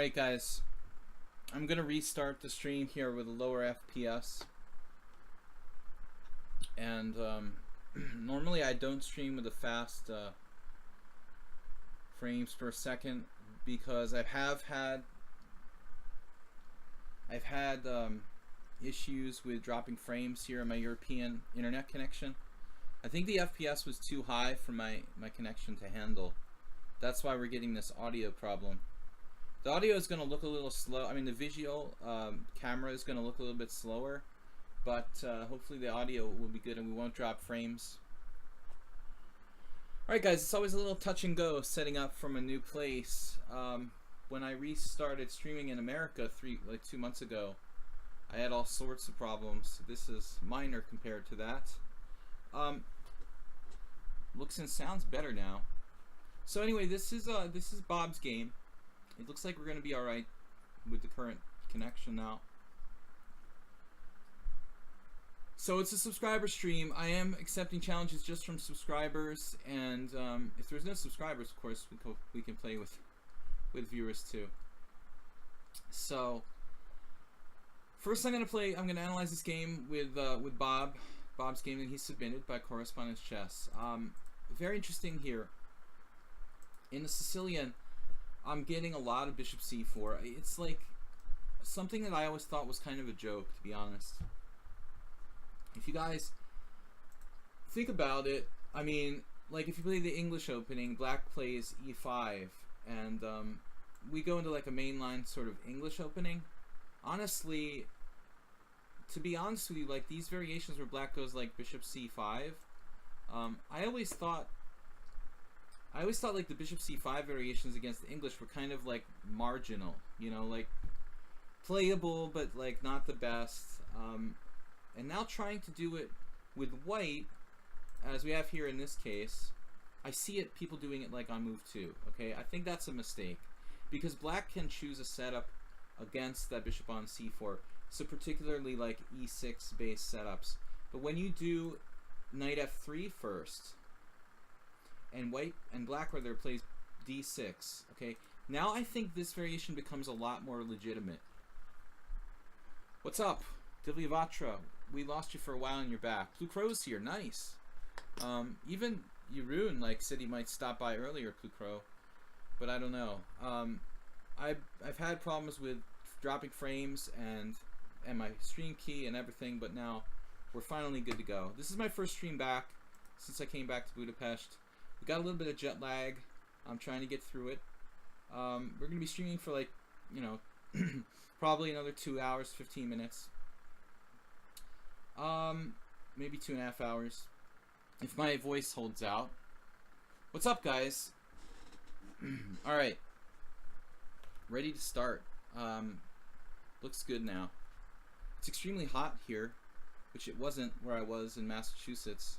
Alright guys, I'm gonna restart the stream here with a lower FPS. And normally I don't stream with a fast frames per second because I've had issues with dropping frames here on my European internet connection. I think the FPS was too high for my connection to handle. That's why we're getting this audio problem. The audio is going to look a little slow. I mean, the visual camera is going to look a little bit slower, but hopefully the audio will be good and we won't drop frames. Alright guys, it's always a little touch and go setting up from a new place. When I restarted streaming in America 2 months ago, I had all sorts of problems. This is minor compared to that. Looks and sounds better now. So anyway, this is Bob's game. It looks like we're going to be alright with the current connection now. So it's a subscriber stream. I am accepting challenges just from subscribers, and if there's no subscribers, of course, we can play with viewers too. So first, I'm going to analyze this game with Bob's game that he submitted by Correspondence Chess. Very interesting here. In the Sicilian, I'm getting a lot of bishop c4. It's like something that I always thought was kind of a joke, to be honest. If you guys think about it, I mean, like if you play the English opening, black plays e5, and we go into like a mainline sort of English opening. Honestly, to be honest with you, like these variations where black goes like bishop c5, I always thought like the bishop c5 variations against the English were kind of like marginal, you know, like playable but like not the best. And now trying to do it with white, as we have here in this case, I see it people doing it like on move 2. Okay, I think that's a mistake because black can choose a setup against that bishop on c4. So particularly like e6 based setups. But when you do knight f3 first, and white and black rather plays d6, okay, now I think this variation becomes a lot more legitimate. What's up, Divyavatra? We lost you for a while and you're back. Blue Crow's here, nice. Even Jeroen like said he might stop by earlier, Blue Crow, but I don't know. I've had problems with dropping frames and my stream key and everything, but now we're finally good to go. This is my first stream back since I came back to Budapest. We got a little bit of jet lag. I'm trying to get through it. We're going to be streaming for like, you know, probably another 2 hours, 15 minutes. Maybe 2.5 hours. If my voice holds out. What's up, guys? Alright. Ready to start. Looks good now. It's extremely hot here, which it wasn't where I was in Massachusetts.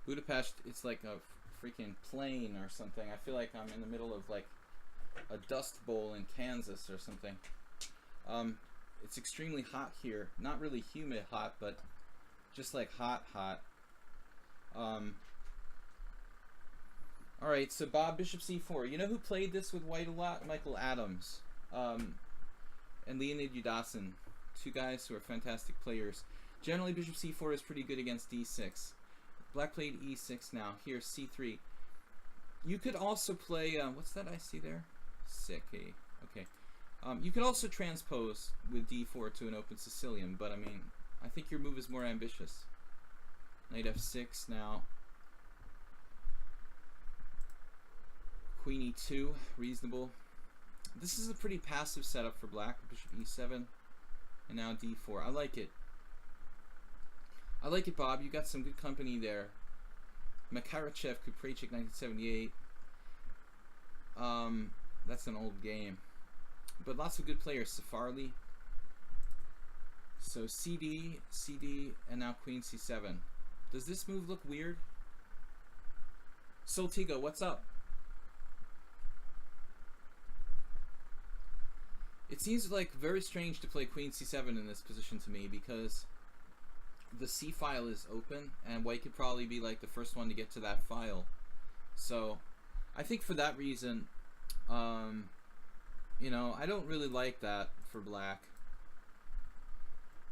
Budapest, it's like a freaking plane or something. I feel like I'm in the middle of like a dust bowl in Kansas or something. It's extremely hot here. Not really humid hot, but just like hot. Alright, so Bob, bishop c4. You know who played this with white a lot? Michael Adams. And Leonid Udasin. Two guys who are fantastic players. Generally, bishop c4 is pretty good against d6. Black played e6 now. Here, c3. You could also play, what's that I see there? Sick, hey. Okay. You could also transpose with d4 to an open Sicilian, but I mean, I think your move is more ambitious. Knight f6 now. Queen e2, reasonable. This is a pretty passive setup for black. Bishop e7, and now d4. I like it. I like it, Bob. You got some good company there. Makarachev, Kuprechik, 1978. That's an old game. But lots of good players. Safarli. So CD, and now Queen c7. Does this move look weird? Soltigo, what's up? It seems like very strange to play Queen c7 in this position to me because the c file is open and white could probably be like the first one to get to that file. So I think for that reason You know, I don't really like that for black.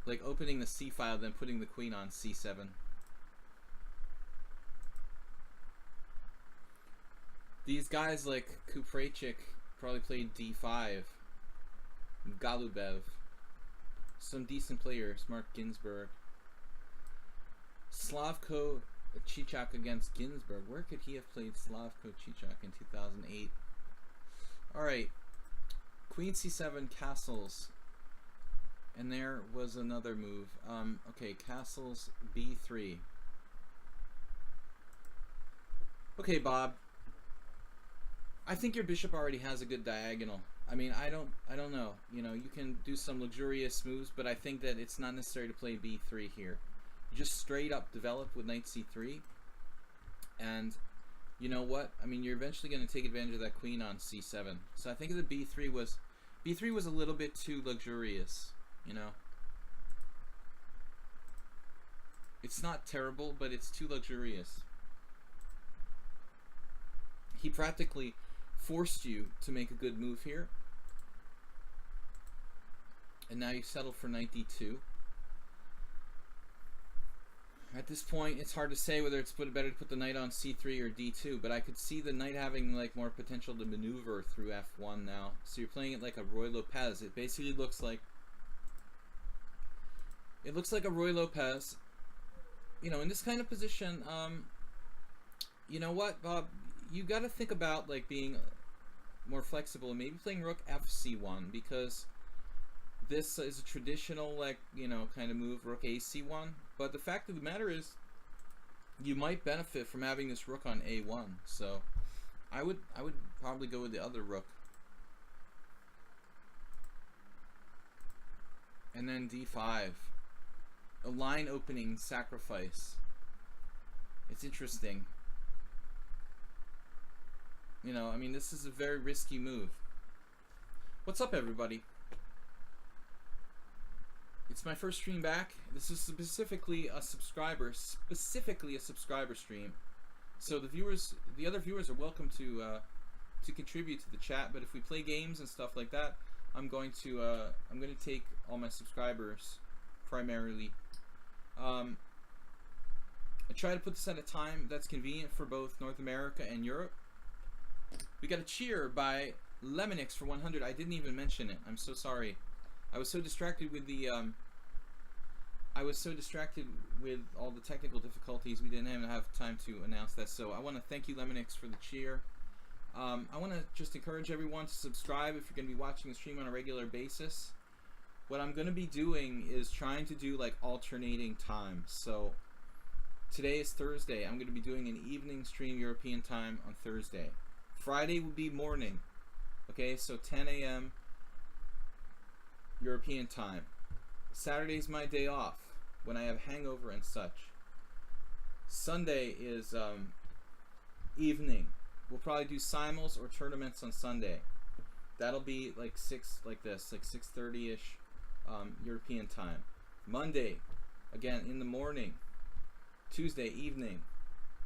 Like opening the c file, then putting the queen on c7. These guys like Kuprechik probably played d5. Galubev. Some decent players. Mark Ginsburg. Slavko Chichak against Ginsburg. Where could he have played Slavko Chichak in 2008? Alright. Queen c7, castles. And there was another move. Okay, castles b3. Okay, Bob. I think your bishop already has a good diagonal. I mean, I don't know. You know, you can do some luxurious moves, but I think that it's not necessary to play b3 here. You just straight up develop with knight c3. And you know what? I mean, you're eventually going to take advantage of that queen on c7. So I think that b3 was a little bit too luxurious, you know. It's not terrible, but it's too luxurious. He practically forced you to make a good move here. And now you settle for knight d2. At this point, it's hard to say whether it's better to put the knight on c3 or d2, but I could see the knight having like more potential to maneuver through f1 now. So you're playing it like a Roy Lopez. It basically looks like a Roy Lopez. You know, in this kind of position, you know what, Bob? You got to think about like being more flexible and maybe playing rook fc1, because this is a traditional, like, you know, kind of move, rook ac1. But the fact of the matter is, you might benefit from having this rook on a1. So I would probably go with the other rook. And then d5. A line opening sacrifice. It's interesting. You know, I mean, this is a very risky move. What's up, everybody? It's my first stream back. This is specifically a subscriber stream. So the other viewers are welcome to contribute to the chat. But if we play games and stuff like that, I'm going to take all my subscribers primarily. I try to put this at a time that's convenient for both North America and Europe. We got a cheer by Lemonix for 100. I didn't even mention it. I'm so sorry. I was so distracted with the all the technical difficulties. We didn't even have time to announce that. So I want to thank you, Lemonix, for the cheer. I want to just encourage everyone to subscribe if you're going to be watching the stream on a regular basis. What I'm going to be doing is trying to do like alternating times. So today is Thursday. I'm going to be doing an evening stream European time on Thursday. Friday will be morning. Okay, so 10 a.m. European time. Saturday's my day off when I have hangover and such. Sunday is evening. We'll probably do simuls or tournaments on Sunday. That'll be like 6:30ish European time. Monday, again in the morning. Tuesday evening.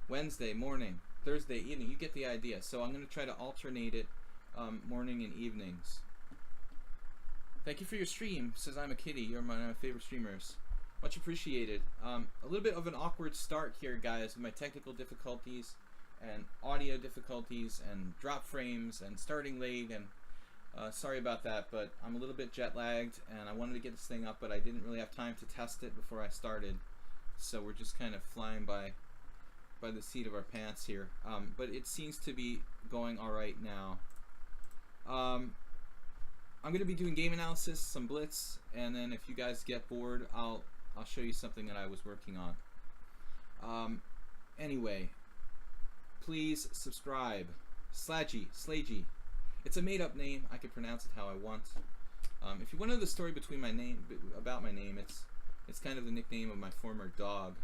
Wednesday morning. Thursday evening. You get the idea. So I'm going to try to alternate it morning and evenings. Thank you for your stream. Says I'm a kitty. You're my favorite streamers. Much appreciated. A little bit of an awkward start here, guys, with my technical difficulties and audio difficulties and drop frames and starting late, and sorry about that, but I'm a little bit jet lagged and I wanted to get this thing up, but I didn't really have time to test it before I started, so we're just kind of flying by the seat of our pants here. But it seems to be going alright now. I'm going to be doing game analysis, some blitz, and then if you guys get bored, I'll show you something that I was working on. Anyway, please subscribe. Slaggy. It's a made-up name. I can pronounce it how I want. If you want to know the story about my name, it's kind of the nickname of my former dog.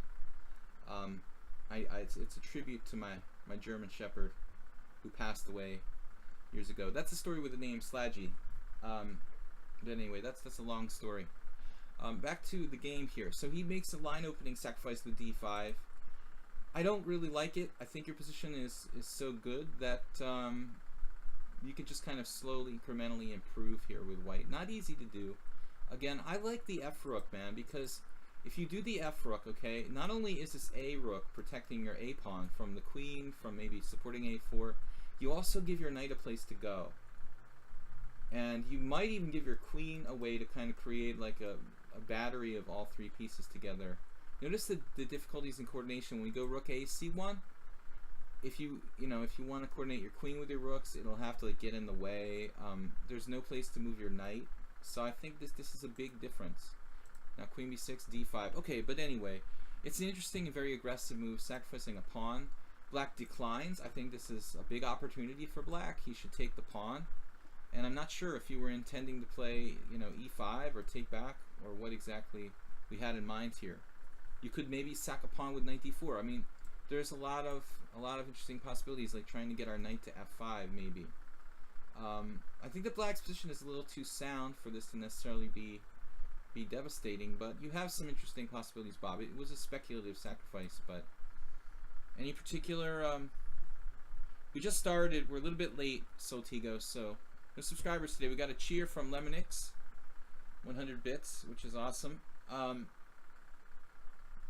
It's a tribute to my German Shepherd who passed away years ago. That's the story with the name Slaggy. But anyway, that's a long story. Back to the game here. So he makes a line opening sacrifice with d5. I don't really like it. I think your position is so good that you can just kind of slowly, incrementally improve here with white. Not easy to do. Again, I like the F rook, man, because if you do the F rook, okay, not only is this A rook protecting your A pawn from the queen, from maybe supporting A4, you also give your knight a place to go. And you might even give your queen a way to kind of create like a battery of all three pieces together. Notice the difficulties in coordination when you go rook A, C1. If you want to coordinate your queen with your rooks, it'll have to like get in the way. There's no place to move your knight, so I think this is a big difference. Now queen b6, d5. Okay, but anyway, it's an interesting and very aggressive move, sacrificing a pawn. Black declines. I think this is a big opportunity for black. He should take the pawn, and I'm not sure if you were intending to play, e5 or take back, or what exactly we had in mind here. You could maybe sack a pawn with knight d4. I mean, there's a lot of interesting possibilities, like trying to get our knight to f5 maybe. I think that black's position is a little too sound for this to necessarily be devastating, but you have some interesting possibilities, Bob. It was a speculative sacrifice, but any particular we just started, we're a little bit late, Soltigo, so no subscribers today. We got a cheer from Lemonix, 100 bits, which is awesome.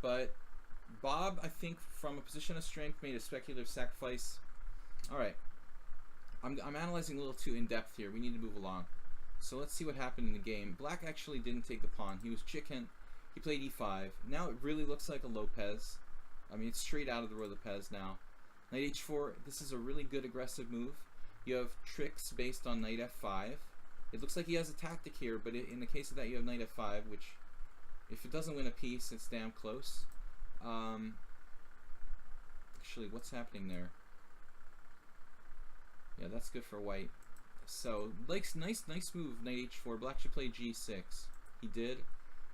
But Bob, I think, from a position of strength, made a speculative sacrifice. Alright. I'm analyzing a little too in-depth here. We need to move along. So let's see what happened in the game. Black actually didn't take the pawn. He was chicken. He played e5. Now it really looks like a Lopez. I mean, it's straight out of the Lopez now. Knight h4. This is a really good aggressive move. You have tricks based on knight f5. It looks like he has a tactic here, but in the case of that, you have knight f5, which, if it doesn't win a piece, it's damn close. Actually, what's happening there? Yeah, that's good for white. So, like, nice move, knight h4. Black should play g6. He did.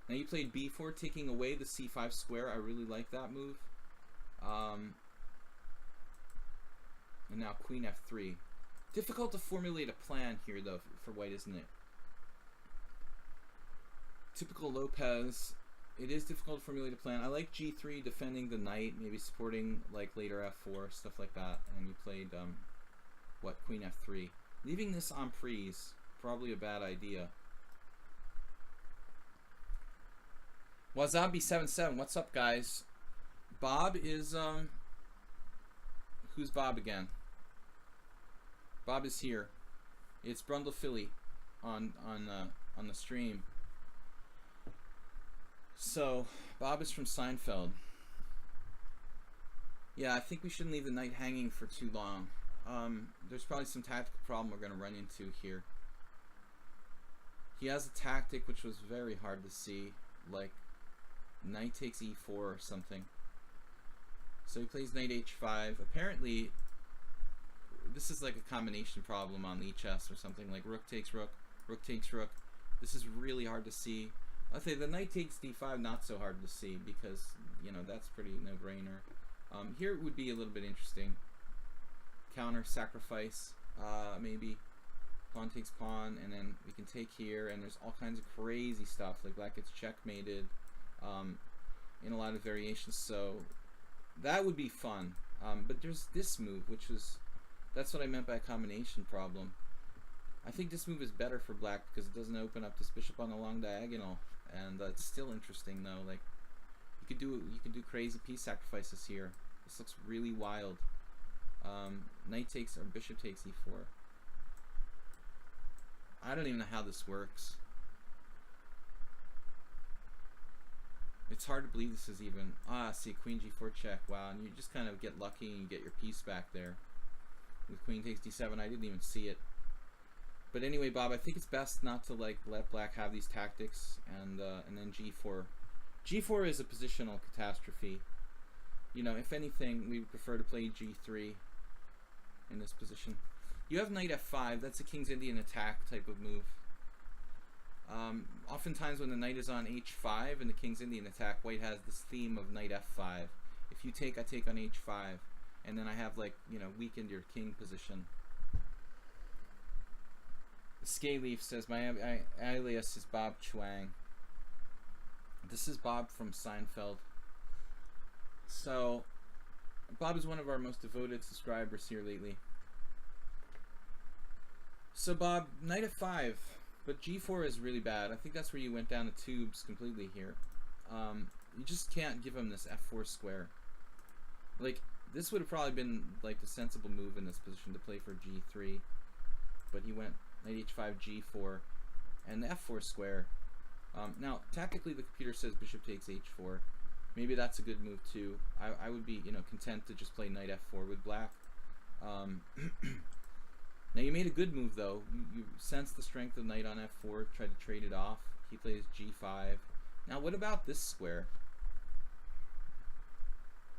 Now you played b4, taking away the c5 square. I really like that move. And now queen f3. Difficult to formulate a plan here, though, for white, isn't it? Typical Lopez. It is difficult to formulate a plan. I like g3, defending the knight, maybe supporting like later f4, stuff like that. And you played what, queen f3. Leaving this en prise, probably a bad idea. Wasabi77, what's up, guys? Bob is who's Bob again? Bob is here. It's Brundle Philly on the stream. So, Bob is from Seinfeld. Yeah, I think we shouldn't leave the knight hanging for too long. There's probably some tactical problem we're going to run into here. He has a tactic which was very hard to see, like knight takes e4 or something. So he plays knight h5. Apparently, this is like a combination problem on lichess or something, like rook takes rook, rook takes rook. This is really hard to see. I'll say the knight takes d5, not so hard to see, because, that's pretty no-brainer. Here it would be a little bit interesting. Counter sacrifice, maybe. Pawn takes pawn, and then we can take here, and there's all kinds of crazy stuff, like black gets checkmated, in a lot of variations, so that would be fun. But there's this move, that's what I meant by a combination problem. I think this move is better for black because it doesn't open up this bishop on the long diagonal, and it's still interesting though. Like you could do crazy piece sacrifices here. This looks really wild. Knight takes or bishop takes e4. I don't even know how this works. It's hard to believe this is even. See, queen g4 check. Wow, and you just kind of get lucky and you get your piece back there. With queen takes d7, I didn't even see it. But anyway, Bob, I think it's best not to let black have these tactics, and then g4. G4 is a positional catastrophe. If anything, we would prefer to play g3 in this position. You have knight f5. That's a King's Indian attack type of move. Oftentimes when the knight is on h5 in the King's Indian attack, white has this theme of knight f5. If you take, I take on h5, and then I have weakened your king position. Scaleaf says, my alias is Bob Chuang. This is Bob from Seinfeld. So, Bob is one of our most devoted subscribers here lately. So Bob, knight f5, but g4 is really bad. I think that's where you went down the tubes completely here. You just can't give him this f4 square. Like, this would have probably been like the sensible move in this position to play for g3, but he went knight h5, g4, and the f4 square. Now, tactically, the computer says bishop takes h4. Maybe that's a good move too. I would be, you know, content to just play knight f4 with black. Now you made a good move though. You sense the strength of knight on f4, tried to trade it off. He plays g5. Now what about this square?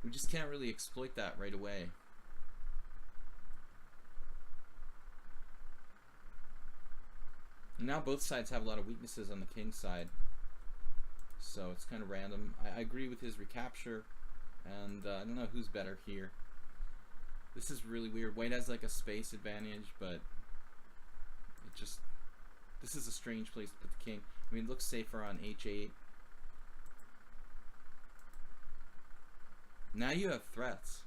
We just can't really exploit that right away. And now both sides have a lot of weaknesses on the king side. So it's kind of random. I agree with his recapture, and I don't know who's better here. This is really weird. White has like a space advantage, but it just... This is a strange place to put the king. I mean, it looks safer on h8. Now you have threats.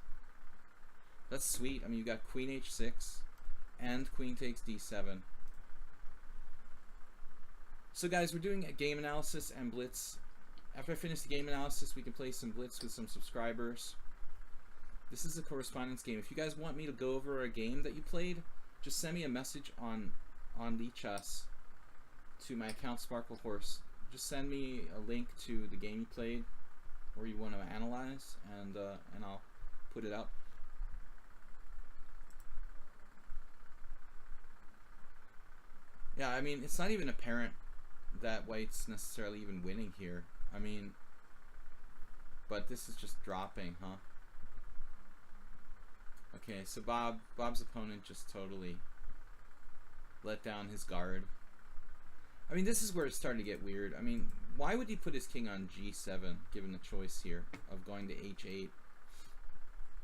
That's sweet. I mean, you got queen h6 and queen takes d7. So guys, we're doing a game analysis and blitz. After I finish the game analysis, we can play some blitz with some subscribers. This is a correspondence game. If you guys want me to go over a game that you played, just send me a message on lichess to my account Sparkle Horse. Just send me a link to the game you played or you want to analyze, and I'll put it up. Yeah, I mean, it's not even apparent that white's necessarily even winning here. I mean, but this is just dropping, huh? Okay, so Bob's opponent just totally let down his guard. I mean, this is where it's starting to get weird. I mean, why would he put his king on g7, given the choice here of going to h8?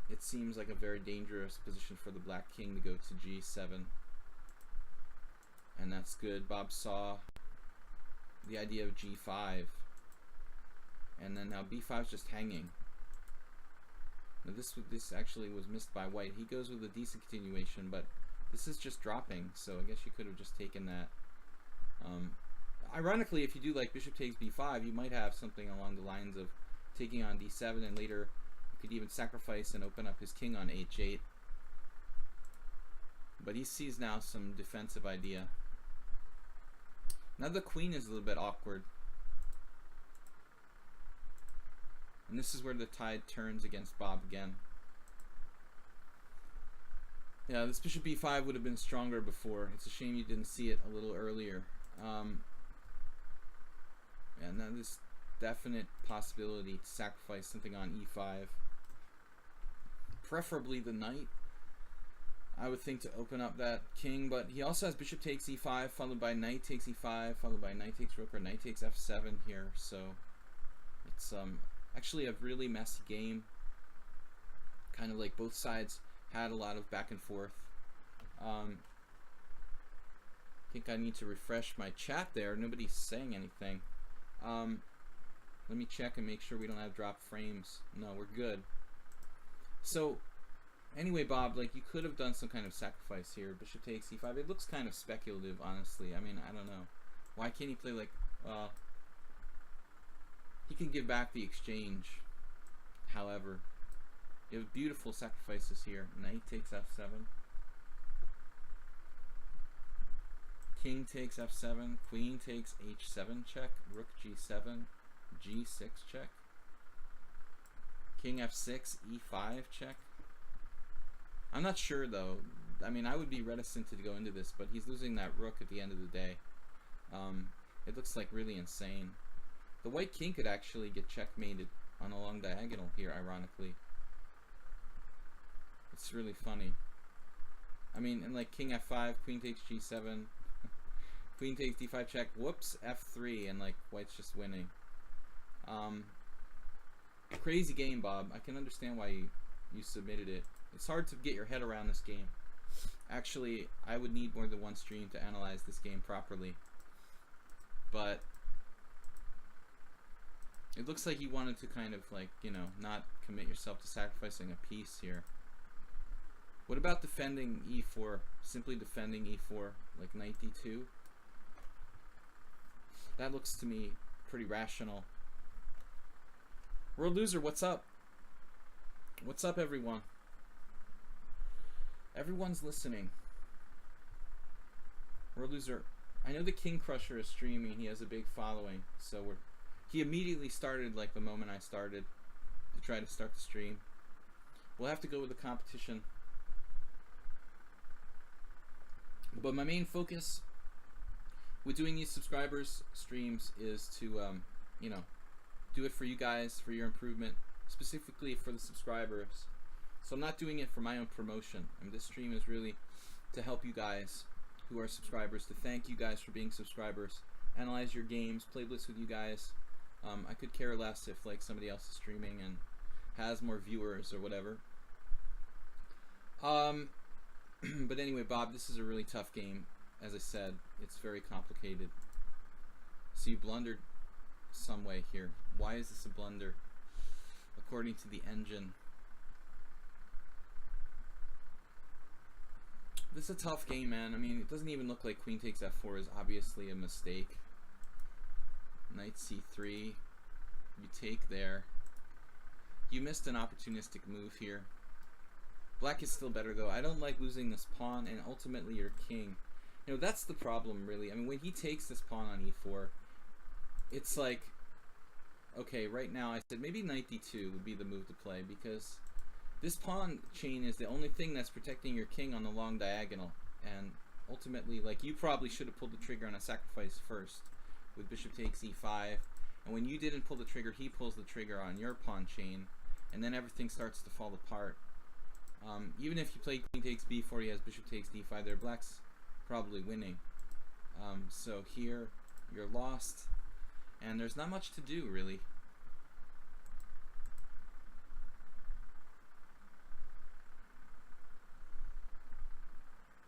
It seems like a very dangerous position for the black king to go to g7. And that's good. Bob saw the idea of g5. And then now b5 is just hanging. Now this actually was missed by white. He goes with a decent continuation, but this is just dropping, so I guess you could have just taken that. Ironically, if you do like bishop takes b5, you might have something along the lines of taking on d7, and later you could even sacrifice and open up his king on h8. But he sees now some defensive idea. Now the queen is a little bit awkward. And this is where the tide turns against Bob again. Yeah, this bishop b5 would have been stronger before. It's a shame you didn't see it a little earlier. And now this definite possibility to sacrifice something on e5. Preferably the knight, I would think, to open up that king, but he also has bishop takes e5, followed by knight takes e5, followed by knight takes rook, or knight takes f7 here, so it's actually a really messy game. Kind of like both sides had a lot of back and forth. I think I need to refresh my chat there. Nobody's saying anything. Let me check and make sure we don't have dropped frames. No, we're good. So anyway, Bob, like, you could have done some kind of sacrifice here. Bishop takes e5. It looks kind of speculative, honestly. I mean, I don't know. Why can't he play like... he can give back the exchange. However, you have beautiful sacrifices here. Knight takes f7. King takes f7. Queen takes h7 check. Rook g7. g6 check. King f6. e5 check. I'm not sure though. I mean, I would be reticent to go into this, but he's losing that rook at the end of the day. It looks like really insane. The white king could actually get checkmated on a long diagonal here, ironically. It's really funny. I mean, and like king f5, queen takes g7, queen takes d5 check, whoops, f3, and like white's just winning. Crazy game, Bob. I can understand why you submitted it. It's hard to get your head around this game. Actually, I would need more than one stream to analyze this game properly. But it looks like you wanted to kind of like, you know, not commit yourself to sacrificing a piece here. What about defending e4? Simply defending e4, like knight d2. That looks to me pretty rational. World Loser, what's up? What's up, everyone? Everyone's listening. World Loser, I know the King Crusher is streaming. He has a big following, so he immediately started like the moment I started to try to start the stream. We'll have to go with the competition. But my main focus with doing these subscribers streams is to, you know, do it for you guys, for your improvement, specifically for the subscribers. So I'm not doing it for my own promotion. I mean, this stream is really to help you guys who are subscribers, to thank you guys for being subscribers, analyze your games, play blitz with you guys. I could care less if like somebody else is streaming and has more viewers or whatever. But anyway, Bob, this is a really tough game. As I said, it's very complicated. So you blundered some way here. Why is this a blunder? According to the engine. This is a tough game, man. I mean, it doesn't even look like queen takes f4 is obviously a mistake. Knight c3. You take there. You missed an opportunistic move here. Black is still better, though. I don't like losing this pawn and ultimately your king. You know, that's the problem, really. I mean, when he takes this pawn on e4, it's like, okay, right now I said maybe knight d2 would be the move to play, because this pawn chain is the only thing that's protecting your king on the long diagonal. And ultimately, like, you probably should have pulled the trigger on a sacrifice first with bishop takes e5. And when you didn't pull the trigger, he pulls the trigger on your pawn chain, and then everything starts to fall apart. Even if you play queen takes b4, he has bishop takes d5 there. Black's probably winning. So here, you're lost, and there's not much to do, really.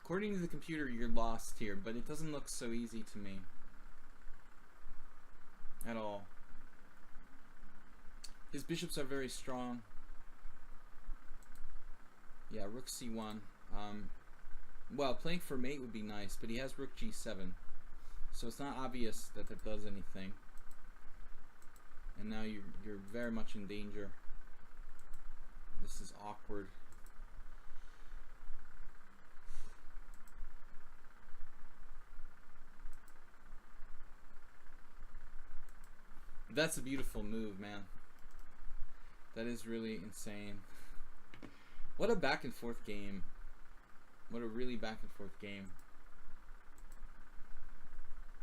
According to the computer, you're lost here, but it doesn't look so easy to me. At all. His bishops are very strong. Yeah, rook c1. Well, playing for mate would be nice, but he has rook g7. So it's not obvious that that does anything. And now you're very much in danger. This is awkward. That's a beautiful move, man. That is really insane. What a back and forth game. What a really back and forth game.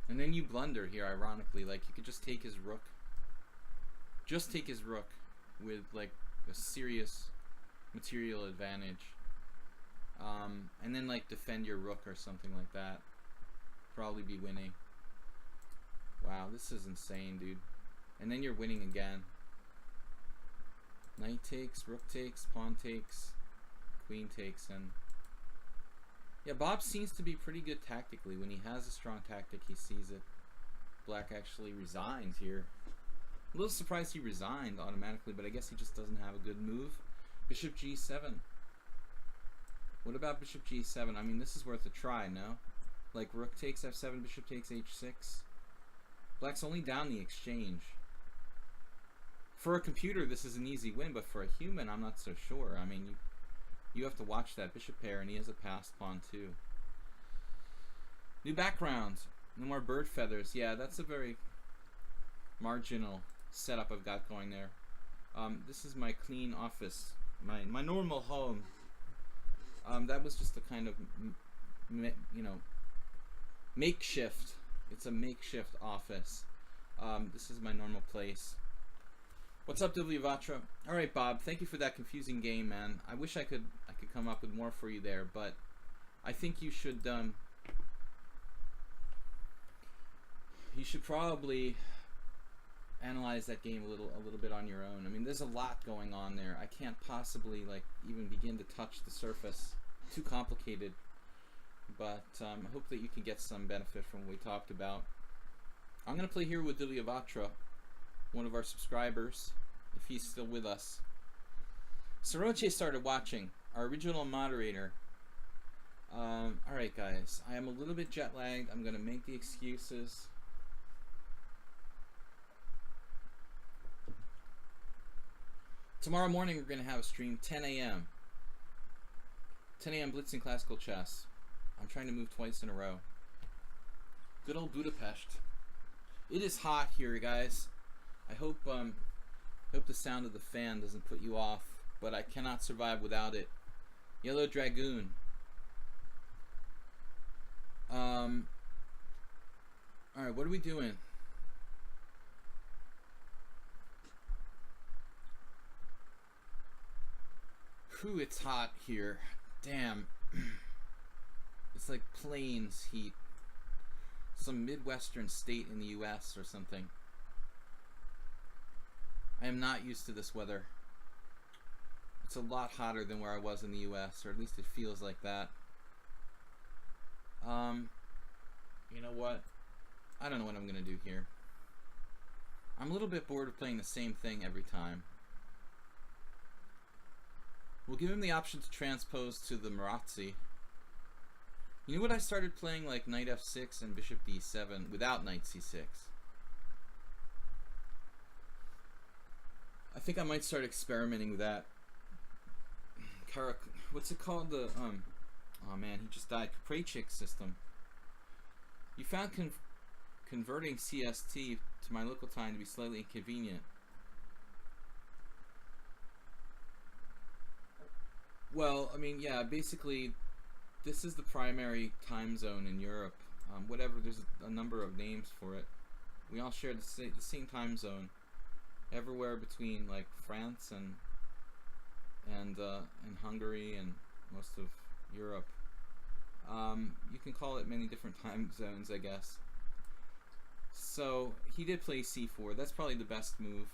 And then you blunder here, ironically. Like, you could just take his rook. Just take his rook with, like, a serious material advantage. And then, like, defend your rook or something like that. Probably be winning. Wow, this is insane, dude. And then you're winning again. Knight takes, rook takes, pawn takes, queen takes, and yeah, Bob seems to be pretty good tactically. When he has a strong tactic, he sees it. Black actually resigns here. A little surprised he resigned automatically, but I guess he just doesn't have a good move. Bishop g7. What about bishop g7? I mean, this is worth a try, no? Like rook takes f7, bishop takes h6. Black's only down the exchange. For a computer, this is an easy win, but for a human, I'm not so sure. I mean, you have to watch that bishop pair, and he has a passed pawn too. New background. No more bird feathers. Yeah, that's a very marginal setup I've got going there. This is my clean office, my normal home. That was just a kind of, you know, makeshift. It's a makeshift office. This is my normal place. What's up, Divyavatra? All right, Bob. Thank you for that confusing game, man. I wish I could come up with more for you there, but I think you should probably analyze that game a little bit on your own. I mean, there's a lot going on there. I can't possibly like even begin to touch the surface. Too complicated. But I hope that you can get some benefit from what we talked about. I'm gonna play here with Divyavatra, one of our subscribers, if he's still with us. Saroche started watching, our original moderator. Alright guys, I am a little bit jet lagged. I'm gonna make the excuses. Tomorrow morning we're gonna have a stream 10 a.m. 10 a.m. Blitzing Classical Chess. I'm trying to move twice in a row. Good old Budapest. It is hot here, guys. I hope the sound of the fan doesn't put you off, but I cannot survive without it. Yellow Dragoon. Alright, what are we doing? Whew, it's hot here. Damn. It's like plains heat. Some Midwestern state in the US or something. I am not used to this weather. It's a lot hotter than where I was in the US, or at least it feels like that. You know what? I don't know what I'm gonna do here. I'm a little bit bored of playing the same thing every time. We'll give him the option to transpose to the Marazzi. You know what? I started playing like knight f6 and bishop d7 without knight c6. I think I might start experimenting with that. What's it called? The oh man, he just died. Kupraychik system. You found converting CST to my local time to be slightly inconvenient. Well, I mean, yeah, basically, this is the primary time zone in Europe. Whatever, there's a number of names for it. We all share the same time zone, everywhere between like France and Hungary and most of Europe. You can call it many different time zones, I guess. So he did play c4. That's probably the best move.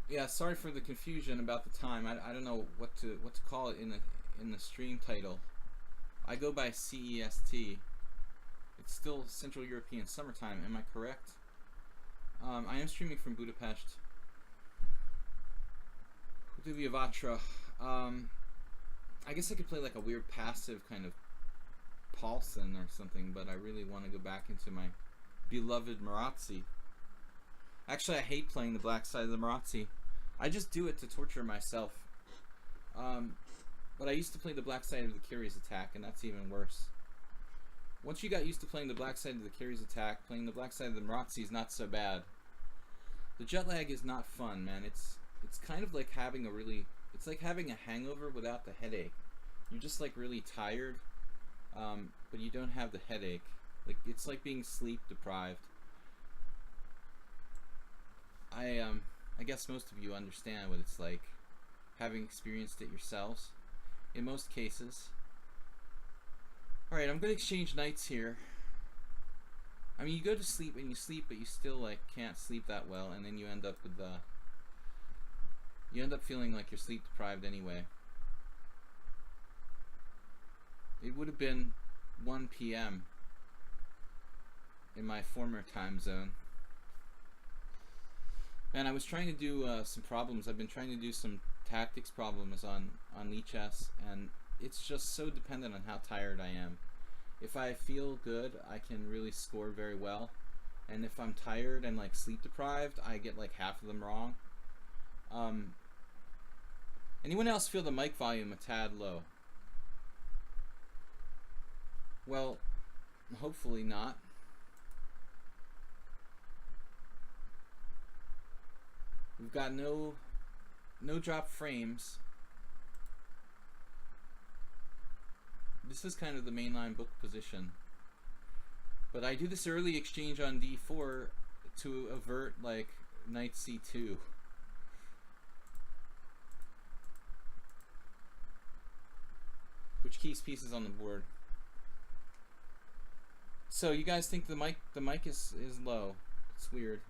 Yeah, sorry for the confusion about the time. I don't know what to call it in the stream title. I go by CEST. It's still Central European Summertime. Am I correct? I am streaming from Budapest. Vatra. I guess I could play like a weird passive kind of Paulson or something, but I really want to go back into my beloved Marazzi. Actually, I hate playing the black side of the Marazzi. I just do it to torture myself. But I used to play the black side of the Kyrgyz attack, and that's even worse. Once you got used to playing the black side of the Kyrgyz attack, playing the black side of the Marazzi is not so bad. The jet lag is not fun, man. It's kind of like having it's like having a hangover without the headache. You're just like really tired, but you don't have the headache. Like, it's like being sleep deprived. I guess most of you understand what it's like, having experienced it yourselves, in most cases. Alright, I'm gonna exchange knights here. I mean, you go to sleep and you sleep, but you still like can't sleep that well, and then you end up with you end up feeling like you're sleep deprived anyway. It would have been 1 p.m. in my former time zone. Man, I was trying to do some problems. I've been trying to do some tactics problems on lichess, and it's just so dependent on how tired I am. If I feel good, I can really score very well, and if I'm tired and like sleep deprived, I get like half of them wrong. Anyone else feel the mic volume a tad low? Well, hopefully not. We've got no drop frames. This is kind of the mainline book position. But I do this early exchange on d4 to avert like knight c2. Which keeps pieces on the board. So you guys think the mic is low. It's weird.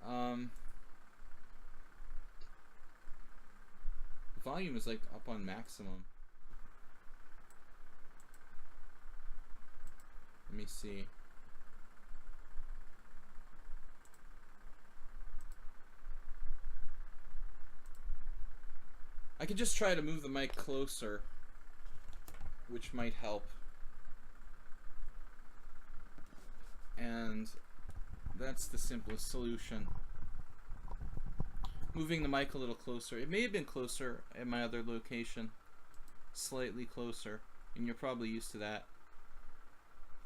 The volume is like up on maximum. Let me see. could just try to move the mic closer, which might help. And that's the simplest solution. Moving the mic a little closer. It may have been closer at my other location. Slightly closer. And you're probably used to that.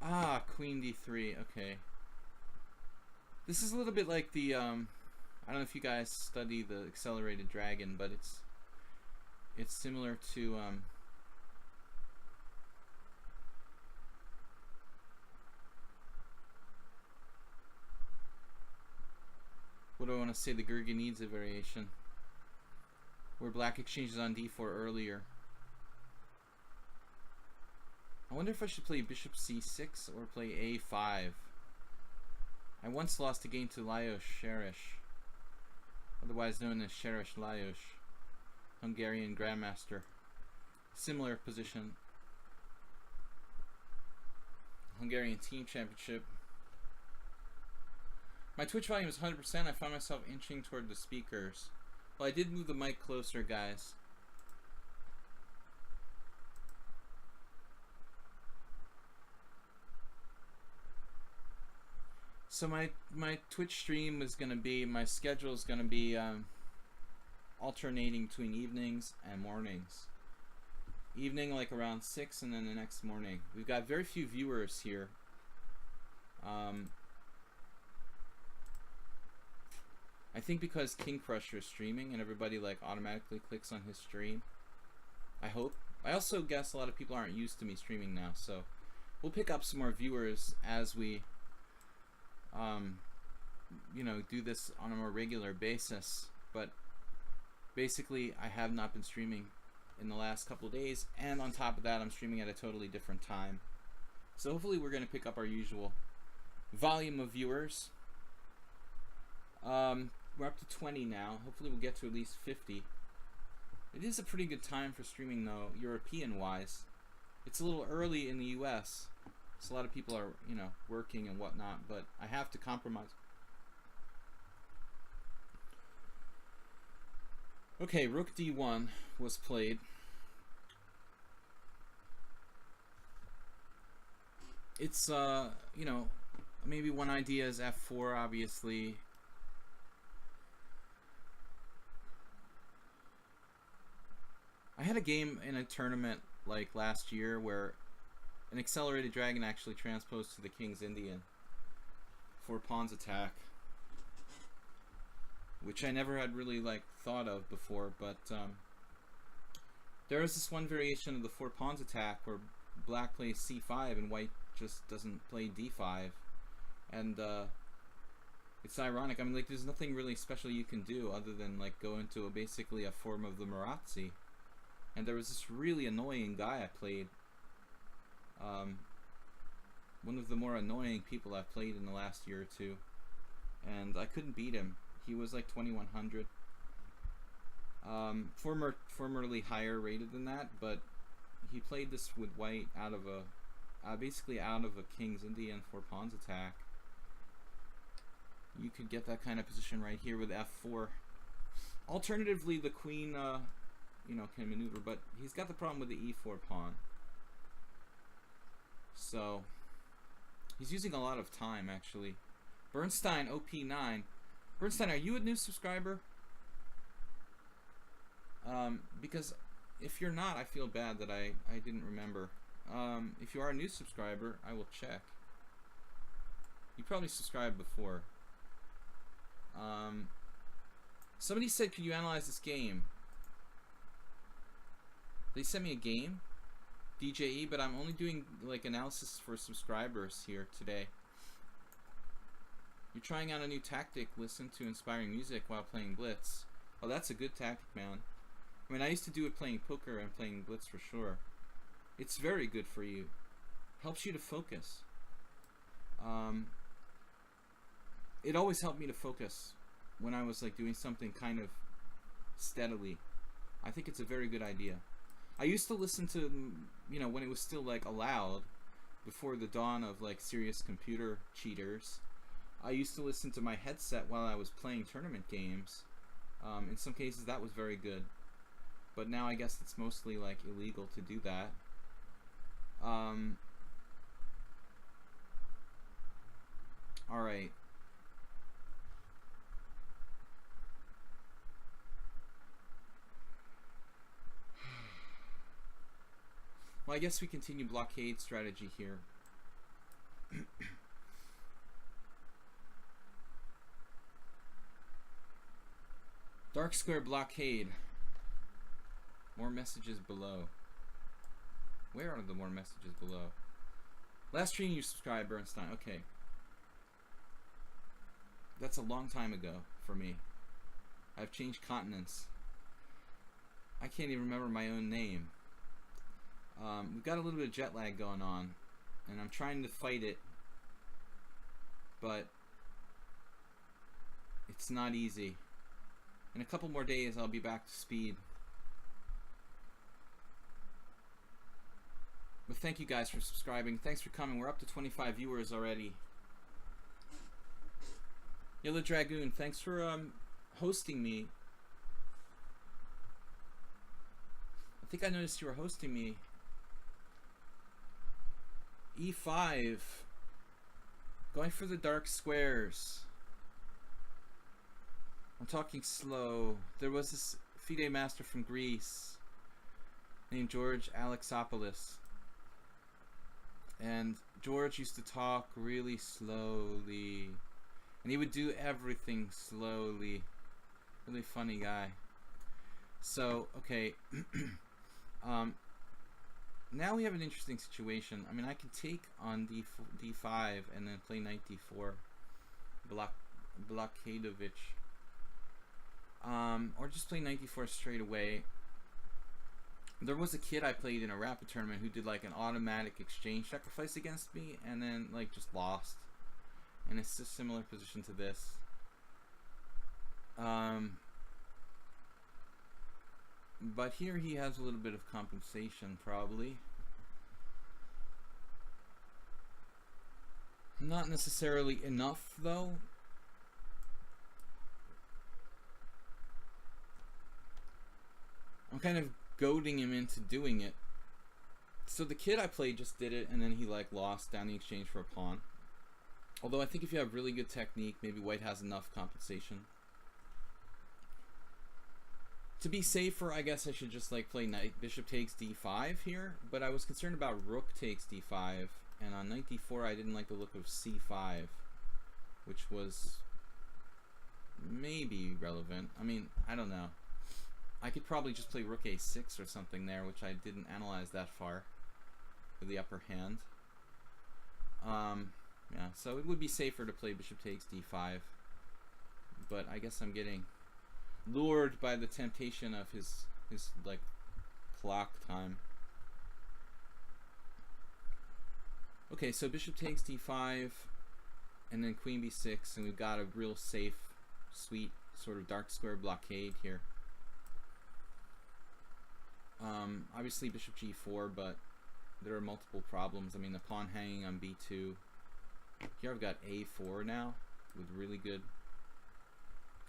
Ah, Queen D3. Okay. This is a little bit like the, I don't know if you guys study the Accelerated Dragon, but it's similar to, what do I want to say? The Gurgenidze variation, where black exchanges on d4 earlier. I wonder if I should play bishop c6 or play a5. I once lost a game to Lajos Šeriš, otherwise known as Šeriš Lajos, Hungarian grandmaster. Similar position. Hungarian team championship. My Twitch volume is 100%. I found myself inching toward the speakers. Well, I did move the mic closer, guys. So my Twitch stream is going to be, my schedule is going to be alternating between evenings and mornings. Evening like around 6 and then the next morning. We've got very few viewers here. I think because King Crusher is streaming and everybody like automatically clicks on his stream. I hope. I also guess a lot of people aren't used to me streaming now, so we'll pick up some more viewers as we you know, do this on a more regular basis. But basically I have not been streaming in the last couple of days, and on top of that I'm streaming at a totally different time. So hopefully we're going to pick up our usual volume of viewers. We're up to 20 now. Hopefully we'll get to at least 50. It is a pretty good time for streaming though, European wise. It's a little early in the US, so a lot of people are, you know, working and whatnot, but I have to compromise. Okay, Rook D1 was played. It's, you know, maybe one idea is F4, obviously. I had a game in a tournament like last year where an Accelerated Dragon actually transposed to the King's Indian for pawns attack, which I never had really like thought of before, but there is this one variation of the 4 pawns attack where black plays c5 and white just doesn't play d5, and it's ironic. I mean, like, there's nothing really special you can do other than like go into basically a form of the Marazzi. And there was this really annoying guy I played. One of the more annoying people I've played in the last year or two. And I couldn't beat him. He was like 2100. Formerly higher rated than that, but he played this with white out of a, basically out of a King's Indian 4 pawns attack. You could get that kind of position right here with f4. Alternatively, the queen, you know, can maneuver, but he's got the problem with the e4 pawn. So he's using a lot of time, actually. Bernstein OP9. Bernstein, are you a new subscriber? Because if you're not, I feel bad that I didn't remember. If you are a new subscriber, I will check. You probably subscribed before. Somebody said, could you analyze this game? They sent me a game, DJE, but I'm only doing like analysis for subscribers here today. You're trying out a new tactic, listen to inspiring music while playing Blitz. Oh, that's a good tactic, man. I mean, I used to do it playing poker and playing Blitz for sure. It's very good for you. Helps you to focus. It always helped me to focus when I was like doing something kind of steadily. I think it's a very good idea. I used to listen to, you know, when it was still like allowed, before the dawn of like serious computer cheaters. I used to listen to my headset while I was playing tournament games. In some cases that was very good. but now I guess it's mostly like illegal to do that. Alright. Well, I guess we continue blockade strategy here. Dark square blockade. More messages below. Where are the more messages below? Last stream you subscribed, Bernstein. Okay. That's a long time ago for me. I've changed continents. I can't even remember my own name. We've got a little bit of jet lag going on, and I'm trying to fight it, but it's not easy. In a couple more days, I'll be back to speed. But thank you guys for subscribing. Thanks for coming. We're up to 25 viewers already. Yellow Dragoon, thanks for hosting me. I think I noticed you were hosting me. E5. Going for the dark squares. I'm talking slow. There was this FIDE master from Greece named George Alexopoulos. And George used to talk really slowly. And he would do everything slowly. Really funny guy. So, okay. Now we have an interesting situation. I mean, I can take on D5 and then play knight D4. Blockadovich. Or just play knight D4 straight away. There was a kid I played in a rapid tournament who did like an automatic exchange sacrifice against me and then like just lost. And it's a similar position to this. But here he has a little bit of compensation probably. Not necessarily enough though. I'm kind of goading him into doing it. So the kid I played just did it and then he like lost down the exchange for a pawn. Although I think if you have really good technique, maybe white has enough compensation. To be safer, I guess I should just like play knight bishop takes d5 here, but I was concerned about rook takes d5, and on knight d4 I didn't like the look of c5, which was maybe relevant. I mean, I don't know. I could probably just play rook a6 or something there, which I didn't analyze that far for the upper hand. Yeah, so it would be safer to play bishop takes d5, but I guess I'm getting lured by the temptation of his like clock time. Okay, so bishop takes d5 and then queen b6, and we've got a real safe, sweet sort of dark square blockade here. Obviously bishop g4, but there are multiple problems. I mean, the pawn hanging on b2. Here I've got a4 now with really good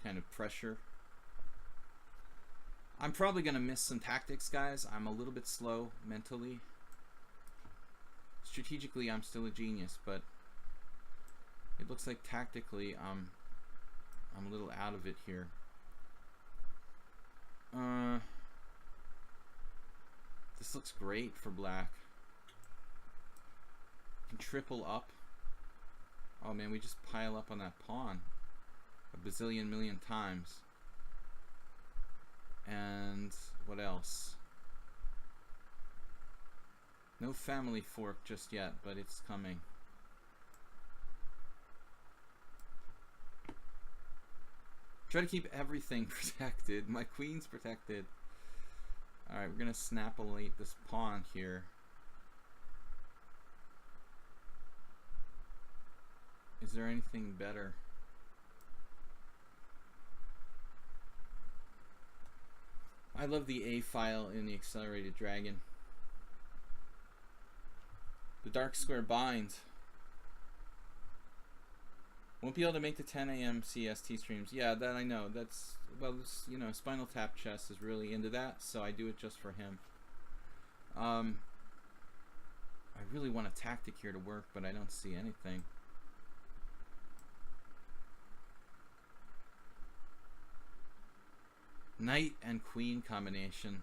kind of pressure. I'm probably going to miss some tactics, guys. I'm a little bit slow mentally. Strategically, I'm still a genius, but it looks like tactically I'm a little out of it here. This looks great for black. Can triple up. Oh man, we just pile up on that pawn a bazillion million times. And what else? No family fork just yet, but it's coming. Try to keep everything protected. My queen's protected. Alright, we're gonna snapolate this pawn here. Is there anything better? I love the A file in the Accelerated Dragon. The dark square bind. Won't be able to make the 10 a.m. CST streams. Yeah, that I know. That's, well, this, you know, Spinal Tap Chess is really into that, so I do it just for him. I really want a tactic here to work, but I don't see anything. Knight and queen combination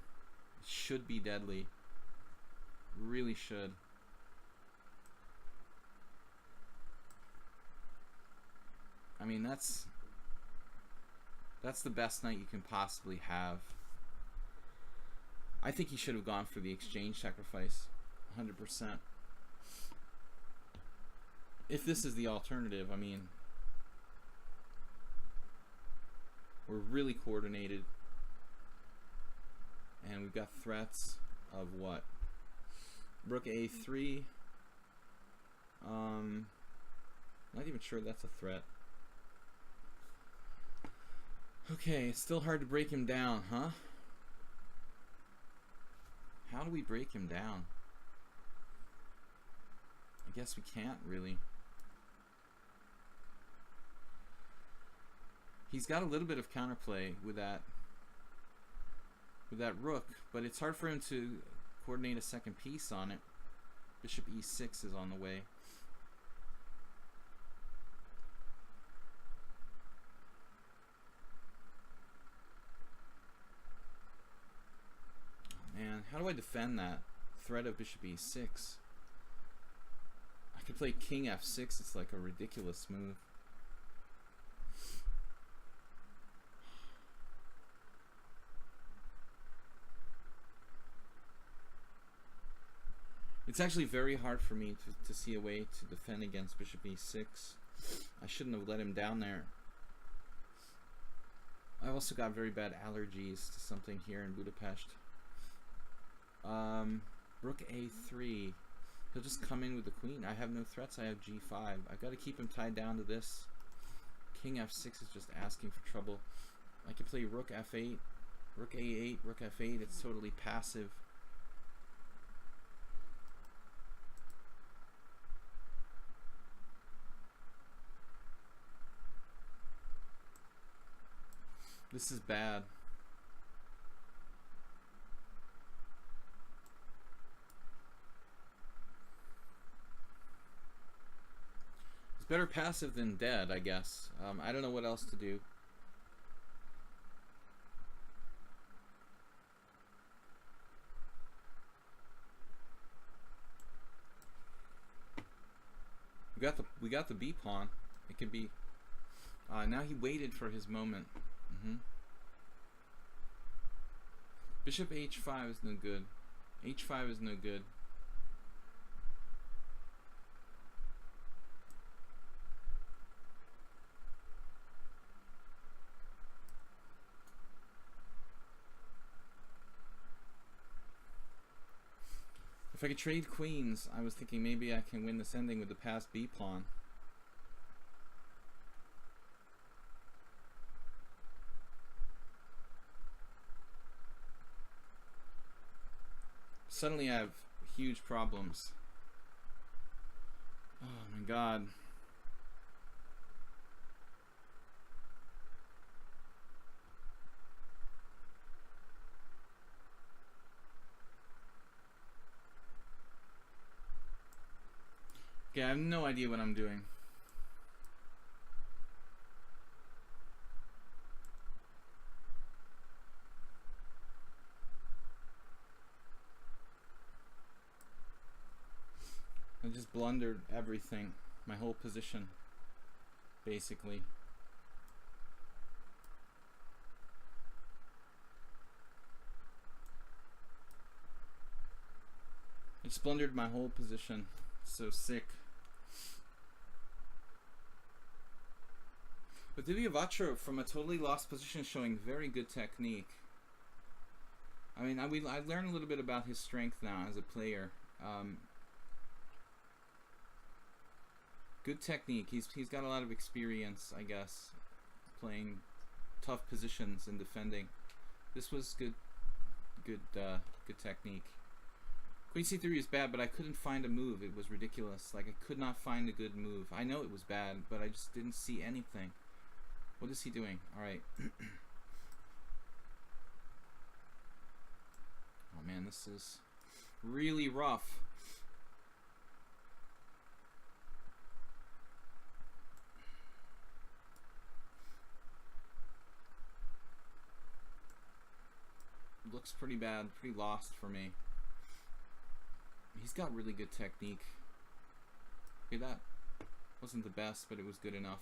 should be deadly. Really should. I mean, that's the best knight you can possibly have. I think he should have gone for the exchange sacrifice, 100%. If this is the alternative, I mean, we're really coordinated. And we've got threats of what? Rook a3. Not even sure that's a threat. Okay, it's still hard to break him down, huh? How do we break him down? I guess we can't really. He's got a little bit of counterplay with that rook, but it's hard for him to coordinate a second piece on it. Bishop e6 is on the way. Oh man, how do I defend that threat of bishop e6? I could play king f6. It's like a ridiculous move. It's actually very hard for me to see a way to defend against bishop e6. I shouldn't have let him down there. I've also got very bad allergies to something here in Budapest. Rook a3. He'll just come in with the queen. I have no threats. I have g5. I've got to keep him tied down to this. King f6 is just asking for trouble. I could play rook f8, rook a8, rook f8. It's totally passive. This is bad. It's better passive than dead, I guess. I don't know what else to do. We got the B pawn. It can be. Now he waited for his moment. Bishop h5 is no good. h5 is no good. If I could trade queens, I was thinking maybe I can win this ending with the passed b pawn. Suddenly I have huge problems. Oh my god. Okay, I have no idea what I'm doing. I just blundered everything, my whole position, basically. I just blundered my whole position. So sick. But Divya Vatra, from a totally lost position, showing very good technique. I mean, I learned a little bit about his strength now as a player. Good technique. He's got a lot of experience, I guess, playing tough positions and defending. This was good technique. Queen c3 is bad, but I couldn't find a move. It was ridiculous. Like, I could not find a good move. I know it was bad, but I just didn't see anything. What is he doing? Alright. Oh man, this is really rough. Looks pretty bad, pretty lost for me. He's got really good technique. Okay, that wasn't the best, but it was good enough.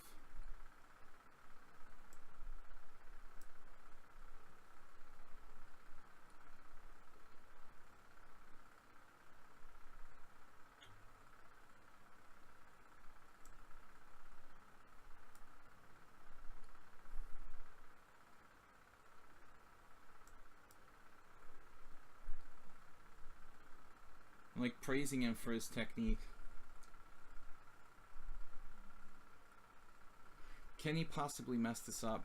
I'm like praising him for his technique. Can he possibly mess this up?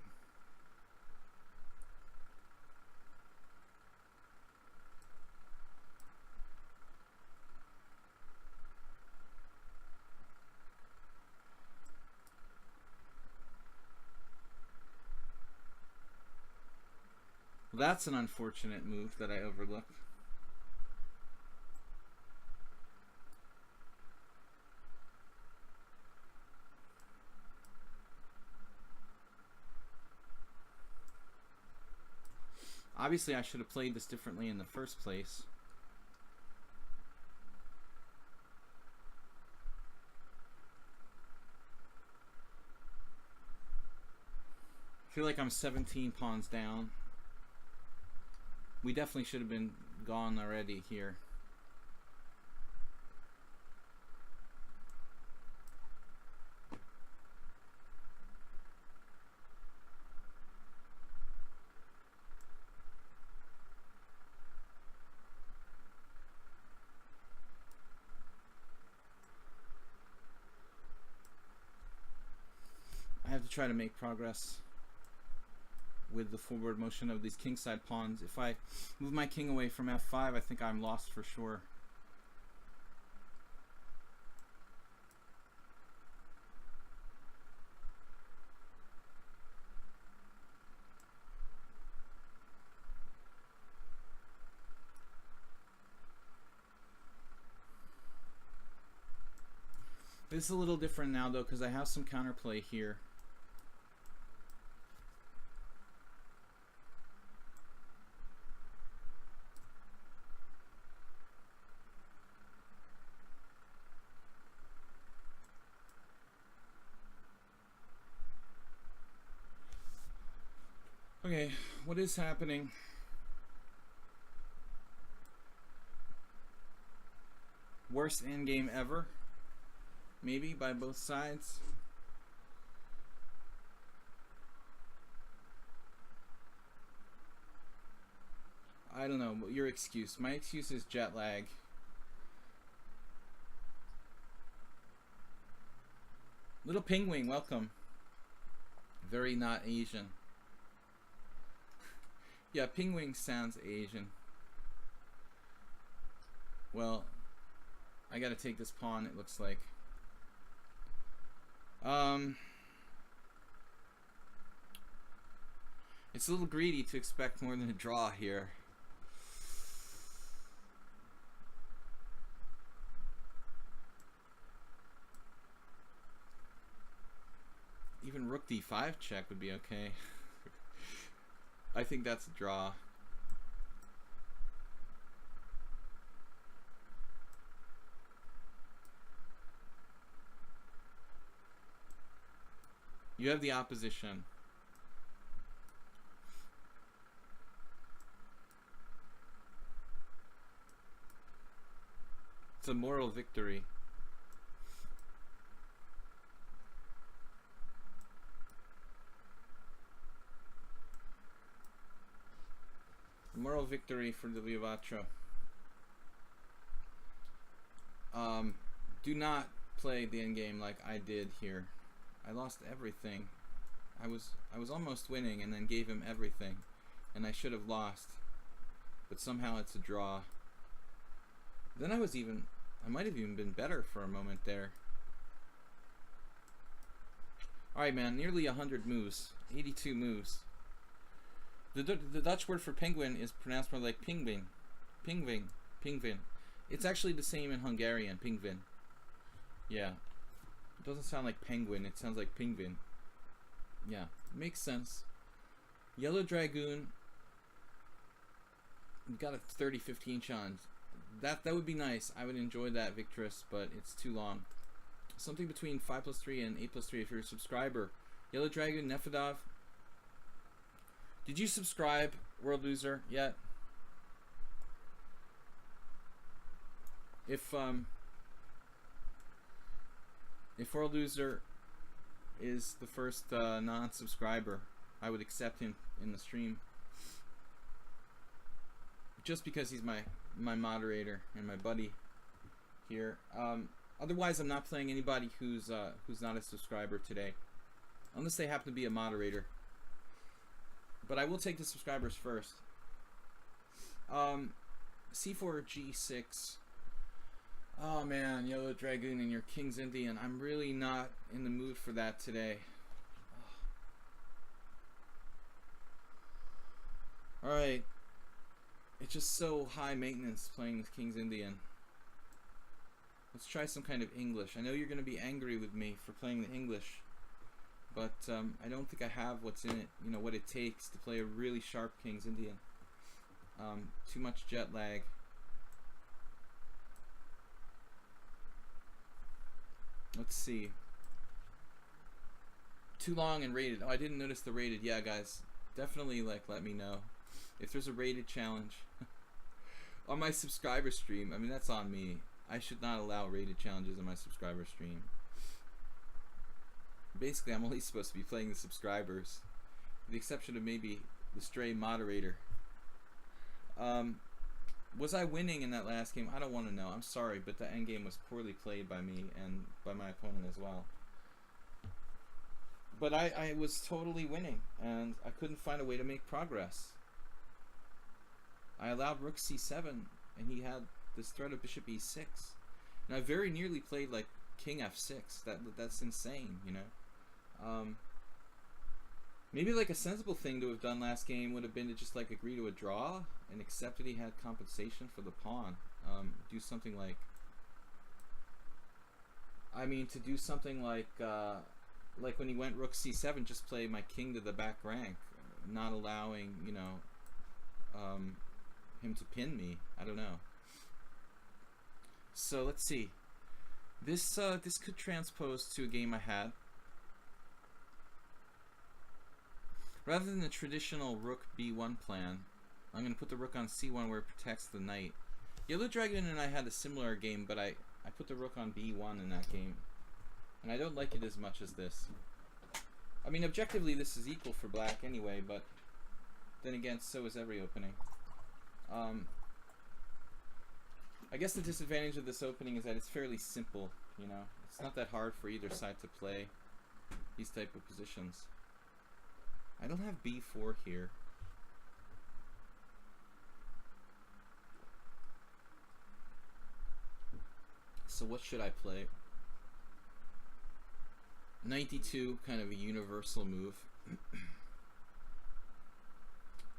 Well, that's an unfortunate move that I overlooked. Obviously, I should have played this differently in the first place. I feel like I'm 17 pawns down. We definitely should have been gone already here. I have to try to make progress with the forward motion of these kingside pawns. If I move my king away from f5, I think I'm lost for sure. This is a little different now though, because I have some counterplay here. Okay, what is happening? Worst endgame ever? Maybe by both sides? I don't know, your excuse. My excuse is jet lag. Little Penguin, welcome. Very not Asian. Yeah, Penguin sounds Asian. Well, I gotta take this pawn, it looks like. It's a little greedy to expect more than a draw here. Even rook d5 check would be okay. I think that's a draw. You have the opposition. It's a moral victory. Moral victory for the Vivacho. Do not play the endgame like I did here. I lost everything. I was almost winning and then gave him everything, and I should have lost, but somehow it's a draw. Then I might have even been better for a moment there. Alright, man, nearly 100 moves. 82 moves. The Dutch word for penguin is pronounced more like pingvin. Pingvin. Pingvin. It's actually the same in Hungarian, pingvin. Yeah. It doesn't sound like penguin, it sounds like pingvin. Yeah, makes sense. Yellow Dragoon got a 30-15 challenge. That would be nice. I would enjoy that, Victress, but it's too long. Something between 5+3 and 8+3 if you're a subscriber. Yellow Dragoon, Nefedov. Did you subscribe, World Loser, yet? If World Loser is the first non-subscriber, I would accept him in the stream. Just because he's my moderator and my buddy here. Otherwise, I'm not playing anybody who's not a subscriber today, unless they happen to be a moderator. But I will take the subscribers first. C4 G6. Oh man, Yellow Dragoon and your King's Indian. I'm really not in the mood for that today. Oh. Alright. It's just so high maintenance playing with King's Indian. Let's try some kind of English. I know you're going to be angry with me for playing the English, but I don't think I have what's in it, you know, what it takes to play a really sharp King's Indian. Too much jet lag. Let's see. Too long and rated. Oh, I didn't notice the rated. Yeah, guys, definitely let me know if there's a rated challenge on my subscriber stream. I mean, that's on me. I should not allow rated challenges on my subscriber stream. Basically, I'm only supposed to be playing the subscribers, with the exception of maybe the stray moderator. Was I winning in that last game? I don't want to know. I'm sorry, but the endgame was poorly played by me and by my opponent as well. But I was totally winning, and I couldn't find a way to make progress. I allowed Rook C7, and he had this threat of Bishop E6. And I very nearly played like King F6. That's insane, you know. Maybe like a sensible thing to have done last game would have been to just like agree to a draw and accept that he had compensation for the pawn. Do something like, I mean, to do something like when he went Rook C7, just play my king to the back rank, not allowing, you know, him to pin me. I don't know. So let's see. This could transpose to a game I had. Rather than the traditional Rook B1 plan, I'm going to put the Rook on C1 where it protects the knight. Yellow Dragon and I had a similar game, but I put the Rook on B1 in that game. And I don't like it as much as this. I mean, objectively this is equal for black anyway, but then again, so is every opening. I guess the disadvantage of this opening is that it's fairly simple, you know. It's not that hard for either side to play these type of positions. I don't have B4 here. So what should I play? 92, kind of a universal move.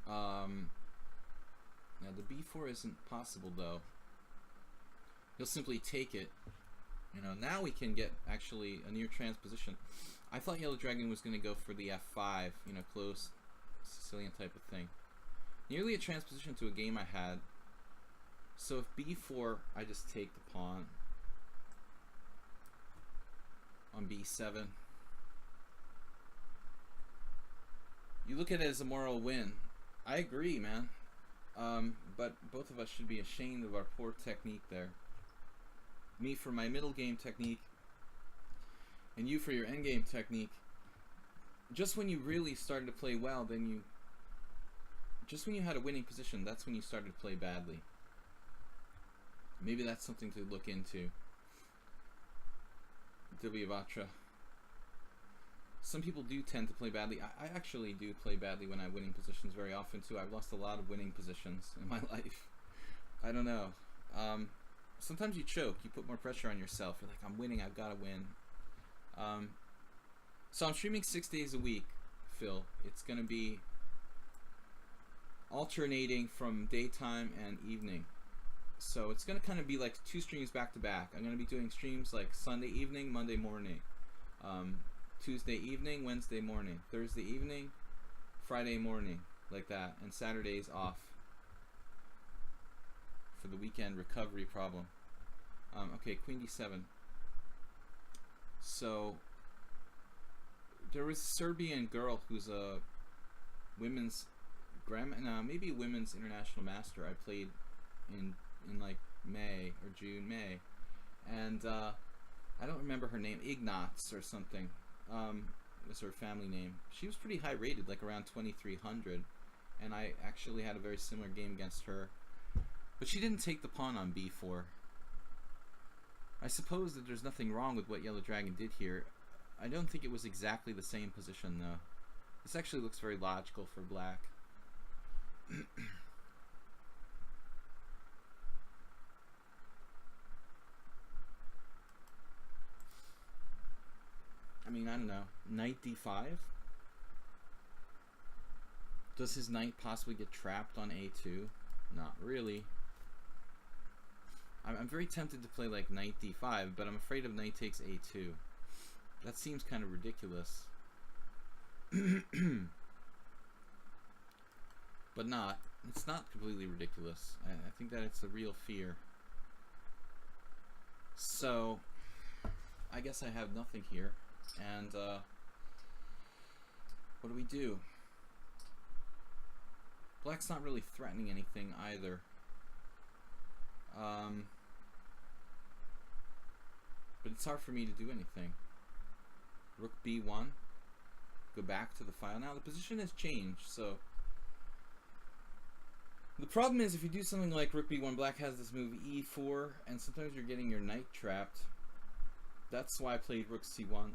Now the B4 isn't possible though. He'll simply take it. You know, now we can get actually a near transposition. I thought Yellow Dragon was going to go for the F5, you know, close Sicilian type of thing. Nearly a transposition to a game I had. So if B4, I just take the pawn on B7. You look at it as a moral win. I agree, man. But both of us should be ashamed of our poor technique there. Me for my middle game technique, and you for your endgame technique. Just when you really started to play well, then you... Just when you had a winning position, that's when you started to play badly. Maybe that's something to look into. Divyavatra. Some people do tend to play badly. I actually do play badly when I have winning positions very often too. I've lost a lot of winning positions in my life. I don't know. sometimes you choke. You put more pressure on yourself. You're like, I'm winning. I've got to win. So I'm streaming 6 days a week, Phil. It's going to be alternating from daytime and evening. So it's going to kind of be like 2 streams back to back. I'm going to be doing streams like Sunday evening, Monday morning, Tuesday evening, Wednesday morning, Thursday evening, Friday morning, like that, and Saturday's off for the weekend recovery problem. Okay, Queen D7. So there was a Serbian girl who's a women's maybe women's international master. I played in like May or June, May, and I don't remember her name. Ignatz or something was her family name. She was pretty high rated, like around 2300, and I actually had a very similar game against her. But she didn't take the pawn on b4. I suppose that there's nothing wrong with what Yellow Dragon did here. I don't think it was exactly the same position, though. This actually looks very logical for black. I mean, I don't know. Knight d5? Does his knight possibly get trapped on a2? Not really. I'm very tempted to play like knight d5, but I'm afraid of knight takes a2. That seems kind of ridiculous. But not. It's not completely ridiculous. I think that it's a real fear. So, I guess I have nothing here. And, what do? Black's not really threatening anything either. But it's hard for me to do anything. Rook b1. Go back to the file. Now the position has changed, so the problem is if you do something like rook b1, black has this move e4, and sometimes you're getting your knight trapped. That's why I played rook c1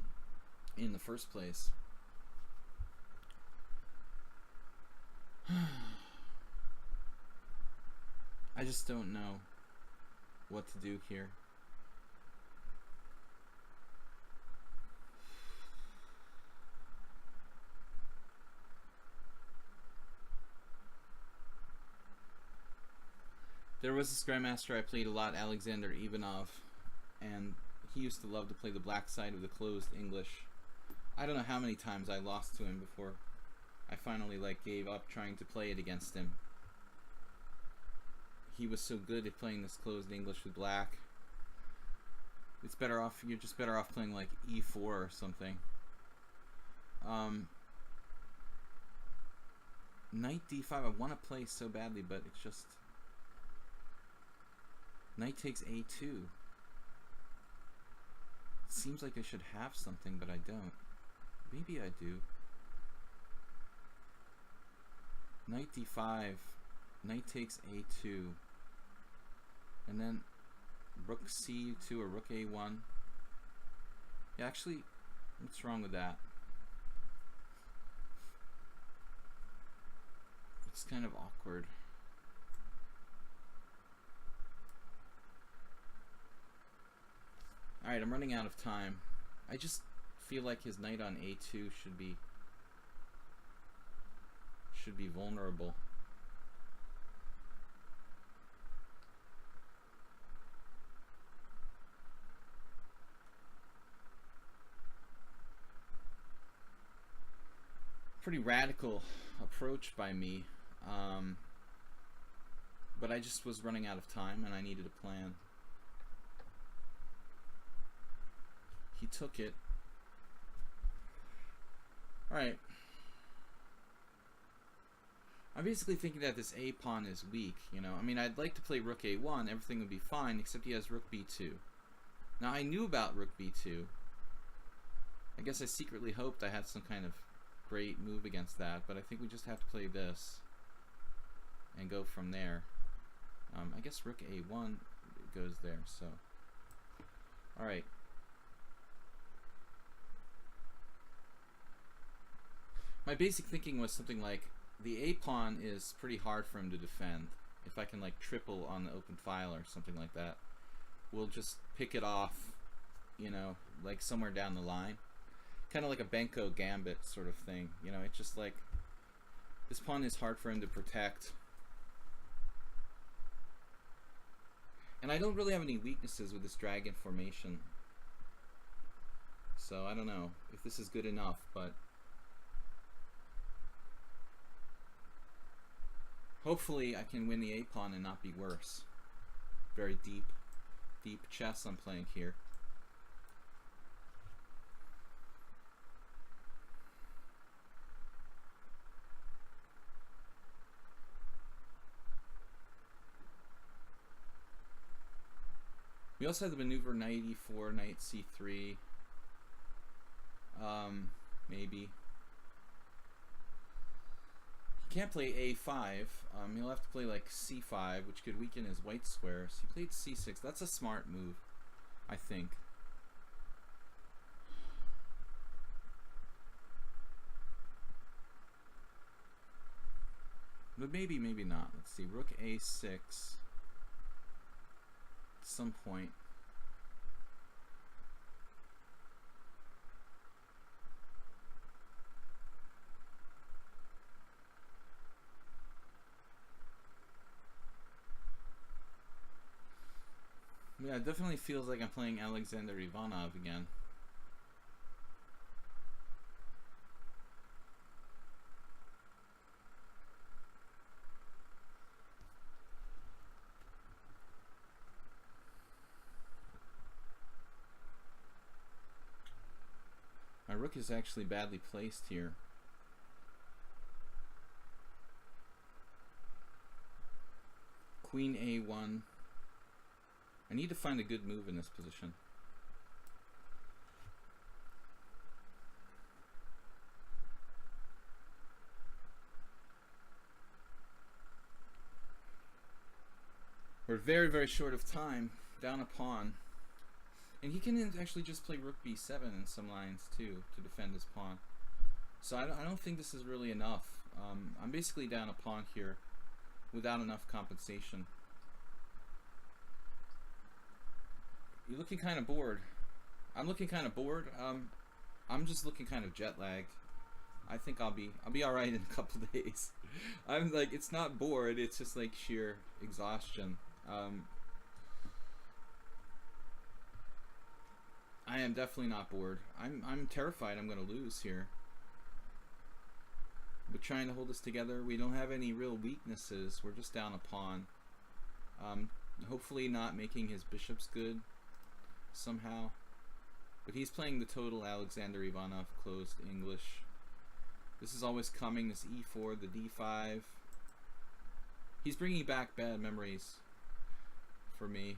in the first place. I just don't know what to do here. There was this grandmaster I played a lot, Alexander Ivanov, and he used to love to play the black side of the closed English. I don't know how many times I lost to him before I finally gave up trying to play it against him. He was so good at playing this closed English with black. It's better off, you're just better off playing like e4 or something. Knight d5, I want to play so badly, but it's just knight takes a2. Seems like I should have something, but I don't. Maybe I do. Knight d5, knight takes a2, and then rook c2 or rook a1. Yeah, actually, what's wrong with that? It's kind of awkward. Alright, I'm running out of time. I just feel like his knight on a2 should be vulnerable. Pretty radical approach by me, but I just was running out of time and I needed a plan. He took it. Alright. I'm basically thinking that this a pawn is weak, you know. I mean, I'd like to play rook a1, everything would be fine, except he has rook b2. Now, I knew about rook b2. I guess I secretly hoped I had some kind of great move against that, but I think we just have to play this and go from there. I guess rook a1 goes there, so. Alright. My basic thinking was something like, the a pawn is pretty hard for him to defend. If I can triple on the open file or something like that. we'll just pick it off, you know, like somewhere down the line. Kind of like a Benko gambit sort of thing. You know, it's just like this pawn is hard for him to protect. And I don't really have any weaknesses with this dragon formation. So I don't know if this is good enough, but hopefully I can win the A-pawn and not be worse. Very deep chess I'm playing here. We also have the maneuver knight e4, knight c3. Maybe. He can't play a5. He'll have to play like c5, which could weaken his white square. So he played c6. That's a smart move, I think. But maybe, maybe not. Let's see. Rook a6. At some point. Yeah, it definitely feels like I'm playing Alexander Ivanov again. My rook is actually badly placed here. Queen a1. I need to find a good move in this position. We're very, very short of time. Down a pawn. And he can actually just play rook b7 in some lines too to defend his pawn. So I don't think this is really enough. I'm basically down a pawn here without enough compensation. You're looking kind of bored. I'm looking kind of bored. I'm just looking kind of jet lagged. I think I'll be all right in a couple days. I'm like, it's not bored. It's just like sheer exhaustion. I am definitely not bored. I'm terrified I'm gonna lose here. We're trying to hold this together. We don't have any real weaknesses. We're just down a pawn. Hopefully not making his bishops good somehow. But he's playing the total Alexander Ivanov closed English. This is always coming, this e4, the d5. He's bringing back bad memories for me.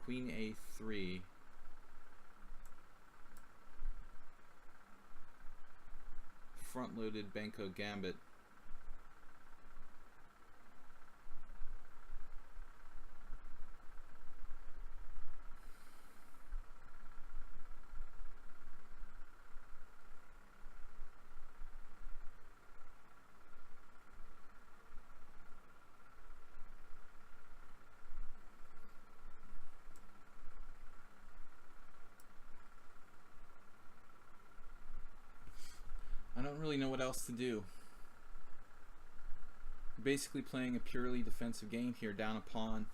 Queen a3. Front-loaded Benko gambit. I don't really know what else to do. Basically playing a purely defensive game here, down a pawn.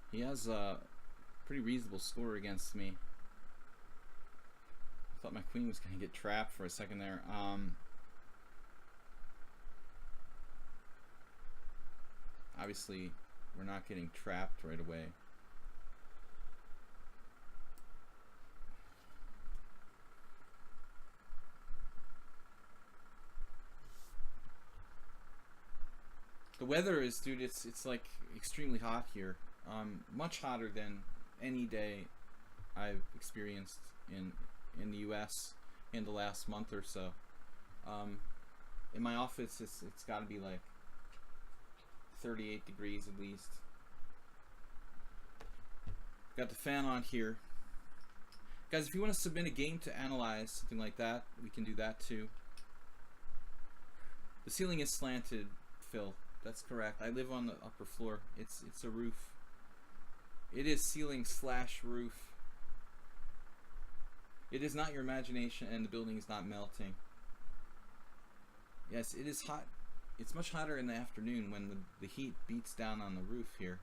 He has a pretty reasonable score against me. I thought my queen was going to get trapped for a second there. Obviously, we're not getting trapped right away. The weather is, dude, it's like extremely hot here. Much hotter than any day I've experienced in the U.S. in the last month or so. In my office, it's got to be like 38 degrees at least. Got the fan on here. Guys, if you want to submit a game to analyze, something like that, we can do that too. The ceiling is slanted, Phil. That's correct. I live on the upper floor. It's a roof. It is ceiling / roof. It is not your imagination, and the building is not melting. Yes, it is hot. It's much hotter in the afternoon when the heat beats down on the roof here.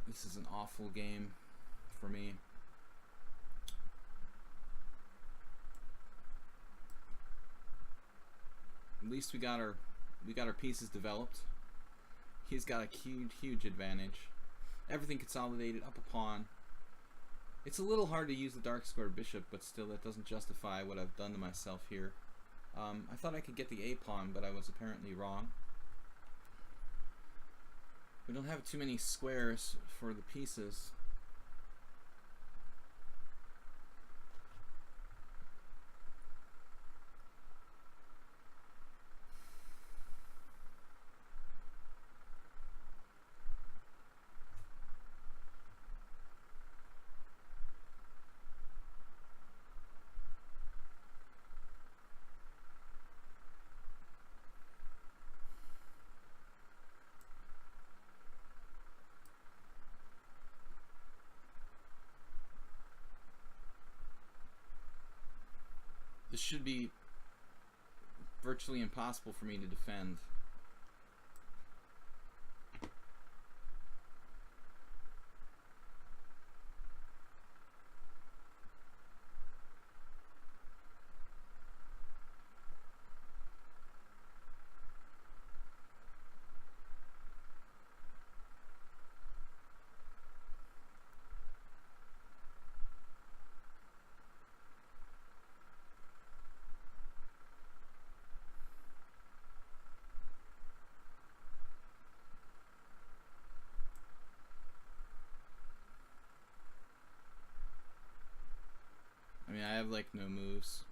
This is an awful game for me. At least we got our pieces developed. He's got a huge advantage. Everything consolidated, up a pawn. It's a little hard to use the dark square bishop, but still that doesn't justify what I've done to myself here. I thought I could get the A pawn, but I was apparently wrong. We don't have too many squares for the pieces. This should be virtually impossible for me to defend. I mean, I have like no moves.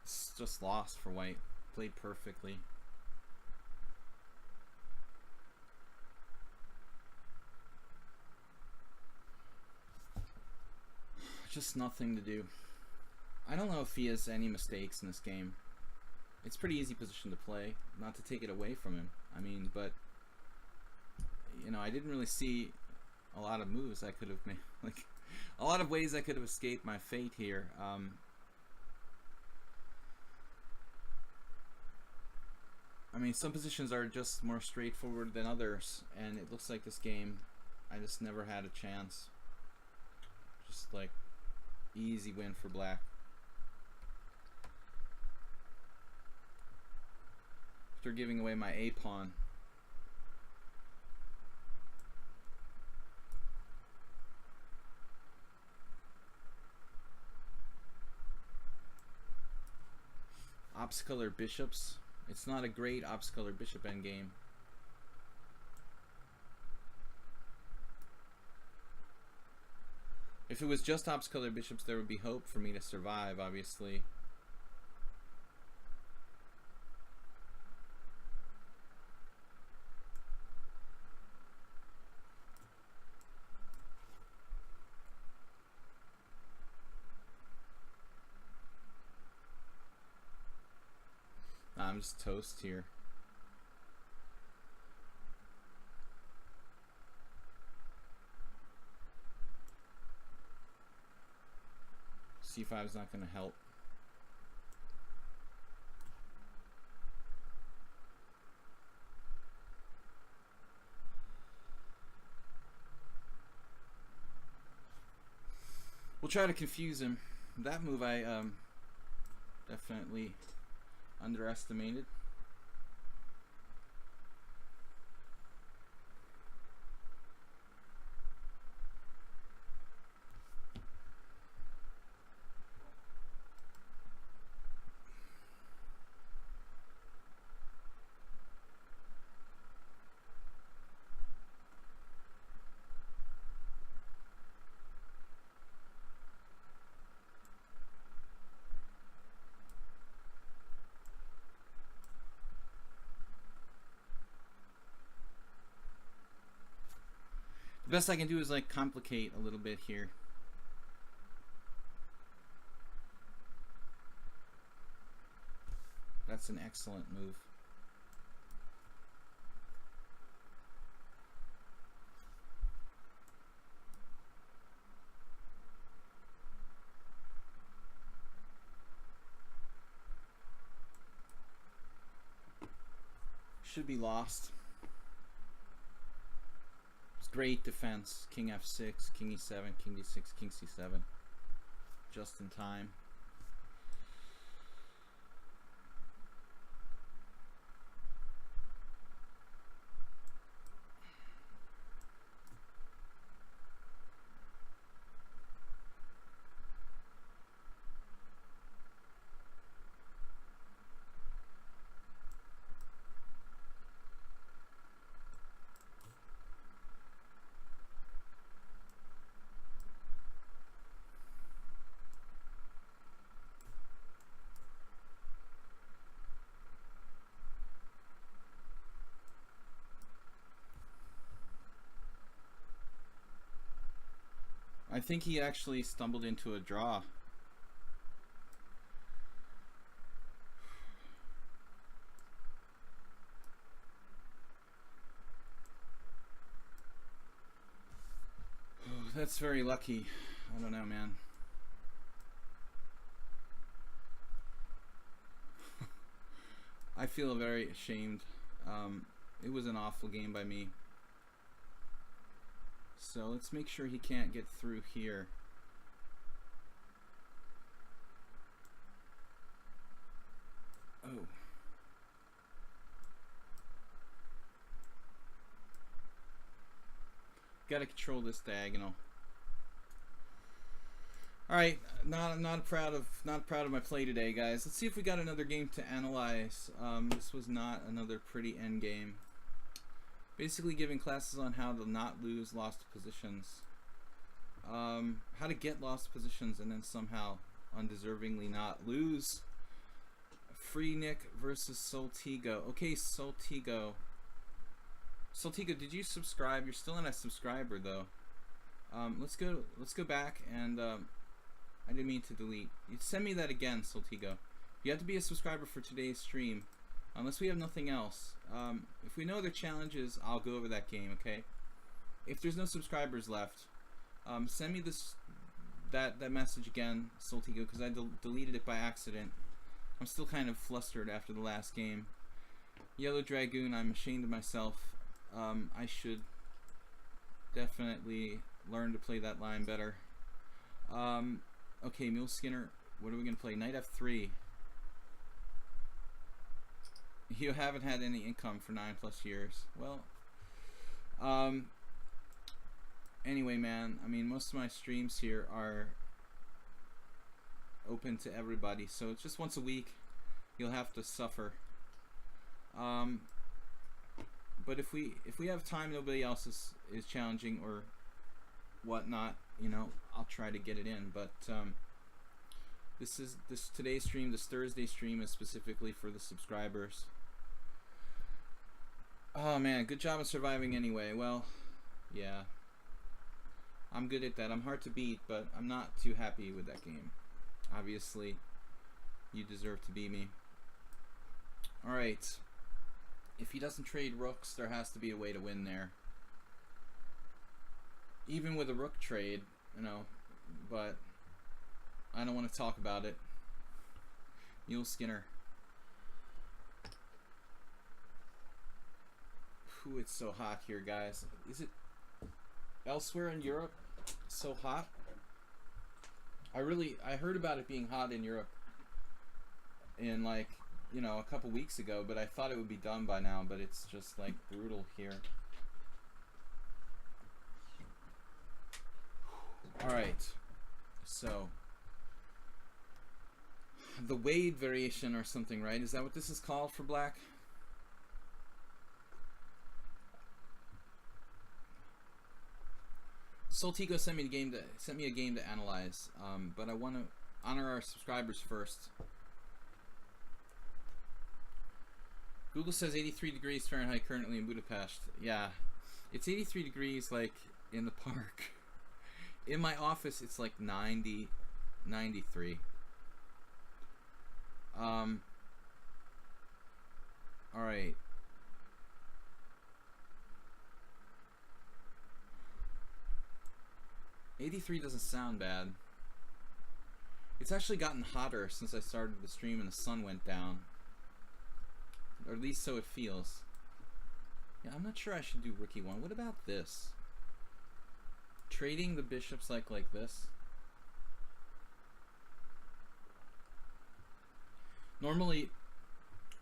It's just lost for white. Played perfectly. Just nothing to do. I don't know if he has any mistakes in this game. It's a pretty easy position to play, not to take it away from him. I mean, but you know, I didn't really see a lot of moves I could have made, like a lot of ways I could have escaped my fate here. I mean, some positions are just more straightforward than others, and it looks like this game I just never had a chance. Just like easy win for black. After giving away my A pawn. Ops-color bishops. It's not a great ops-color bishop endgame. If it was just ops-color bishops, there would be hope for me to survive, obviously. I'm just toast here. C5 is not going to help. We'll try to confuse him. That move I definitely underestimated. The best I can do is like complicate a little bit here. That's an excellent move. Should be lost. It's great defense. King f6, king e7, king d6, king c7. Just in time. I think he actually stumbled into a draw. Oh, that's very lucky. I don't know, man. I feel very ashamed. It was an awful game by me. So let's make sure he can't get through here. Oh. Gotta control this diagonal. Alright, not proud of my play today, guys. Let's see if we got another game to analyze. This was not another pretty end game. Basically giving classes on how to not lose lost positions. How to get lost positions and then somehow undeservingly not lose. Free Nick versus Soltigo. Okay, Soltigo. Soltigo, did you subscribe? You're still not a subscriber though. Let's go back and I didn't mean to delete. You send me that again, Soltigo. You have to be a subscriber for today's stream. Unless we have nothing else. If we know other challenges, I'll go over that game, okay? If there's no subscribers left, send me that message again, Soltigo, because I deleted it by accident. I'm still kind of flustered after the last game. Yellow Dragoon, I'm ashamed of myself. I should definitely learn to play that line better. Okay, Mule Skinner, what are we going to play? Knight f3. You haven't had any income for 9+ years. Well, anyway, man, I mean, most of my streams here are open to everybody, so it's just once a week. You'll have to suffer. But if we have time, nobody else is challenging or whatnot, you know, I'll try to get it in. But today's stream, this Thursday stream, is specifically for the subscribers. Oh man, good job of surviving anyway. Well, yeah, I'm good at that. I'm hard to beat, but I'm not too happy with that game. Obviously, you deserve to beat me. Alright, if he doesn't trade rooks, there has to be a way to win there. Even with a rook trade, you know, but I don't want to talk about it. Mule Skinner. Ooh, it's so hot here, guys. Is it elsewhere in Europe so hot? I heard about it being hot in Europe in, like, you know, a couple weeks ago, but I thought it would be done by now, but it's just like brutal here. Alright, so the Wade variation or something, right? Is that what this is called for black? Soltigo sent me a game to analyze, but I want to honor our subscribers first. Google says 83 degrees Fahrenheit currently in Budapest. Yeah, it's 83 degrees like in the park. In my office, it's like 90, 93. Alright. $83 doesn't sound bad. It's actually gotten hotter since I started the stream and the sun went down. Or at least so it feels. Yeah, I'm not sure I should do rookie one. What about this? Trading the bishops like this. Normally,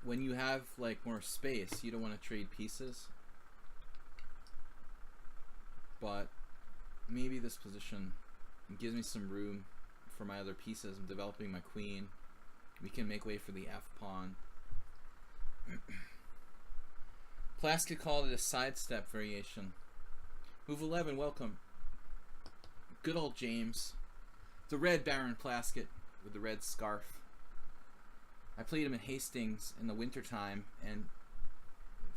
when you have like more space, you don't want to trade pieces. But maybe this position gives me some room for my other pieces. I'm developing my queen. We can make way for the f-pawn. Plaskett called it a sidestep variation. Move 11, welcome. Good old James. The red Baron Plaskett with the red scarf. I played him in Hastings in the wintertime, and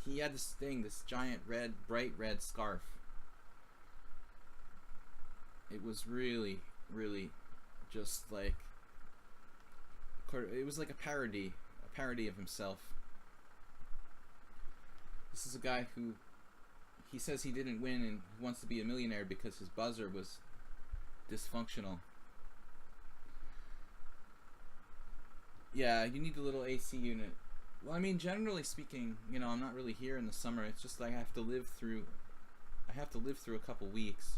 he had this thing, this giant red, bright red scarf. It was really, really just like, it was like a parody of himself. This is a guy who, he says he didn't win and wants to be a millionaire because his buzzer was dysfunctional. Yeah, you need a little AC unit. Well, I mean, generally speaking, you know, I'm not really here in the summer. It's just like I have to live through a couple weeks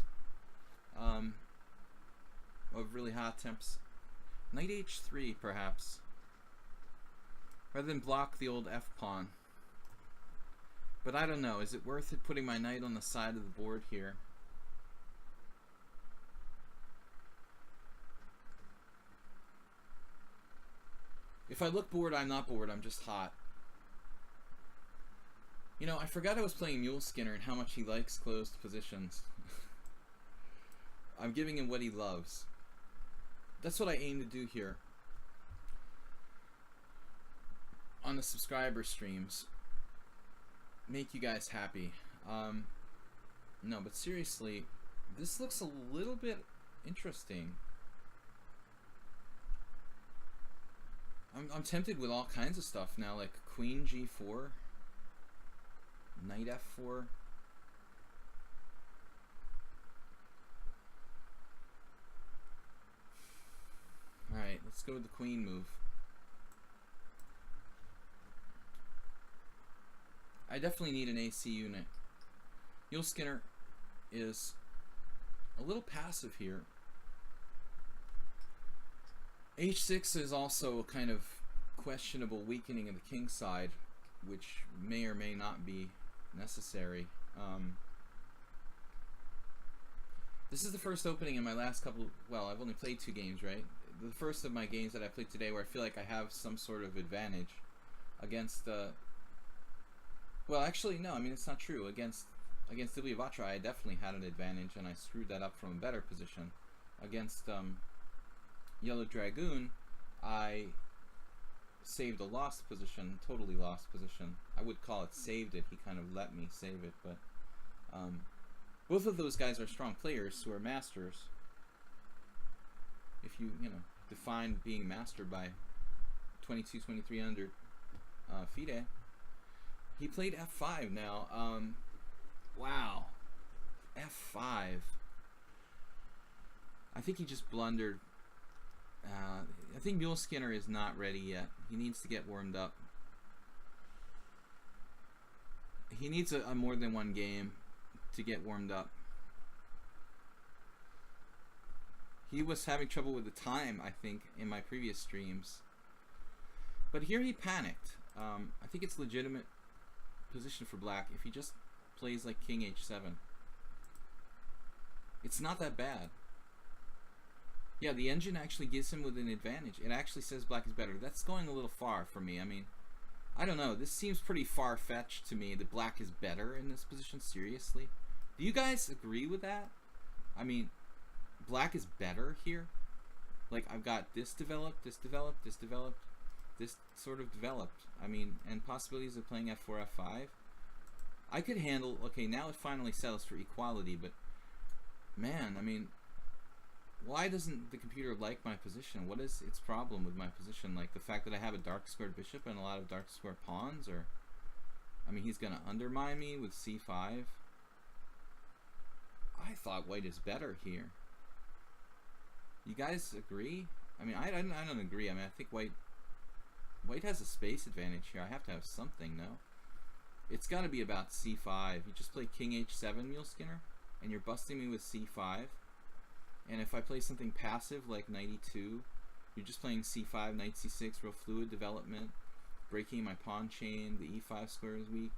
of really hot temps. Knight h3, perhaps, rather than block the old f-pawn. But I don't know. Is it worth it putting my knight on the side of the board here? If I look bored, I'm not bored. I'm just hot. You know, I forgot I was playing Mule Skinner and how much he likes closed positions. I'm giving him what he loves. That's what I aim to do here on the subscriber streams. Make you guys happy. No, but seriously, this looks a little bit interesting. I'm tempted with all kinds of stuff now, like Queen G4, Knight F4. Alright, let's go with the Queen move. I definitely need an AC unit. Mule Skinner is a little passive here. H6 is also a kind of questionable weakening of the king side, which may or may not be necessary. This is the first opening in my last couple, well, I've only played 2 games, right? The first of my games that I played today where I feel like I have some sort of advantage against, well, actually, no, I mean, it's not true. Against Ilyavatra, I definitely had an advantage, and I screwed that up from a better position. Against, Yellow Dragoon, I saved a lost position, totally lost position. I would call it saved it. He kind of let me save it, but both of those guys are strong players who are masters. If you define being mastered by 22, 2300 FIDE. He played F5 now. Wow. F5. I think he just blundered. I think Mule Skinner is not ready yet. He needs to get warmed up. He needs a more than one game to get warmed up. He was having trouble with the time, I think, in my previous streams. But here he panicked. I think it's legitimate position for black if he just plays like King H7. It's not that bad. Yeah, the engine actually gives him with an advantage. It actually says black is better. That's going a little far for me. I mean, I don't know. This seems pretty far-fetched to me that black is better in this position. Seriously? Do you guys agree with that? I mean, black is better here? Like, I've got this developed, this developed, this developed, this sort of developed. I mean, and possibilities of playing F4, F5. I could handle... Okay, now it finally settles for equality, but man, I mean, why doesn't the computer like my position? What is its problem with my position? Like the fact that I have a dark squared bishop and a lot of dark squared pawns? Or, I mean, he's gonna undermine me with c5. I thought white is better here. You guys agree? I mean, I don't agree. I mean, I think white has a space advantage here. I have to have something, no? It's got to be about c5. You just play king h7, Mule Skinner, and you're busting me with c5. And if I play something passive like knight e2, you're just playing c5, knight c6, real fluid development, breaking my pawn chain, the e5 square is weak.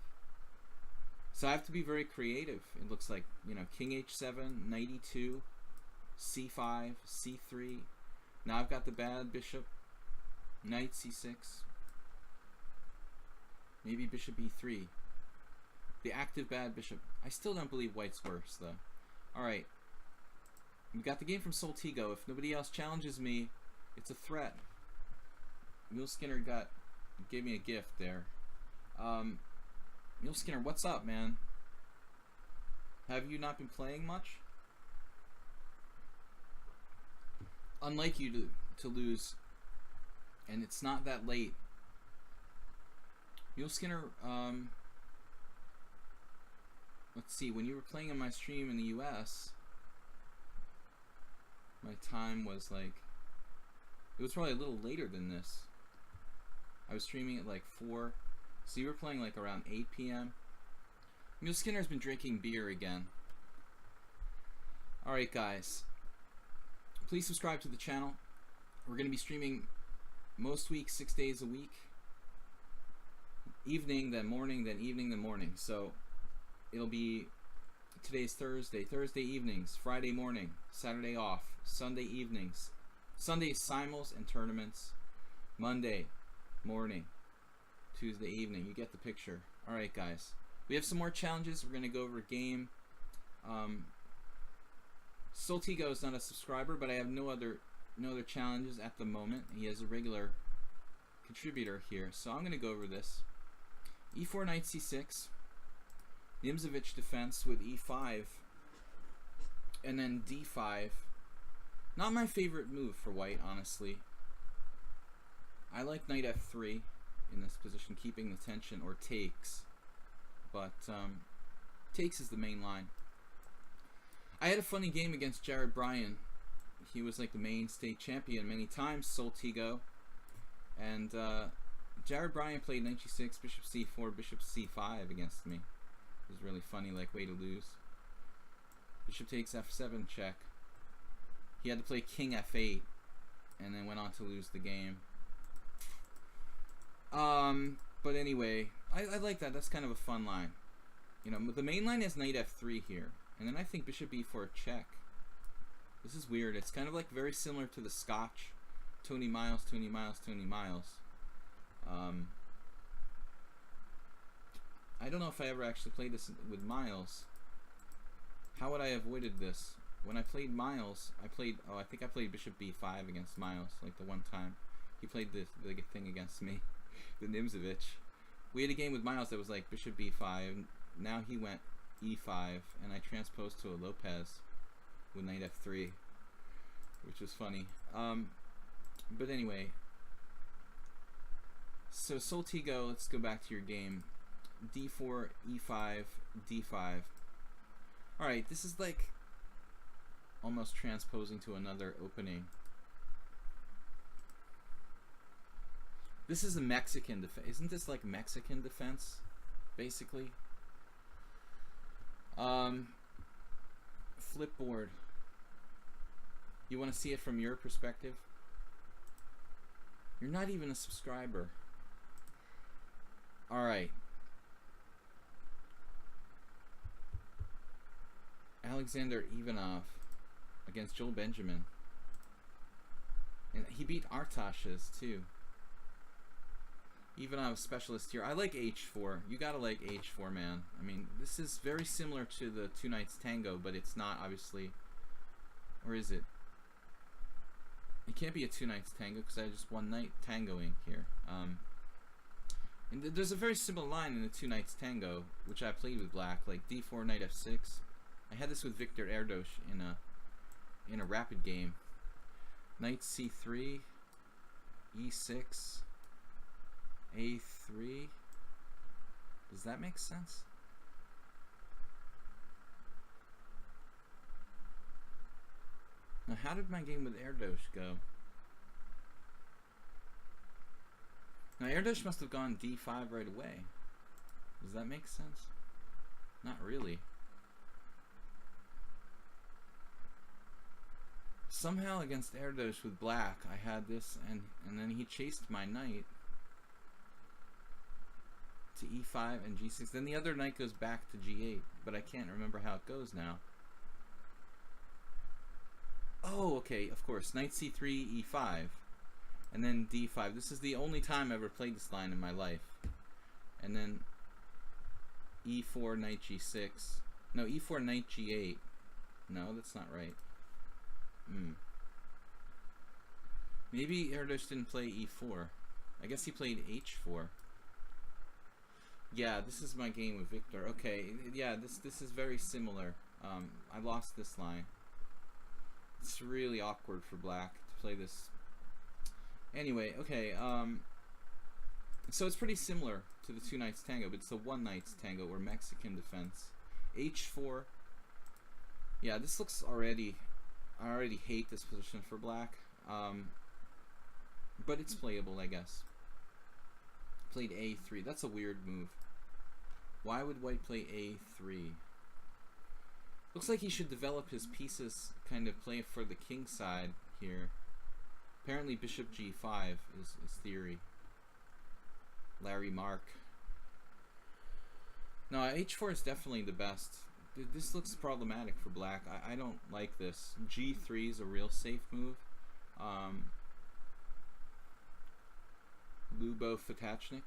So I have to be very creative. It looks like, you know, king h7, knight e2, c5, c3. Now I've got the bad bishop, knight c6, maybe bishop e3. The active bad bishop. I still don't believe white's worse, though. Alright. We got the game from Soltigo. If nobody else challenges me, it's a threat. Mule Skinner gave me a gift there. Mule Skinner, what's up, man? Have you not been playing much? Unlike you to lose, and it's not that late. Mule Skinner, let's see, when you were playing on my stream in the US, my time was like, it was probably a little later than this. I was streaming at like 4, so you were playing like around 8 p.m. Mule Skinner's been drinking beer again. Alright guys, please subscribe to the channel. We're going to be streaming most weeks, 6 days a week. Evening, then morning, then evening, then morning. So it'll be, today's Thursday evenings, Friday morning, Saturday off, Sunday evenings, Sunday simuls and tournaments, Monday morning, Tuesday evening. You get the picture. Alright guys, we have some more challenges. We're going to go over a game. Soltigo is not a subscriber, but I have no other challenges at the moment. He is a regular contributor here, so I'm going to go over this. e4, knight c6, Nimzovich defense with e5, and then d5. Not my favorite move for white, honestly. I like knight f3 in this position, keeping the tension, or takes, but takes is the main line. I had a funny game against Jared Bryan. He was like the main state champion many times, Soltigo. And Jared Bryan played knight g6, bishop c4, bishop c5 against me. It was really funny, like, way to lose. Bishop takes f7 check. He had to play king f8, and then went on to lose the game. But anyway, I like that. That's kind of a fun line. You know, the main line is knight f3 here. And then I think bishop e4 check. This is weird. It's kind of like very similar to the Scotch. Tony Miles. I don't know if I ever actually played this with Miles. How would I have avoided this? When I played Miles, I think I played bishop b5 against Miles, like the one time. He played the thing against me, the Nimzovich. We had a game with Miles that was like bishop b5. Now he went e5, and I transposed to a Lopez with knight f3, which was funny. But anyway, so Soltigo, let's go back to your game. d4, e5, d5. Alright, this is like almost transposing to another opening. This is a Mexican defense. Isn't this like Mexican defense, basically? Flipboard. You want to see it from your perspective? You're not even a subscriber. Alright. Alexander Ivanov against Joel Benjamin. And he beat Artashes too. Ivanov specialist here. I like h4. You gotta like h4, man. I mean, this is very similar to the two knights tango, but it's not, obviously. Or is it? It can't be a two knights tango because I have just one knight tangoing here. And there's a very similar line in the two knights tango, which I played with black, like d4, knight f6. I had this with Victor Erdos in a rapid game. Knight c3, e6, a3. Does that make sense? Now, how did my game with Erdos go? Now, Erdos must have gone d5 right away. Does that make sense? Not really. Somehow against Erdos with black, I had this, and then he chased my knight to e5 and g6. Then the other knight goes back to g8, but I can't remember how it goes now. Oh, okay, of course. Knight c3, e5, and then d5. This is the only time I ever played this line in my life. And then e4, knight g6. No, e4, knight g8. No, that's not right. Maybe Erdos didn't play e4. I guess he played h4. Yeah, this is my game with Victor. Okay, yeah, this is very similar. I lost this line. It's really awkward for black to play this. Anyway, okay, so it's pretty similar to the two knights tango, but it's a one knights tango or Mexican defense. h4. Yeah, this looks already... I already hate this position for black, but it's playable, I guess. Played a3. That's a weird move. Why would white play a3? Looks like he should develop his pieces, kind of play for the king side here. Apparently bishop g5 is theory. Larry Mark. No, h4 is definitely the best. This looks problematic for black. I don't like this. g3 is a real safe move. Lubo Fatachnik.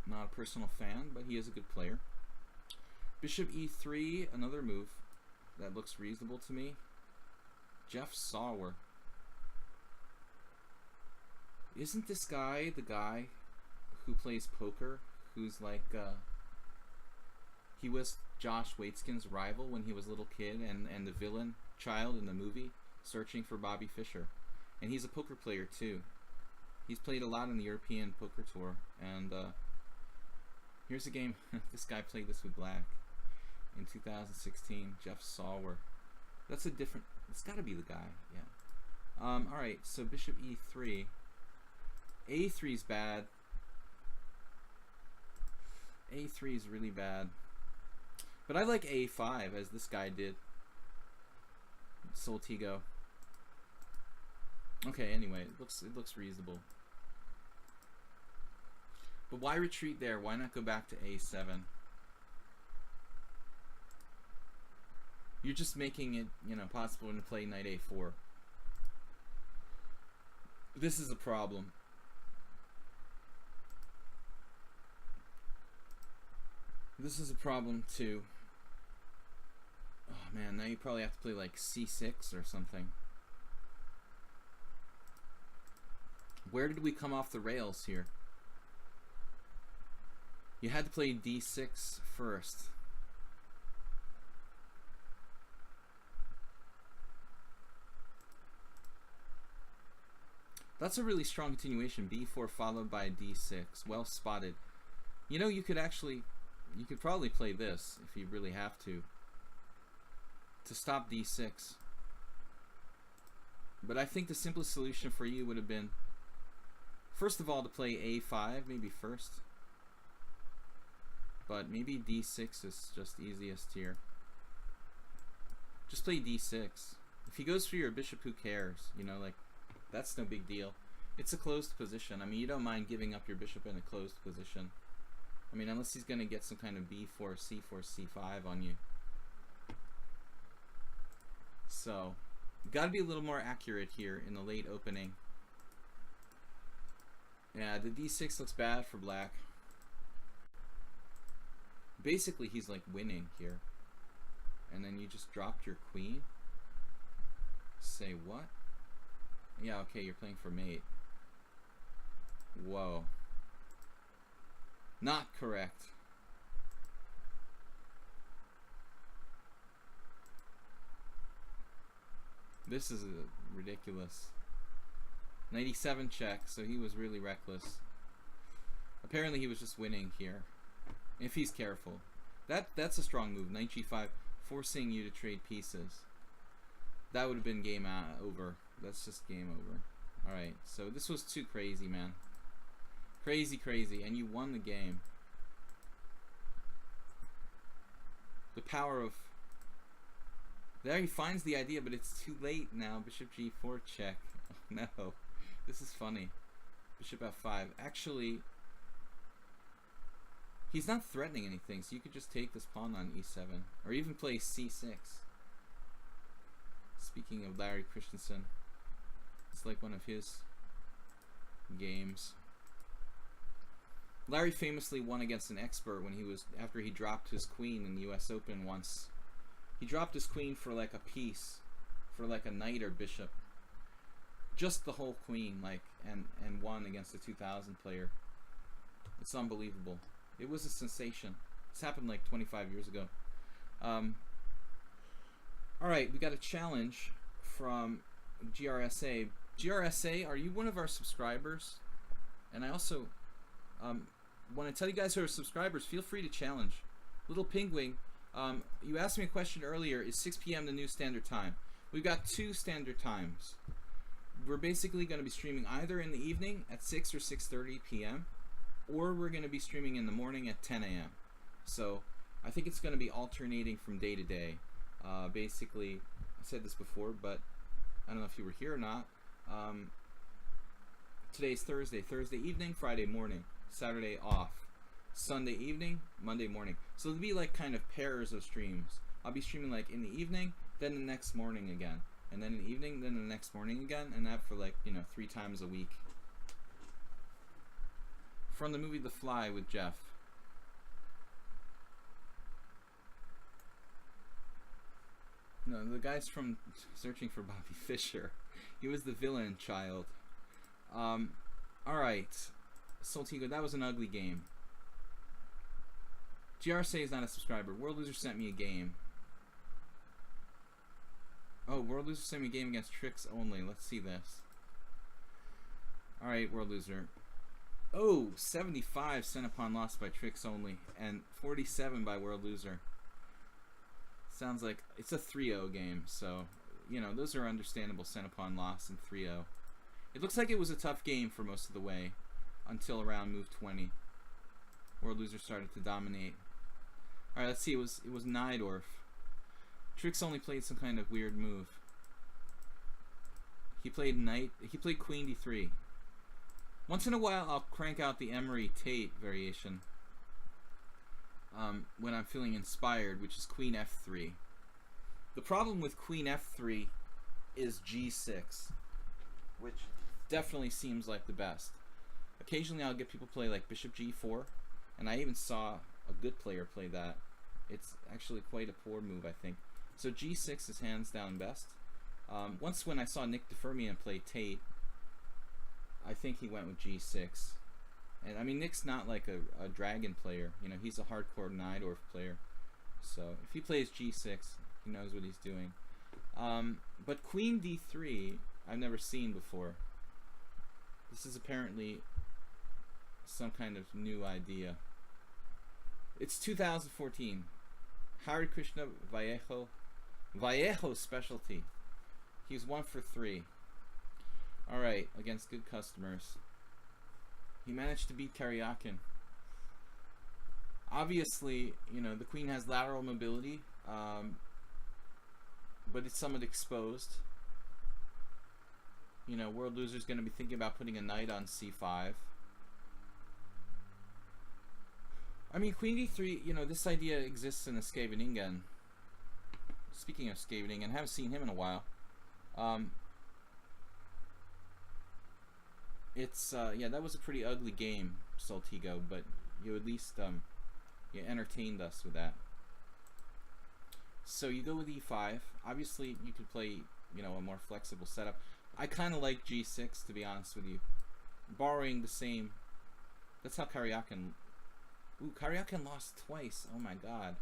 Not a personal fan, but he is a good player. Bishop e3, another move that looks reasonable to me. Jeff Sauer. Isn't this guy the guy who plays poker, who's like, he was Josh Waitzkin's rival when he was a little kid, and the villain child in the movie, Searching for Bobby Fischer. And he's a poker player too. He's played a lot in the European Poker Tour, and here's a game. This guy played this with black in 2016, Jeff Sauer. That's a different, it's gotta be the guy, yeah. Alright, so bishop e3. a3 is bad. a3 is really bad. But I like a5, as this guy did. Soltigo. Okay, anyway, it looks reasonable. But why retreat there? Why not go back to a7? You're just making it, you know, possible to play knight a4. This is a problem. This is a problem too. Oh man, now you probably have to play like c6 or something. Where did we come off the rails here? You had to play d6 first. That's a really strong continuation. b4 followed by d6. Well spotted. You know, you could probably play this if you really have to stop d6. But I think the simplest solution for you would have been, first of all, to play a5 maybe first. But maybe d6 is just easiest here. Just play d6. If he goes for your bishop, who cares? You know, like, that's no big deal. It's a closed position. I mean, you don't mind giving up your bishop in a closed position. I mean, unless he's going to get some kind of b4, c4, c5 on you. So, you got to be a little more accurate here in the late opening. Yeah, the d6 looks bad for black. Basically, he's like winning here. And then you just dropped your queen. Say what? Yeah, okay, you're playing for mate. Whoa. Not correct. This is ridiculous. 97 check, so he was really reckless. Apparently he was just winning here. If he's careful. That's a strong move. Knight g5, forcing you to trade pieces. That would have been game over. That's just game over. Alright, so this was too crazy, man. Crazy, crazy. And you won the game. The power of... There he finds the idea, but it's too late now. Bishop g4 check. Oh, no. This is funny. Bishop f5. Actually, he's not threatening anything, so you could just take this pawn on e7. Or even play c6. Speaking of Larry Christensen, it's like one of his games. Larry famously won against an expert when he was, after he dropped his queen in the US Open once. He dropped his queen for like a piece, for like a knight or bishop. Just the whole queen, like, and won against a 2000 player. It's unbelievable. It was a sensation. This happened like 25 years ago. Alright, we got a challenge from GRSA. GRSA, are you one of our subscribers? And I also want to tell you guys who are subscribers, feel free to challenge. Little Penguin, you asked me a question earlier, is 6 p.m. the new standard time? We've got 2 standard times. We're basically going to be streaming either in the evening at 6 or 6:30 p.m. or we're going to be streaming in the morning at 10 a.m. So I think it's going to be alternating from day to day. Basically, I said this before, but I don't know if you were here or not. Today's Thursday. Thursday evening, Friday morning, Saturday off, Sunday evening, Monday morning. So there'll be like kind of pairs of streams. I'll be streaming like in the evening, then the next morning again, and then in the evening, then the next morning again, and that for like, 3 times a week. From the movie The Fly with Jeff. No, the guy's from Searching for Bobby Fischer. He was the villain child. Alright. Soltigo, that was an ugly game. GRSA is not a subscriber. World Loser sent me a game. Oh, World Loser sent me a game against Tricks Only. Let's see this. Alright, World Loser. Oh, 75 sent upon loss by Tricks Only. And 47 by World Loser. Sounds like it's a 3-0 game, so those are understandable sent upon loss and 3-0. It looks like it was a tough game for most of the way until around move 20. World Loser started to dominate. All right, let's see. It was Nydorf. Tricks Only played some kind of weird move. He played knight. He played queen d3. Once in a while, I'll crank out the Emery Tate variation. When I'm feeling inspired, which is queen f3. The problem with queen f3 is g6, which definitely seems like the best. Occasionally I'll get people play like bishop g4, and I even saw a good player play that. It's actually quite a poor move, I think. So g6 is hands down best. Once when I saw Nick DeFermian play Tate, I think he went with g6. And I mean, Nick's not like a dragon player. He's a hardcore Nydorf player. So if he plays g6, he knows what he's doing. But queen d3, I've never seen before. This is apparently some kind of new idea. It's 2014. Hari Krishna Vallejo's specialty. He's 1 for 3. Alright, against good customers. He managed to beat Karyakin. Obviously, the queen has lateral mobility, but it's somewhat exposed. World Loser's going to be thinking about putting a knight on c5. I mean, queen d3, this idea exists in Scheveningen. Speaking of Scheveningen, haven't seen him in a while. Yeah, that was a pretty ugly game, Soltigo, but you at least you entertained us with that. So you go with e5. Obviously, you could play, a more flexible setup. I kind of like g6, to be honest with you. Borrowing the same. That's how Karyakin Ooh, Karyakin lost twice. Oh my god.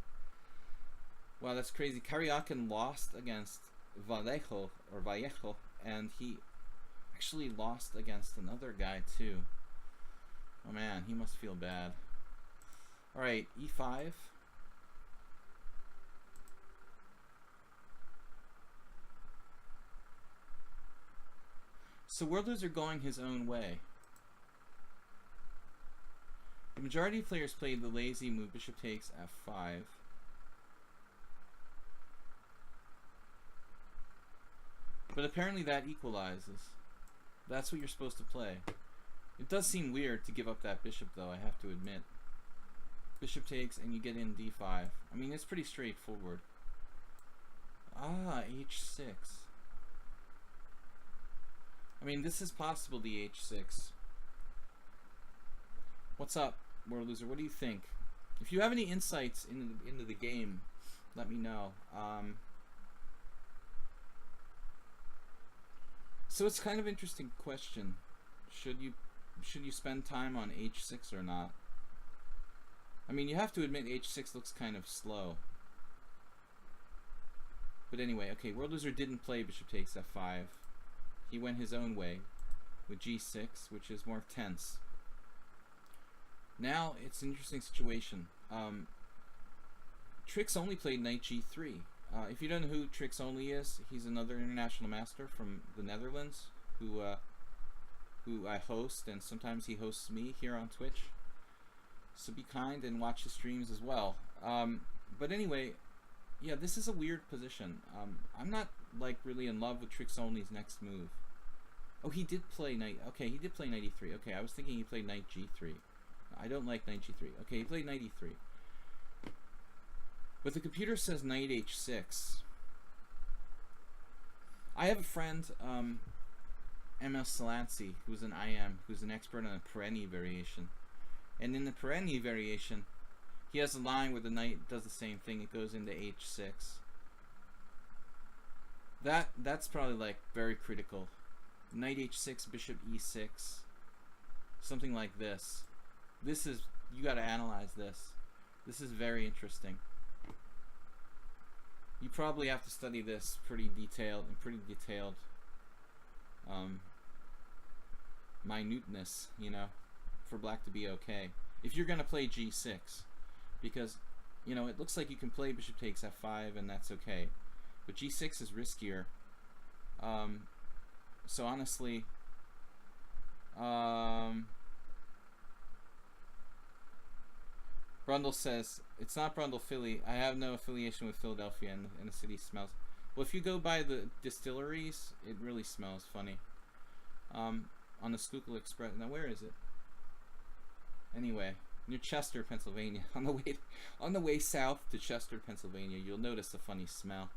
Wow, that's crazy. Karyakin lost against Vallejo, and he actually lost against another guy too. Oh man, he must feel bad. Alright, e5. So World are going his own way. The majority of players played the lazy move, bishop takes f5. But apparently that equalizes. That's what you're supposed to play. It does seem weird to give up that bishop though, I have to admit. Bishop takes and you get in d5. I mean, it's pretty straightforward. Ah, h6. I mean, this is possible, the h6. What's up, World Loser? What do you think? If you have any insights into the game, let me know. So it's kind of an interesting question. Should you spend time on h6 or not? I mean, you have to admit h6 looks kind of slow. But anyway, okay, World Loser didn't play bishop takes f5. He went his own way with g6, which is more tense. Now it's an interesting situation. Trix Only played knight g3. If you don't know who Trix Only is, he's another international master from the Netherlands who I host, and sometimes he hosts me here on Twitch. So be kind and watch his streams as well. But anyway, yeah, this is a weird position. I'm not like really in love with Trix Only's next move. Oh, he did play knight. Okay, he did play knight e3. Okay, I was thinking he played knight g3. I don't like knight g3. Okay, he played knight e3. But the computer says knight h6. I have a friend, MS Salancy, who's an IM, who's an expert on the Perenni variation. And in the Perenni variation, he has a line where the knight does the same thing. It goes into h6. That's probably like very critical. Knight h6, bishop e6. Something like this. This is, you gotta analyze this. This is very interesting. You probably have to study this pretty detailed, minuteness, you know, for black to be okay. If you're gonna play g6, because, you know, it looks like you can play bishop takes f5 and that's okay, but g6 is riskier. So honestly, Brundle says, it's not Brundle, Philly. I have no affiliation with Philadelphia, and the city smells. Well, if you go by the distilleries, it really smells funny. On the Schuylkill Express. Now, where is it? Anyway, near Chester, Pennsylvania. On the way south to Chester, Pennsylvania, you'll notice a funny smell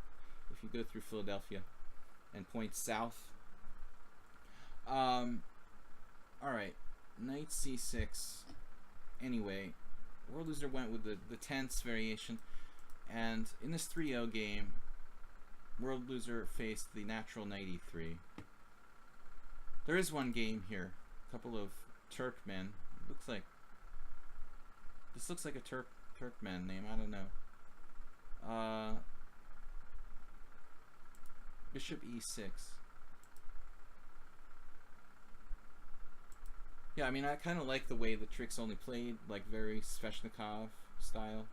if you go through Philadelphia and point south. All right, knight c6. Anyway, World Loser went with the tense variation, and in this 3-0 game, World Loser faced the natural knight e3. There is one game here, a couple of Turkmen. This looks like a Turkmen name. I don't know. Bishop e6. Yeah, I mean, I kind of like the way the Trix Only played, like very Sveshnikov style.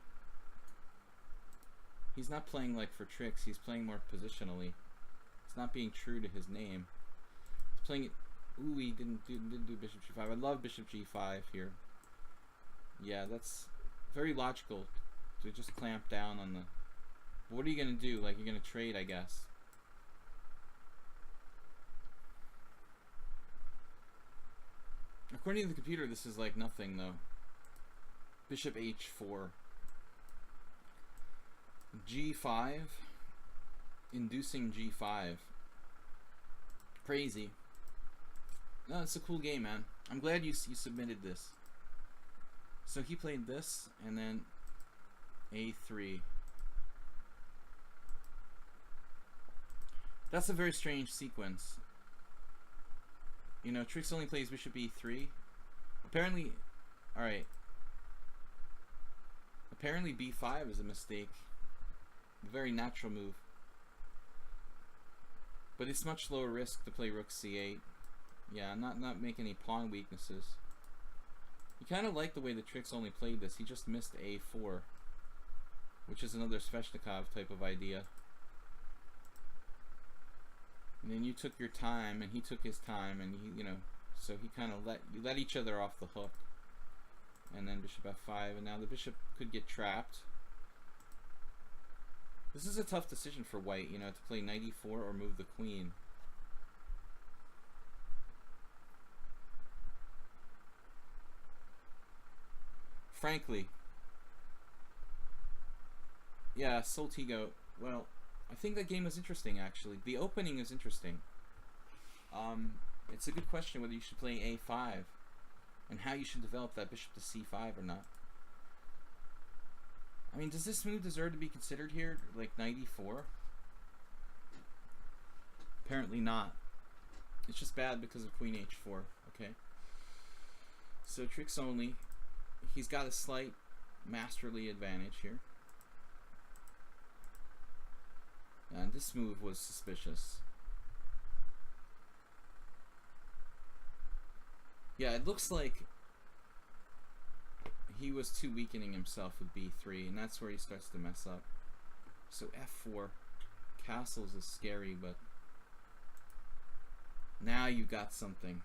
He's not playing like for tricks, he's playing more positionally. He's not being true to his name. He's playing it. Ooh, he didn't do bishop g5. I love bishop g5 here. Yeah, that's very logical to just clamp down on the... What are you going to do? Like, you're going to trade, I guess. According to the computer, this is like nothing, though. Bishop h4. g5. Inducing g5. Crazy. No, it's a cool game, man. I'm glad you submitted this. So he played this, and then a3. That's a very strange sequence. You know, Trix Only plays bishop e3. Apparently, alright. Apparently b5 is a mistake. A very natural move. But it's much lower risk to play rook c8. Yeah, not make any pawn weaknesses. You kind of like the way the Tricks only played this. He just missed a4, which is another Sveshnikov type of idea. And then you took your time, and he took his time, and he, so he kind of let each other off the hook. And then bishop f5, and now the bishop could get trapped. This is a tough decision for white, to play knight e4 or move the queen. Frankly, yeah, Soltigo. Well, I think that game was interesting, actually. The opening is interesting. It's a good question whether you should play a5 and how you should develop that bishop to c5 or not. I mean, does this move deserve to be considered here, like knight e4? Apparently not. It's just bad because of queen h4, okay? So Tricks only. He's got a slight masterly advantage here. And this move was suspicious. Yeah, it looks like he was too weakening himself with b3, and that's where he starts to mess up. So f4, castles is scary, but now you got something.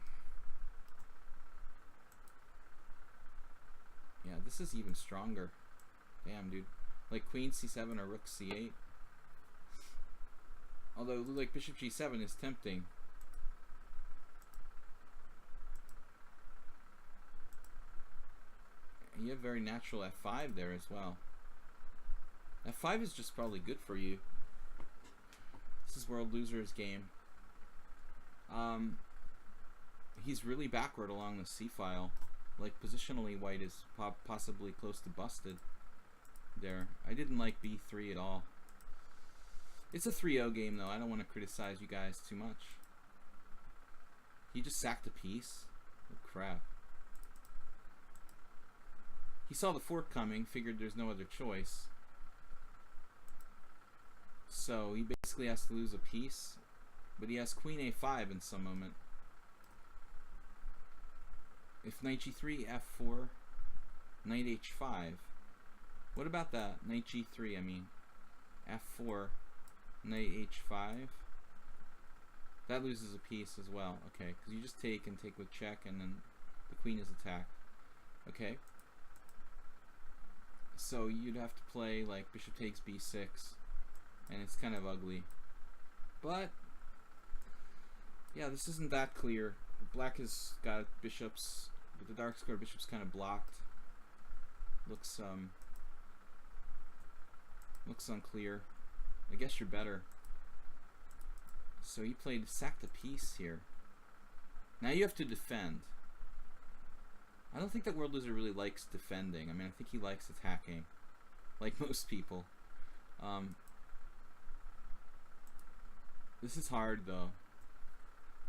Yeah, this is even stronger. Damn, dude. Like queen c7 or rook c8. Although, like, bishop g7 is tempting. And you have very natural f5 there as well. f5 is just probably good for you. This is World Loser's game. He's really backward along the c-file. Like, positionally, white is possibly close to busted there. I didn't like b3 at all. It's a 3-0 game, though. I don't want to criticize you guys too much. He just sacked a piece. Oh, crap. He saw the fork coming, figured there's no other choice. So he basically has to lose a piece. But he has queen a5 in some moment. If knight g3, f4, knight h5. What about that? Knight g3, I mean. f4, knight h5. That loses a piece as well. Okay, because you just take and take with check, and then the queen is attacked. Okay. So you'd have to play like bishop takes b6, and it's kind of ugly. But yeah, this isn't that clear. Black has got bishops, but the dark square bishop's kind of blocked. Looks unclear. I guess you're better. So he played sacked a piece here. Now you have to defend. I don't think that World Loser really likes defending. I mean, I think he likes attacking, like most people. This is hard though.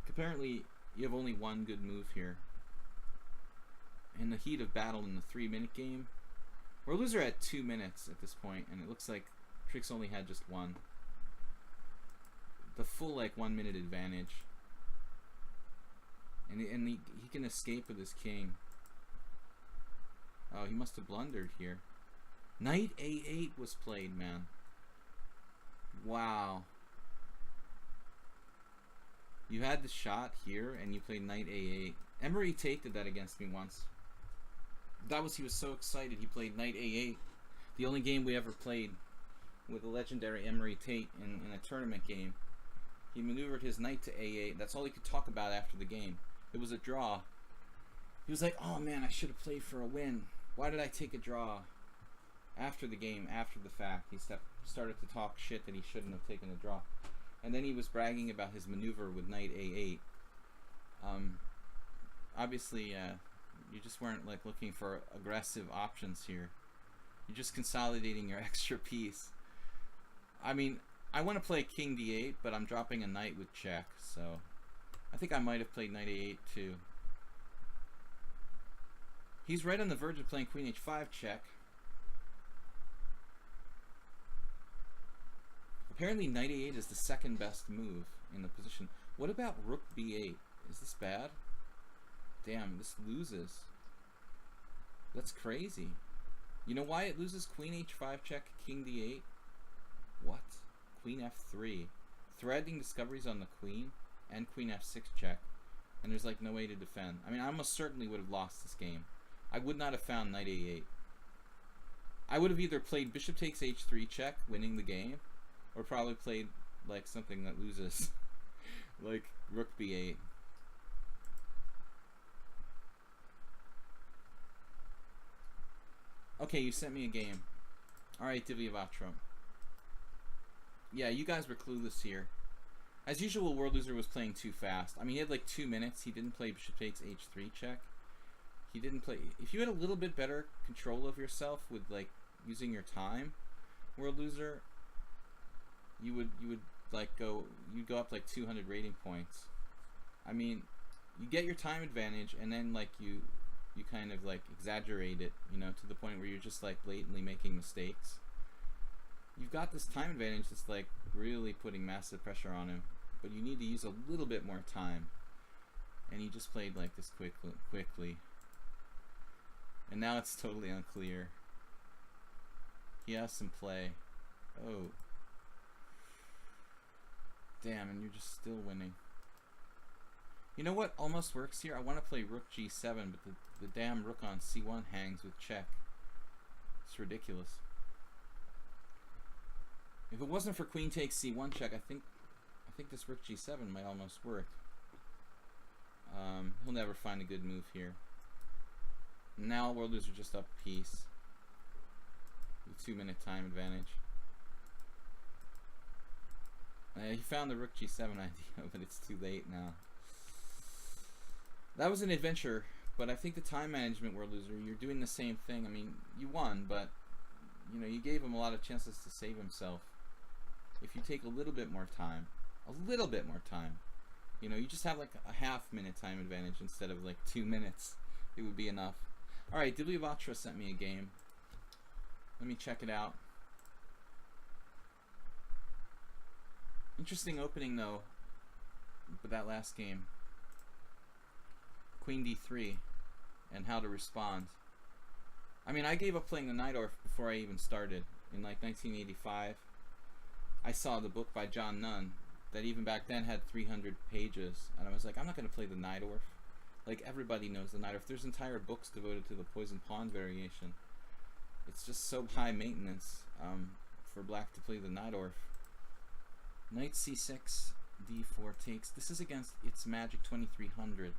Apparently, you have only one good move here. In the heat of battle in the 3-minute game, World Loser had 2 minutes at this point, and it looks like Tricks only had just one. The full like 1 minute advantage, and he can escape with his king. Oh, he must have blundered here. Knight a8 was played, man. Wow. You had the shot here, and you played knight a8. Emery Tate did that against me once. He was so excited he played knight a8. The only game we ever played with the legendary Emery Tate in a tournament game. He maneuvered his knight to a8. That's all he could talk about after the game. It was a draw. He was like, oh man, I should have played for a win. Why did I take a draw? After the game, after the fact, he started to talk shit that he shouldn't have taken a draw. And then he was bragging about his maneuver with knight a8. Obviously, you just weren't like looking for aggressive options here. You're just consolidating your extra piece. I mean, I want to play king d8, but I'm dropping a knight with check, so I think I might have played knight a8 too. He's right on the verge of playing queen h5 check. Apparently knight a8 is the second best move in the position. What about rook b8? Is this bad? Damn, this loses. That's crazy. You know why it loses? Queen h5 check, king d8. What? Queen f3. Threading discoveries on the queen, and queen f6 check. And there's like no way to defend. I mean, I almost certainly would have lost this game. I would not have found knight a8. I would have either played bishop takes h3 check, winning the game, or probably played like something that loses. Like rook b8. Okay, you sent me a game. Alright, Divyavatro. Yeah, you guys were clueless here. As usual, World Loser was playing too fast. I mean, he had like 2 minutes. He didn't play bishop takes h3 check. He didn't play... If you had a little bit better control of yourself with like using your time, World Loser, you would like you'd go up like 200 rating points. I mean, you get your time advantage, and then like you kind of like exaggerate it, you know, to the point where you're just like blatantly making mistakes. You've got this time advantage that's like really putting massive pressure on him, but you need to use a little bit more time. And he just played like this quickly. And now it's totally unclear. He has some play. Oh. Damn, and you're just still winning. You know what almost works here? I want to play rook g7, but the damn rook on c1 hangs with check. It's ridiculous. If it wasn't for queen takes c1 check, I think this rook g7 might almost work. He'll never find a good move here. Now World Loser just up a piece. With 2-minute time advantage. He found the rook g7 idea, but it's too late now. That was an adventure, but I think the time management, World Loser, you're doing the same thing. I mean, you won, but you know, you gave him a lot of chances to save himself. If you take a little bit more time, you know, you just have like a half-minute time advantage instead of like 2 minutes, it would be enough. Alright, Divyavatro sent me a game. Let me check it out. Interesting opening though, with that last game. Queen d3 and how to respond. I mean, I gave up playing the Najdorf before I even started. In like 1985, I saw the book by John Nunn that even back then had 300 pages, and I was like, I'm not going to play the Najdorf. Like, everybody knows the Najdorf. There's entire books devoted to the poison pawn variation. It's just so high maintenance for black to play the Najdorf. Knight c6, d4 takes. This is against It's Magic 2300.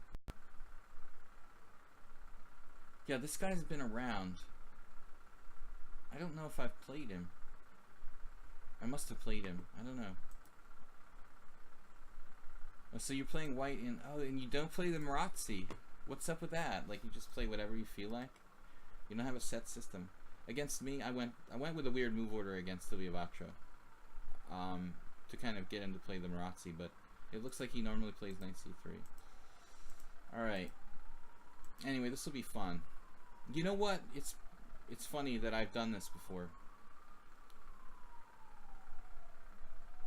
Yeah, this guy's been around. I don't know if I've played him. I must have played him. I don't know. Oh, so you're playing white in... Oh, and you don't play the Marazzi. What's up with that? Like, you just play whatever you feel like? You don't have a set system. Against me, I went with a weird move order against Divyavatro. To kind of get him to play the Marazzi, but it looks like he normally plays knight c3. Alright. Anyway, this will be fun. You know what? It's funny that I've done this before.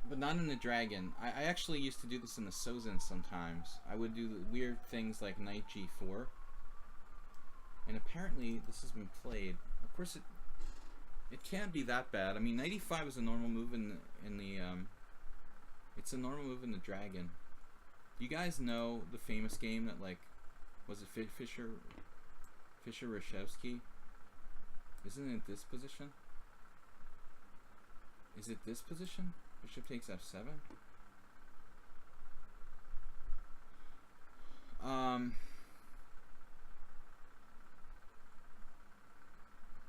But not in the Dragon. I actually used to do this in the Sozin sometimes. I would do the weird things like knight g4. And apparently this has been played. Of course it can't be that bad. I mean, knight e5 is a normal move in the it's a normal move in the Dragon. Do you guys know the famous game that, like, was it Fischer Reshevsky? Isn't it this position? Is it this position? Bishop takes f7?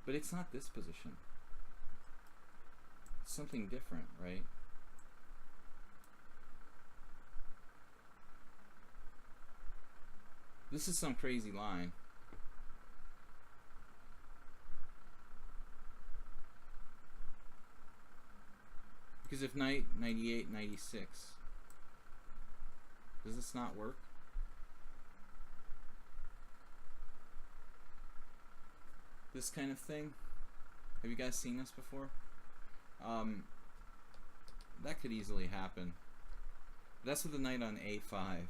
But it's not this position. It's something different, right? This is some crazy line. Because if knight, knight e8, knight e6, does this not work? This kind of thing? Have you guys seen this before? that could easily happen. That's with the knight on a5.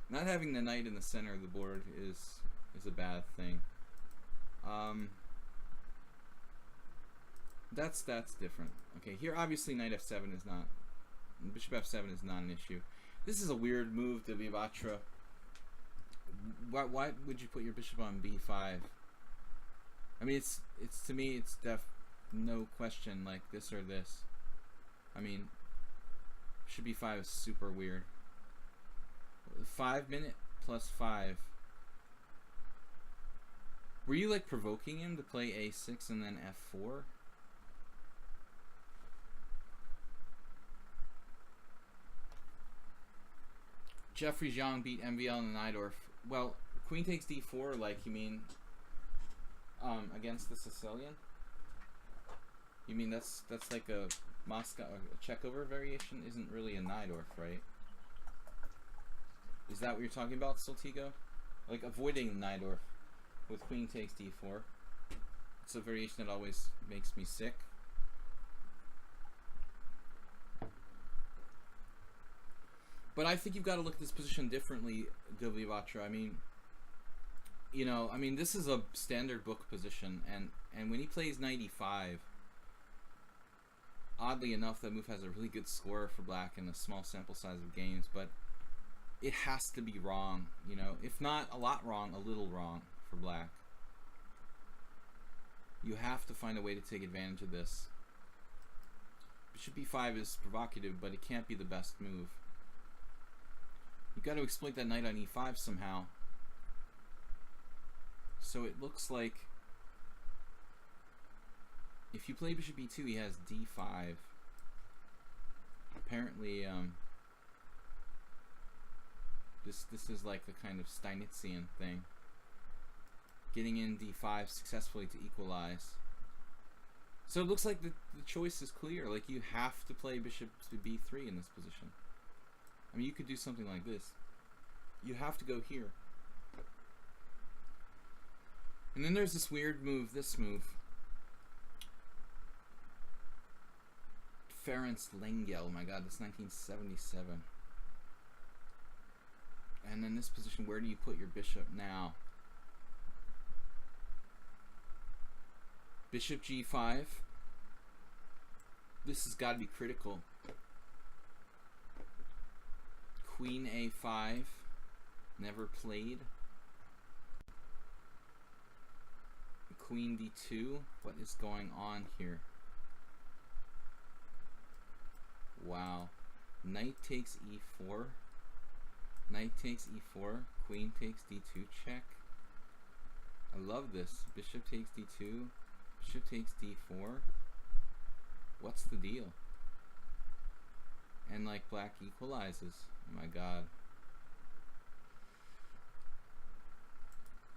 Not having the knight in the center of the board is a bad thing. That's different. Okay, here obviously knight f7 is not, bishop f7 is not an issue. This is a weird move to Vivatra. Why would you put your bishop on b5? I mean, it's to me, it's no question like this or this. I mean, bishop b5 is super weird. 5 minute plus 5. Were you like provoking him to play a6 and then f4? Jeffrey Zhang beat MVL in the Najdorf. Well, queen takes d4, like, you mean against the Sicilian? You mean that's like a Moscow, a Checkover variation? Isn't really a Najdorf, right? Is that what you're talking about, Soltigo? Like avoiding Najdorf with queen takes d4. It's a variation that always makes me sick. But I think you've got to look at this position differently, Gil Vivatra. I mean, you know, this is a standard book position, and when he plays knight e5, oddly enough, that move has a really good score for black in a small sample size of games, but it has to be wrong, you know, if not a lot wrong, a little wrong for black. You have to find a way to take advantage of this. Bishop b5 is provocative, but it can't be the best move. You've got to exploit that knight on e5 somehow. So it looks like if you play bishop e2, he has d5. Apparently, this is like a kind of Steinitzian thing. Getting in d5 successfully to equalize. So it looks like the choice is clear. Like, you have to play bishop to b3 in this position. I mean, you could do something like this. You have to go here. And then there's this weird move, this move. Ferenc Lengel, oh my god, that's 1977. And in this position, where do you put your bishop now? Bishop g5. This has got to be critical. Queen a5, never played. Queen d2, what is going on here? Wow. Knight takes e4. Knight takes e4. Queen takes d2 check. I love this. Bishop takes d2. Bishop takes d4. What's the deal? And like black equalizes. Oh my god.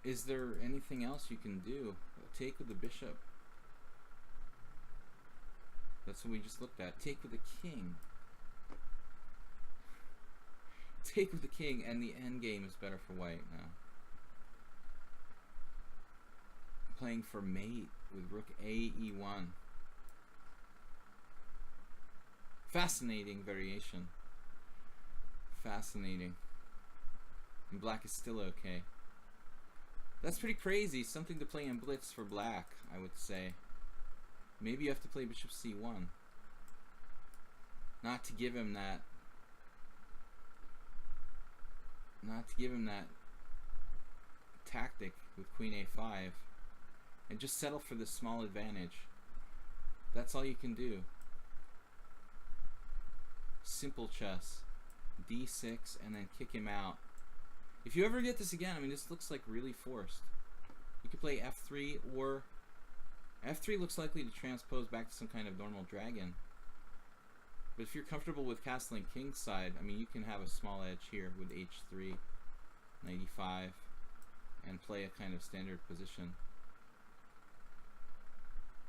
Is there anything else you can do? Take with the bishop. That's what we just looked at. Take with the king. Take with the king, and the endgame is better for white now. Playing for mate with rook a e1. Fascinating variation. Fascinating. And black is still okay. That's pretty crazy. Something to play in blitz for black, I would say. Maybe you have to play bishop c1. Not to give him that. Not to give him that tactic with queen a5. And just settle for this small advantage. That's all you can do. Simple chess. d6 and then kick him out. If you ever get this again, this looks like really forced. You could play f3, or f3 looks likely to transpose back to some kind of normal dragon. But if you're comfortable with castling kingside, you can have a small edge here with h3, knight e5, and play a kind of standard position.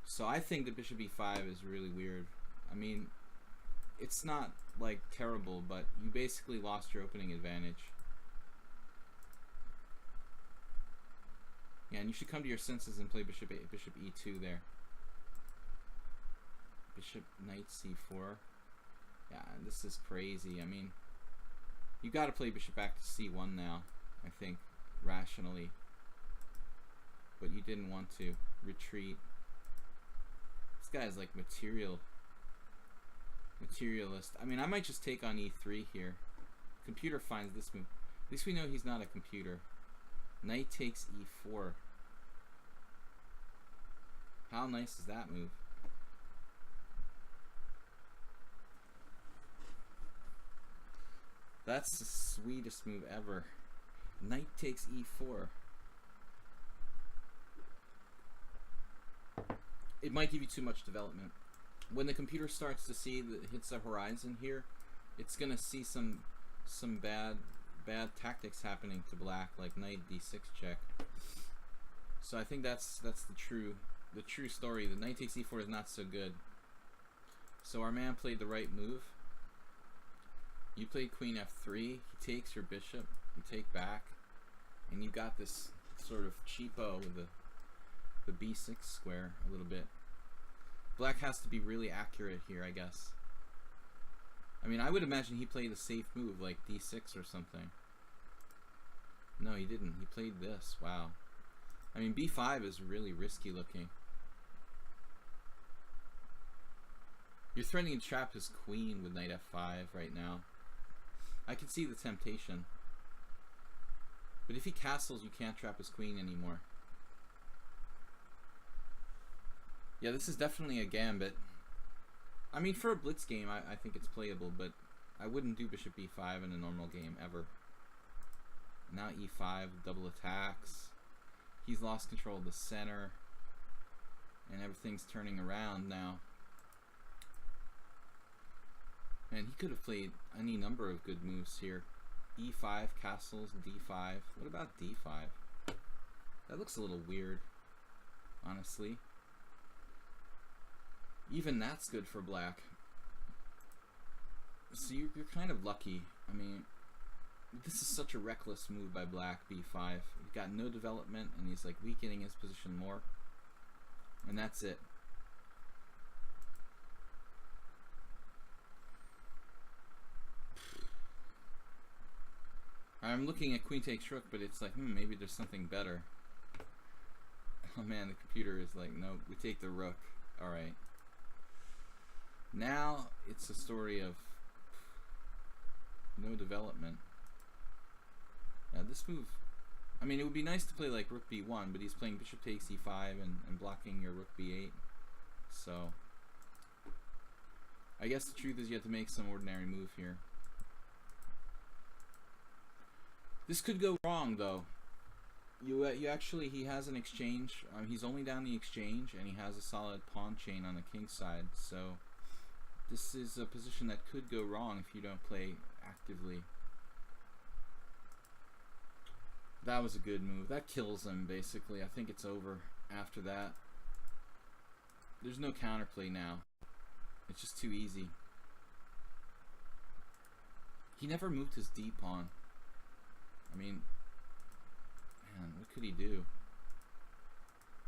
So I think that bishop e5 is really weird. It's not like terrible, but you basically lost your opening advantage. Yeah, and you should come to your senses and play bishop e2 there. Bishop knight c4. Yeah, this is crazy. I mean, you got to play bishop back to c1 now, I think, rationally. But you didn't want to retreat. This guy is like materialist. I mean, I might just take on e3 here. Computer finds this move. At least we know he's not a computer. Knight takes e4. How nice is that move? That's the sweetest move ever. Knight takes e4. It might give you too much development. When the computer starts to see that it hits the horizon here, it's gonna see some bad tactics happening to black, like knight d6 check. So I think that's the true story. The knight takes e4 is not so good. So our man played the right move. You played queen f3. He takes your bishop. You take back, and you got this sort of cheapo with the b6 square a little bit. Black has to be really accurate here, I guess. I mean, I would imagine he played a safe move like d6 or something. No, he didn't. He played this. Wow. I mean, b5 is really risky looking. You're threatening to trap his queen with knight f5 right now. I can see the temptation. But if he castles, you can't trap his queen anymore. Yeah, this is definitely a gambit. I mean, for a blitz game, I think it's playable, but I wouldn't do bishop e5 in a normal game, ever. Now e5, double attacks. He's lost control of the center. And everything's turning around now. And he could have played any number of good moves here. e5, castles, d5. What about d5? That looks a little weird, honestly. Even that's good for black. So you're kind of lucky. I mean, this is such a reckless move by black, b5. He's got no development, and he's like weakening his position more. And that's it. I'm looking at queen takes rook, but it's like, maybe there's something better. Oh man, the computer is like, no, we take the rook. Alright. Now it's a story of no development. Now this move, I mean, it would be nice to play like rook b1, but he's playing bishop takes e5 and blocking your rook b8. So I guess the truth is you have to make some ordinary move here. This could go wrong though. You actually, he has an exchange. He's only down the exchange, and he has a solid pawn chain on the king side. So this is a position that could go wrong if you don't play actively. That was a good move. That kills him basically. I think it's over after that. There's no counterplay now. It's just too easy. He never moved his d pawn. I mean, man, what could he do?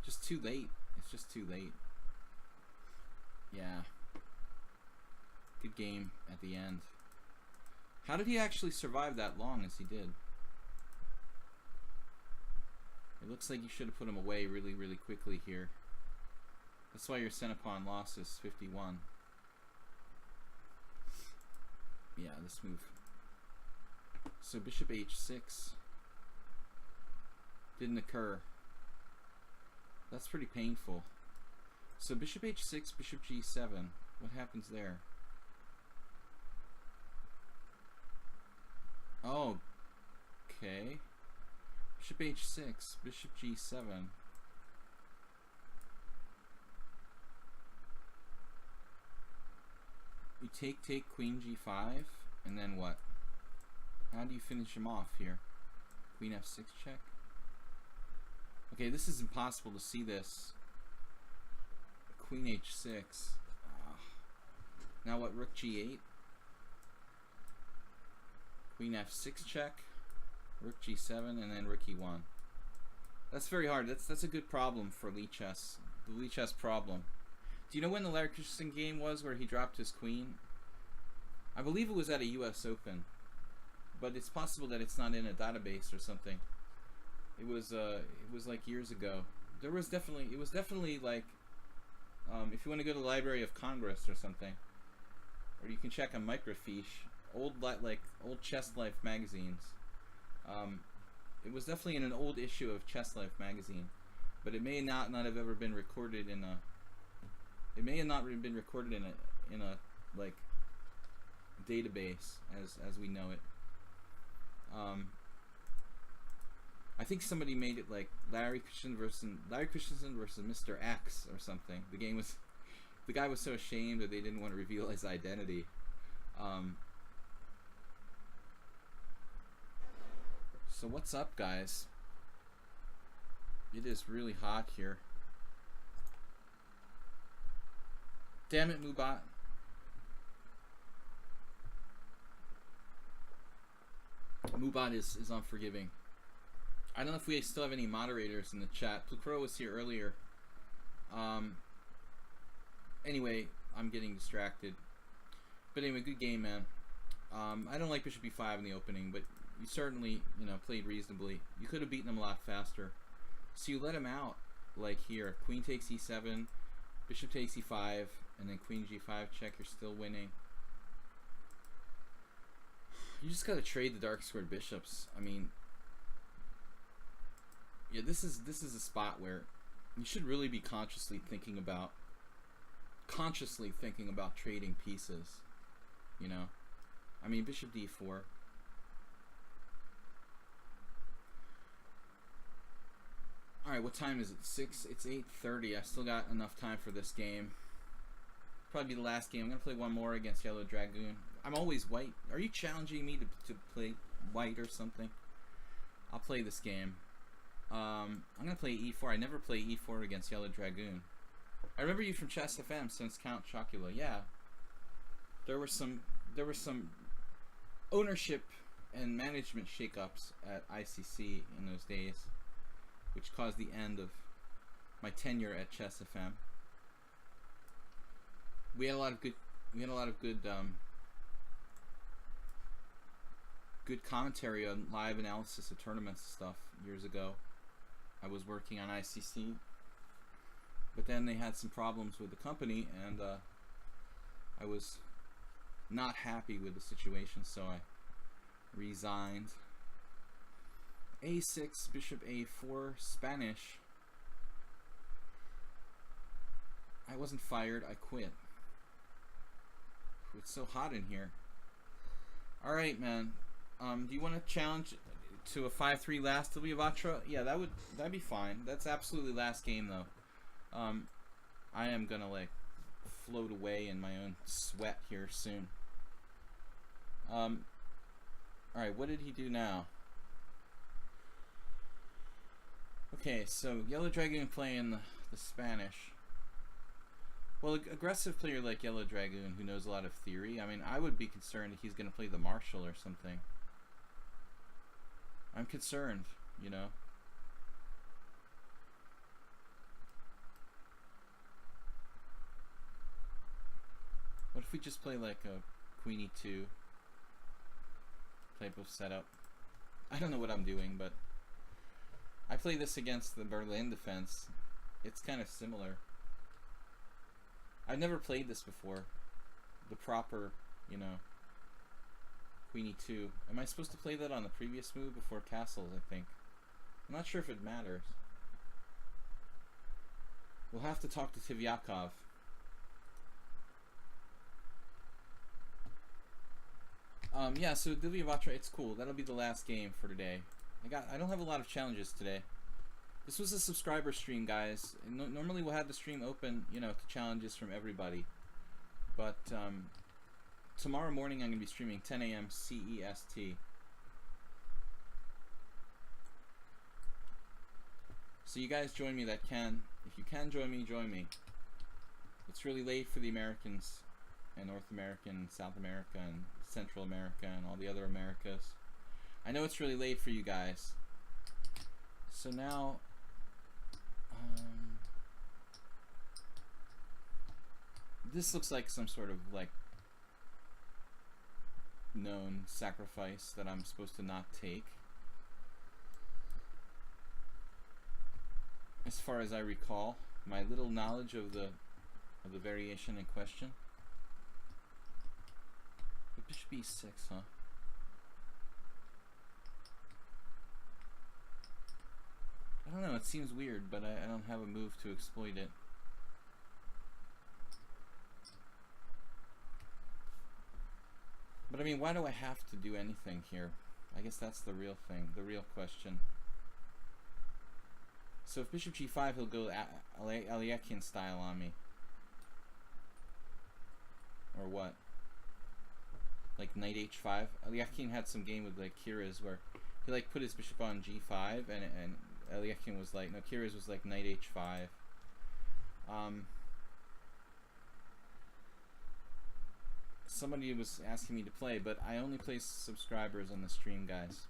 Just too late. It's just too late. Yeah. Good game at the end. How did he actually survive that long as he did? It looks like you should have put him away really, really quickly here. That's why your centipon loss is 51. Yeah, this move. So bishop h6 didn't occur. That's pretty painful. So bishop h6, bishop g7. What happens there? Oh, okay. Bishop h6, bishop g7. You take queen g5, and then what? How do you finish him off here? Queen f6 check? Okay, this is impossible to see this. Queen h6. Now what, rook g8? Queen f6 check, rook g7, and then rook e1. That's very hard. That's a good problem for lichess. The lichess problem. Do you know when the Larry Christensen game was where he dropped his queen? I believe it was at a U.S. Open, but it's possible that it's not in a database or something. It was like years ago. It was definitely like, if you want to go to the Library of Congress or something, or you can check on microfiche, old Chess Life magazines. It was definitely in an old issue of Chess Life magazine, but it may not have ever been recorded in a. It may have not been recorded in a like database as we know it. I think somebody made it like Larry Christensen versus Mr. X or something. The guy was so ashamed that they didn't want to reveal his identity. So what's up, guys? It is really hot here. Damn it, Mubot. Mubot is unforgiving. I don't know if we still have any moderators in the chat. Plukro was here earlier. Anyway, I'm getting distracted. But anyway, good game, man. I don't like Bishop e5 in the opening, but you certainly, played reasonably. You could have beaten him a lot faster. So you let him out, like here. Queen takes e7, bishop takes e5, and then queen g5 check. You're still winning. You just gotta trade the dark squared bishops. I mean, yeah, this is a spot where you should really be consciously thinking about trading pieces. I mean, bishop d4. All right, what time is it? 6. It's 8:30. I still got enough time for this game. Probably be the last game. I'm gonna play one more against Yellow Dragoon. I'm always white. Are you challenging me to play white or something? I'll play this game. I'm gonna play e4. I never play e4 against Yellow Dragoon. I remember you from Chess FM since Count Chocula. Yeah, there were some ownership and management shakeups at ICC in those days, which caused the end of my tenure at Chess FM. We had a lot of good good commentary on live analysis of tournaments and stuff years ago. I was working on ICC, but then they had some problems with the company, and I was not happy with the situation, so I resigned. a6, bishop a4, Spanish. I wasn't fired, I quit. It's so hot in here. Alright, man. Do you want to challenge to a 5-3 last Vatra? Yeah, that'd be fine. That's absolutely last game, though. I am gonna like float away in my own sweat here soon. Alright, what did he do now? Okay, so Yellow Dragoon playing the Spanish. Well, an aggressive player like Yellow Dragoon who knows a lot of theory, I mean, I would be concerned if he's going to play the Marshall or something. I'm concerned, What if we just play like a Queen e2 type of setup? I don't know what I'm doing, but I play this against the Berlin defense. It's kind of similar. I've never played this before. The proper, Queen e2. Am I supposed to play that on the previous move before castles, I think? I'm not sure if it matters. We'll have to talk to Tivyakov. Yeah, so Vatra, it's cool. That'll be the last game for today. I don't have a lot of challenges today. This was a subscriber stream, guys. Normally we'll have the stream open, to challenges from everybody. But tomorrow morning I'm going to be streaming 10 a.m. CEST. So you guys join me that can. If you can join me, join me. It's really late for the Americans and North America and South America and Central America and all the other Americas. I know it's really late for you guys. So now this looks like some sort of like known sacrifice that I'm supposed to not take, as far as I recall, my little knowledge of the variation in question. But bishop e6, huh? I don't know, it seems weird, but I don't have a move to exploit it. But I mean, why do I have to do anything here? I guess that's the real thing, the real question. So if bishop g5, he'll go Alekhine style on me. Or what? Like knight h5? Alekhine had some game with like Kira's where he like put his bishop on g5 and Alekhine was like, no, Kira's was like knight h5. Somebody was asking me to play, but I only play subscribers on the stream, guys.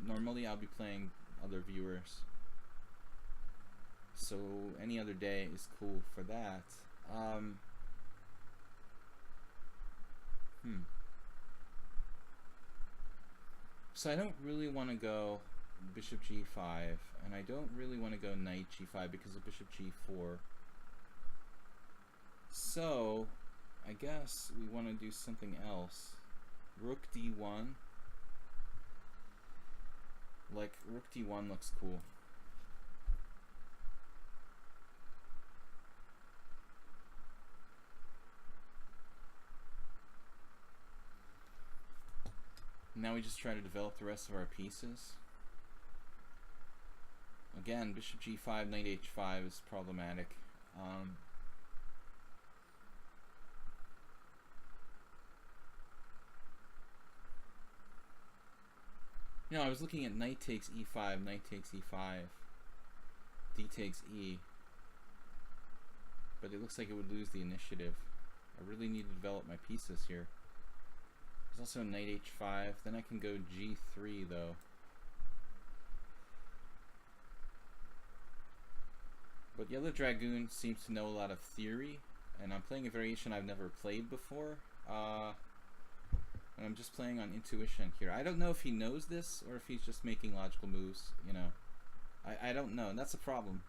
Normally I'll be playing other viewers. So any other day is cool for that. So I don't really want to go bishop g5, and I don't really want to go knight g5 because of bishop g4. So I guess we want to do something else. Rook d1. Like, rook d1 looks cool. Now we just try to develop the rest of our pieces. Again, bishop g5, knight h5 is problematic. You know, I was looking at knight takes e5, knight takes e5, d takes e, but it looks like it would lose the initiative. I really need to develop my pieces here. There's also knight h5, then I can go g3 though. But Yellow Dragoon seems to know a lot of theory, and I'm playing a variation I've never played before. And I'm just playing on intuition here. I don't know if he knows this or if he's just making logical moves, you know. I don't know, and that's a problem.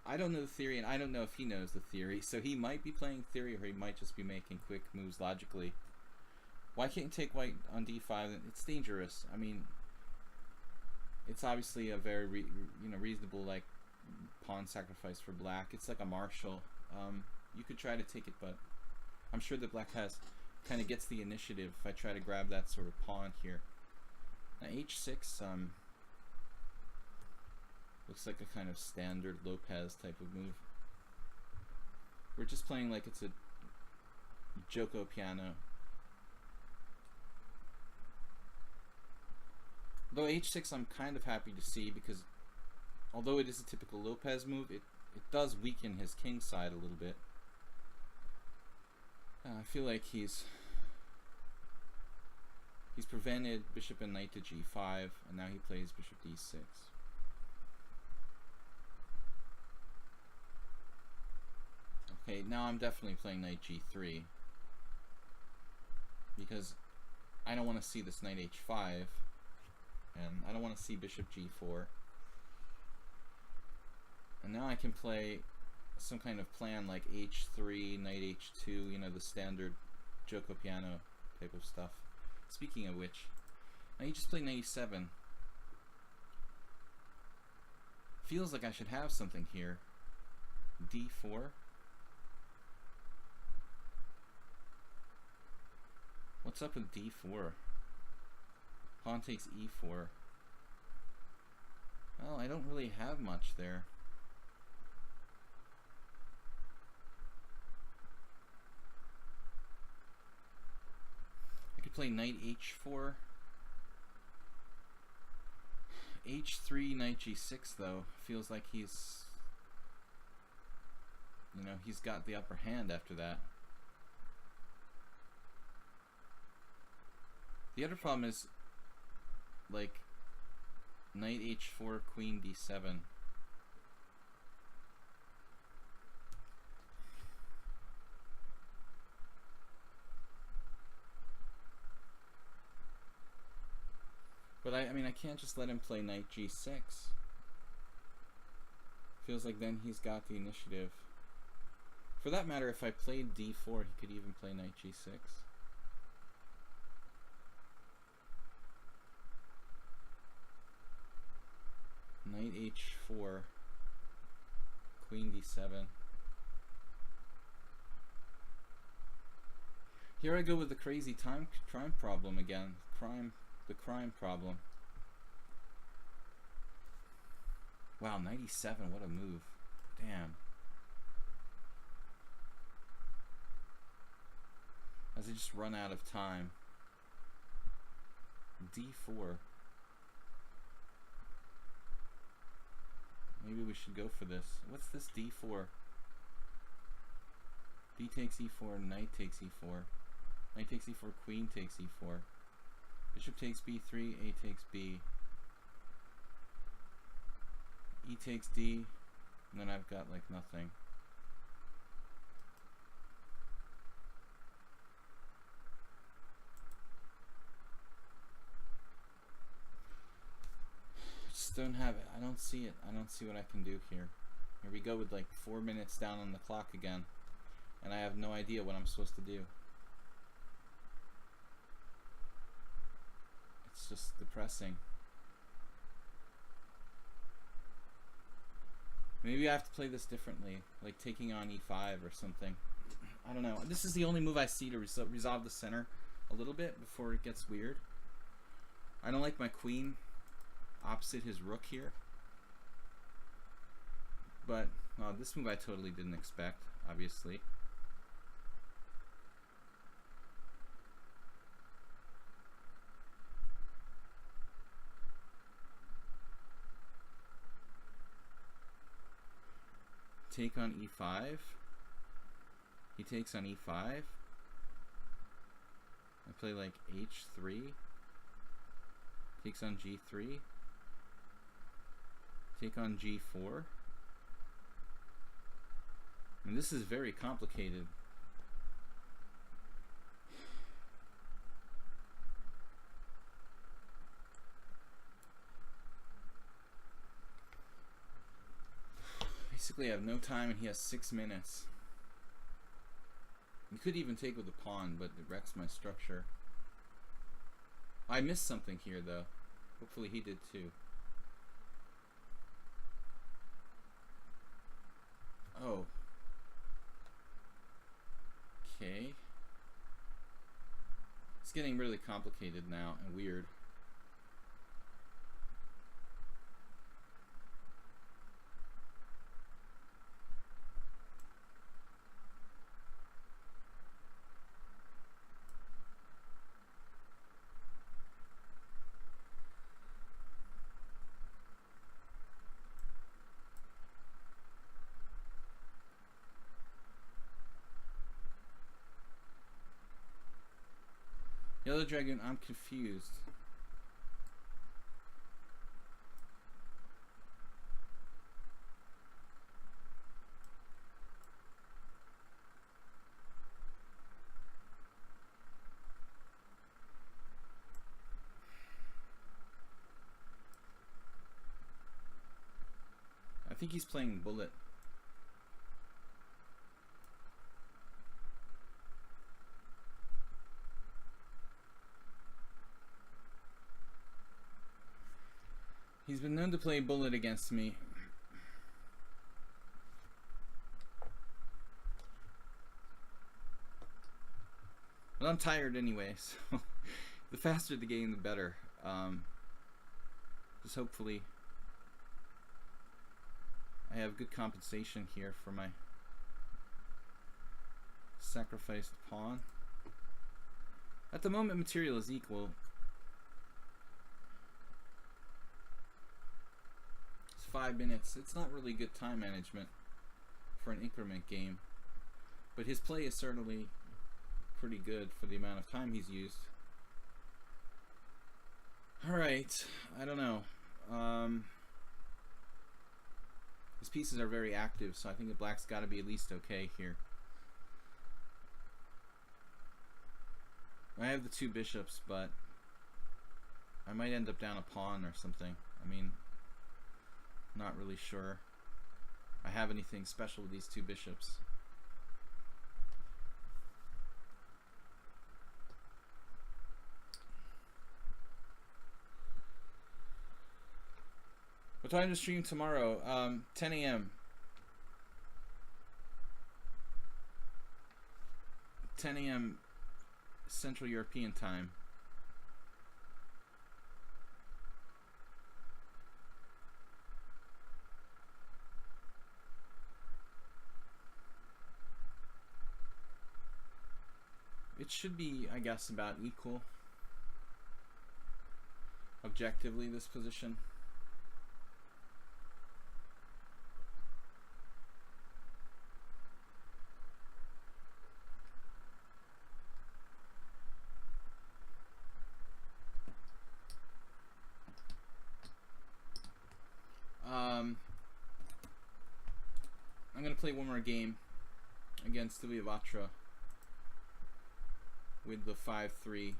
I don't know the theory, and I don't know if he knows the theory, so he might be playing theory or he might just be making quick moves logically. Why can't you take white on d5? It's dangerous. I mean, it's obviously a very reasonable like pawn sacrifice for black. It's like a marshal. You could try to take it, but I'm sure that black has kind of gets the initiative if I try to grab that sort of pawn here. Now h6 looks like a kind of standard Lopez type of move. We're just playing like it's a Joko piano. Though h6 I'm kind of happy to see, because although it is a typical Lopez move, it does weaken his king side a little bit. I feel like he's prevented bishop and knight to g5, and now he plays bishop d6. Okay, now I'm definitely playing knight g3, because I don't want to see this knight h5, and I don't want to see bishop g4. And now I can play some kind of plan like h3, knight h2, you know, the standard Joko piano type of stuff. Speaking of which, now you just play knight e7. Feels like I should have something here. d4. What's up with d4? Pawn takes e4. Well, I don't really have much there. Play knight h4, h3, knight g6 though. Feels like he's, you know, he's got the upper hand after that. The other problem is like knight h4, queen d7. I mean, I can't just let him play knight g6. Feels like then he's got the initiative. For that matter, if I played d4, he could even play knight g6. Knight h4. Queen d7. Here I go with the crazy crime problem again. The crime problem. Wow, 97, what a move. Damn. As I just run out of time. d4. Maybe we should go for this. What's this d4? B takes e4, knight takes e4. Knight takes e4, queen takes e4. Bishop takes b3, a takes b. E takes d, and then I've got like nothing. Just don't have it. I don't see it. I don't see what I can do here. Here we go with like 4 minutes down on the clock again, and I have no idea what I'm supposed to do. It's just depressing. Maybe I have to play this differently, like taking on e5 or something. I don't know. This is the only move I see to resolve the center a little bit before it gets weird. I don't like my queen opposite his rook here. But this move I totally didn't expect, obviously. Take on e5. He takes on e5. I play like h3. Takes on g3. Take on g4. And this is very complicated. Basically, I have no time and he has 6 minutes. You could even take with a pawn, but it wrecks my structure. I missed something here, though. Hopefully he did too. Oh. Okay. It's getting really complicated now and weird. Yellow Dragon, I'm confused. I think he's playing bullet. He's been known to play bullet against me. But I'm tired anyway, so the faster the game, the better. Just hopefully I have good compensation here for my sacrificed pawn. At the moment, material is equal. 5 minutes. It's not really good time management for an increment game, but his play is certainly pretty good for the amount of time he's used. Alright, I don't know. His pieces are very active, so I think the black's got to be at least okay here. I have the 2 bishops, but I might end up down a pawn or something. I mean, not really sure I have anything special with these two bishops. What time to stream tomorrow? 10 a.m. 10 a.m. Central European time. It should be, I guess, about equal. Objectively, this position. I'm going to play one more game against Vatra with the 5-3.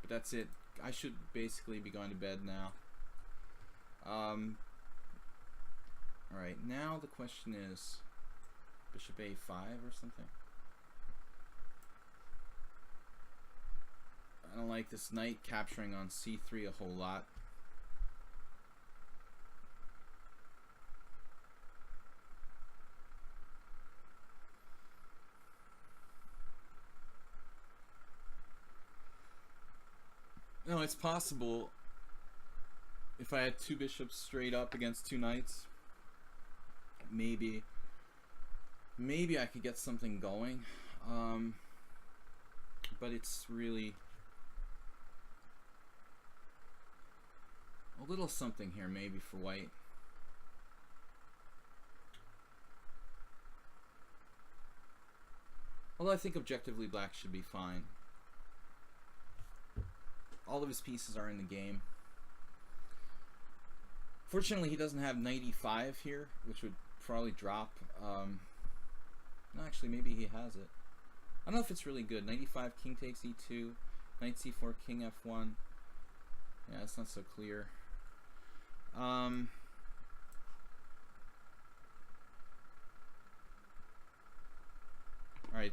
But that's it. I should basically be going to bed now. Alright, now the question is Bishop A5 or something. I don't like this knight capturing on C3 a whole lot. No, it's possible if I had two bishops straight up against two knights, maybe I could get something going, but it's really a little something here maybe for white. Although I think objectively black should be fine. All of his pieces are in the game. Fortunately, he doesn't have knight e5 here, which would probably drop. No, actually, maybe he has it. I don't know if it's really good. Knight e5, king takes e2, knight c4, king f1. Yeah, it's not so clear. Alright,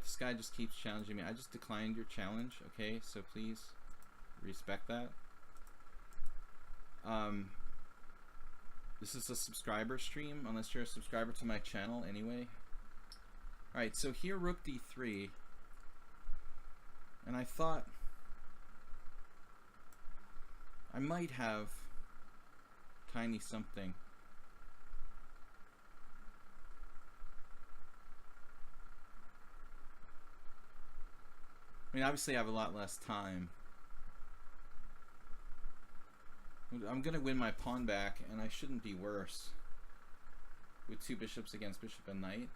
this guy just keeps challenging me. I just declined your challenge, okay? So please respect that. This is a subscriber stream, unless you're a subscriber to my channel anyway. Alright, so here rook d3. And I thought I might have tiny something. I mean, obviously I have a lot less time. I'm gonna win my pawn back, and I shouldn't be worse with two bishops against bishop and knight.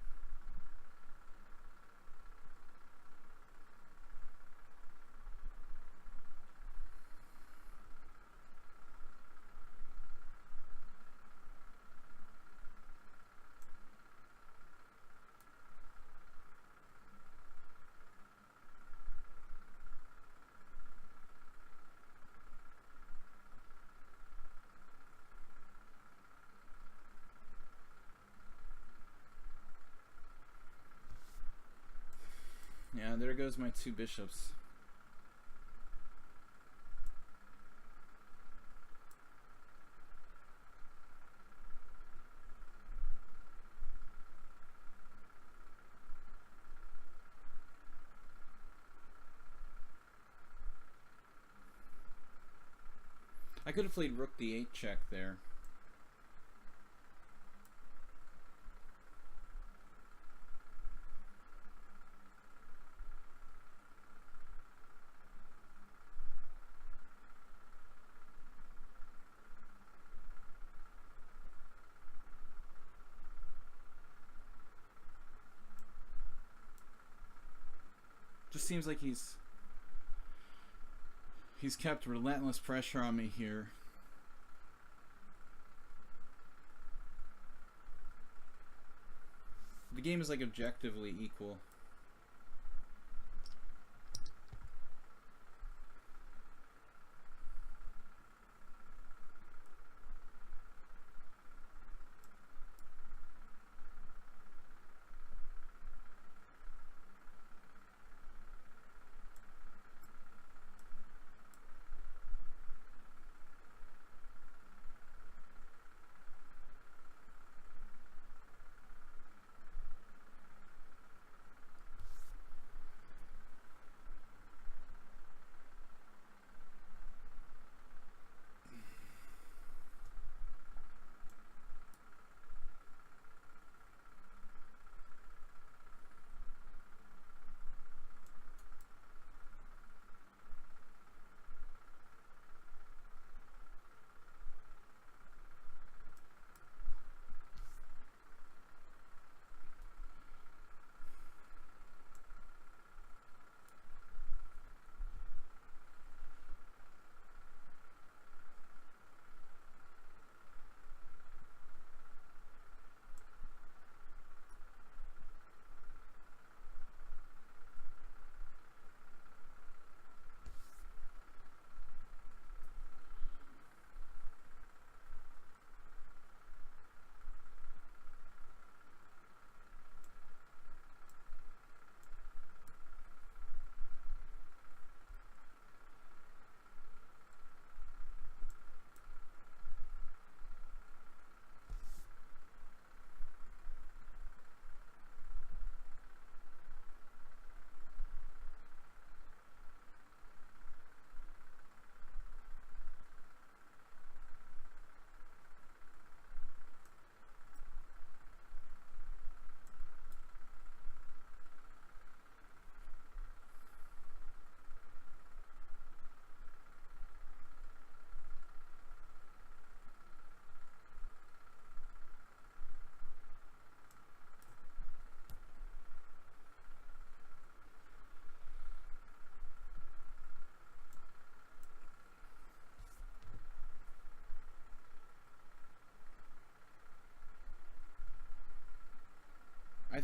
Yeah, there goes my two bishops. I could have played rook d8 check there. Just seems like he's kept relentless pressure on me here. The game is like objectively equal.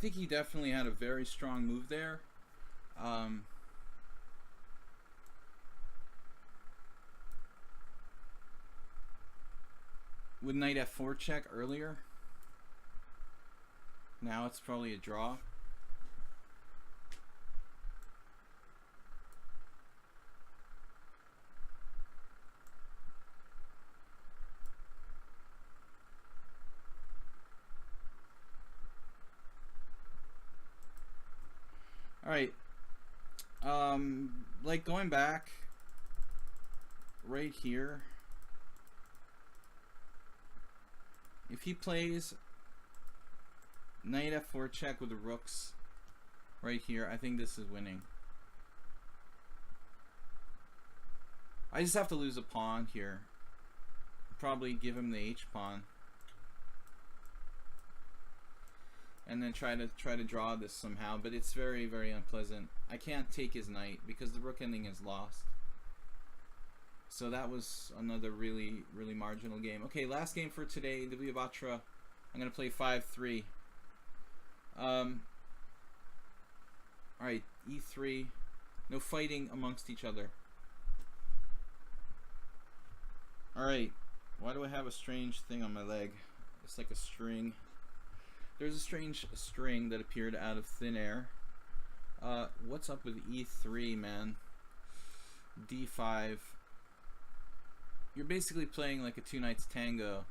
think he definitely had a very strong move there. With knight f4 check earlier. Now it's probably a draw. All right. Like going back right here, if he plays knight f4 check with the rooks right here, I think this is winning. I just have to lose a pawn here. Probably give him the h pawn, and then try to draw this somehow, but it's very, very unpleasant. I can't take his knight because the rook ending is lost. So that was another really, really marginal game. Okay, last game for today, Divya. I'm gonna play 5-3. Alright, e3. No fighting amongst each other. Alright, why do I have a strange thing on my leg? It's like a string. There's a strange string that appeared out of thin air. What's up with e3, man? d5. You're basically playing like a two knights tango.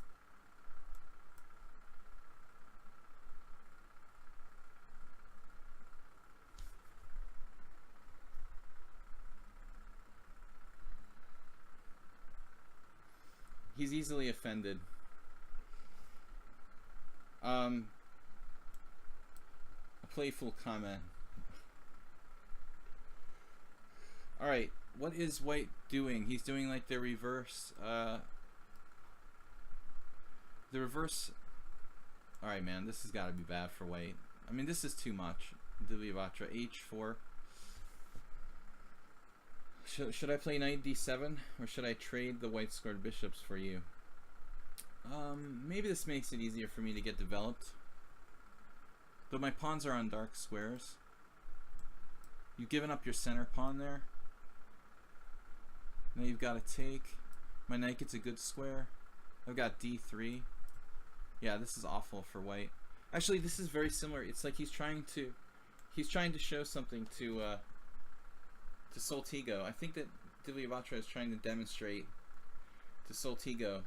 He's easily offended. A playful comment. Alright, what is white doing? He's doing like the reverse. The reverse. Alright, man, this has got to be bad for white. I mean, this is too much. Divya h4. Should I play knight d7, or should I trade the white squared bishops for you? Maybe this makes it easier for me to get developed. But my pawns are on dark squares. You've given up your center pawn there. Now you've got to take. My knight gets a good square. I've got d3. Yeah, this is awful for white. Actually, this is very similar. It's like he's trying to show something to Soltigo. I think that Divya is trying to demonstrate to Soltigo.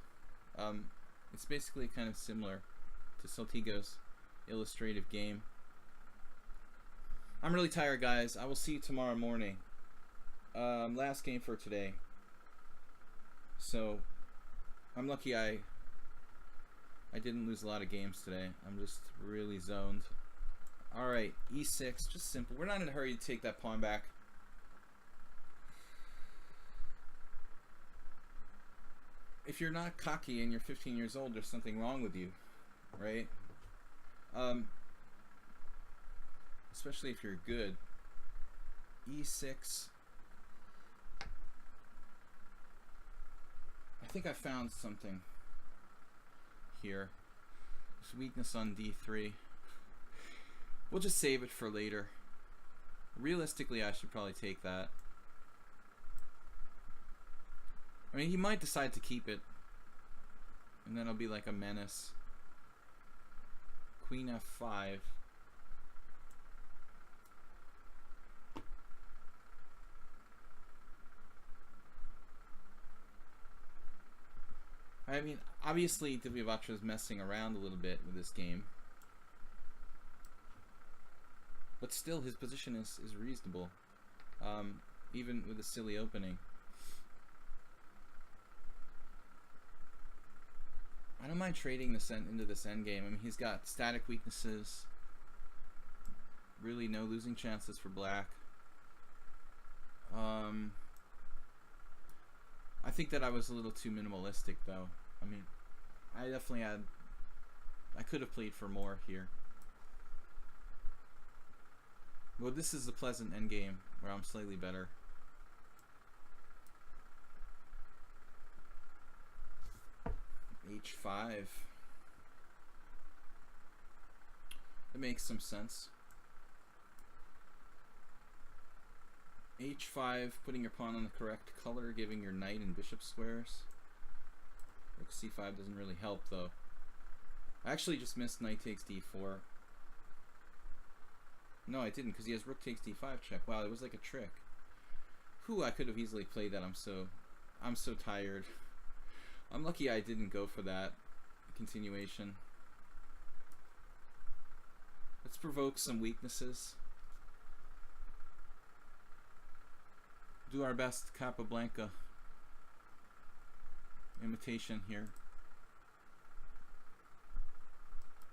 It's basically kind of similar to Soltigo's illustrative game. I'm really tired, guys. I will see you tomorrow morning. Last game for today. So I'm lucky I didn't lose a lot of games today. I'm just really zoned. Alright, e6, just simple. We're not in a hurry to take that pawn back. If you're not cocky and you're 15 years old, there's something wrong with you, right? Especially if you're good. e6. I think I found something here. There's weakness on d3. We'll just save it for later. Realistically, I should probably take that. I mean, he might decide to keep it, and then it'll be like a menace. Queen f5. I mean, obviously Divya is messing around a little bit with this game, but still his position is reasonable, even with a silly opening. I don't mind trading this into this endgame. I mean, he's got static weaknesses. Really no losing chances for black. I think that I was a little too minimalistic, though. I mean, I definitely had... I could have played for more here. Well, this is the pleasant endgame, where I'm slightly better. h5. It makes some sense. H5, putting your pawn on the correct color, giving your knight and bishop squares. Rook c5 doesn't really help though. I actually just missed knight takes d4. No, I didn't, because he has rook takes d5 check. Wow, it was like a trick. Whew, I could have easily played that. I'm so tired. I'm lucky I didn't go for that continuation. Let's provoke some weaknesses. Do our best Capablanca imitation here.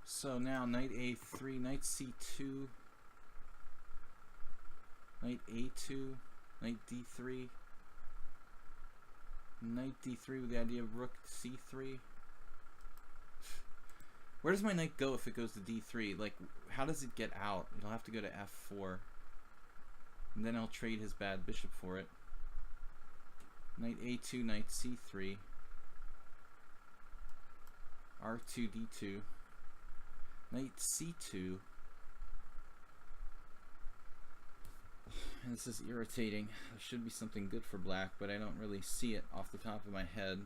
So now knight a3, knight c2, knight a2, knight d3, knight d3 with the idea of rook c3. Where does my knight go if it goes to d3? Like, how does it get out? It'll have to go to f4. And then I'll trade his bad bishop for it. Knight a2, knight c3, r2, d2, knight c2. This is irritating. There should be something good for black, but I don't really see it off the top of my head.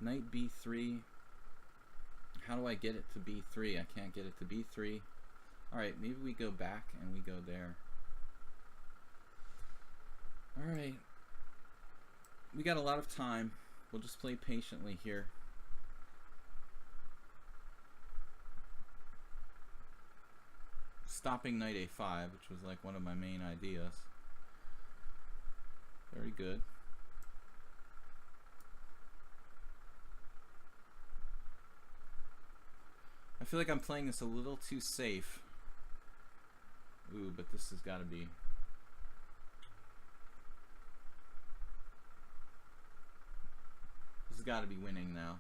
Knight b3. How do I get it to b3? I can't get it to b3. Alright, maybe we go back and we go there. Alright. We got a lot of time. We'll just play patiently here. Stopping knight a5, which was like one of my main ideas. Very good. I feel like I'm playing this a little too safe. Ooh, but this has got to be... This has got to be winning now.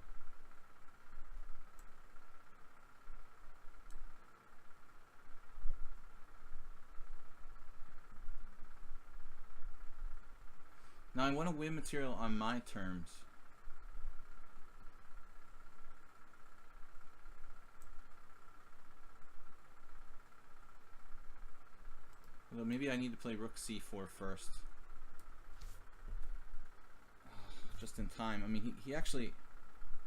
Now I want to win material on my terms. Although maybe I need to play rook c4 first. Just in time. I mean,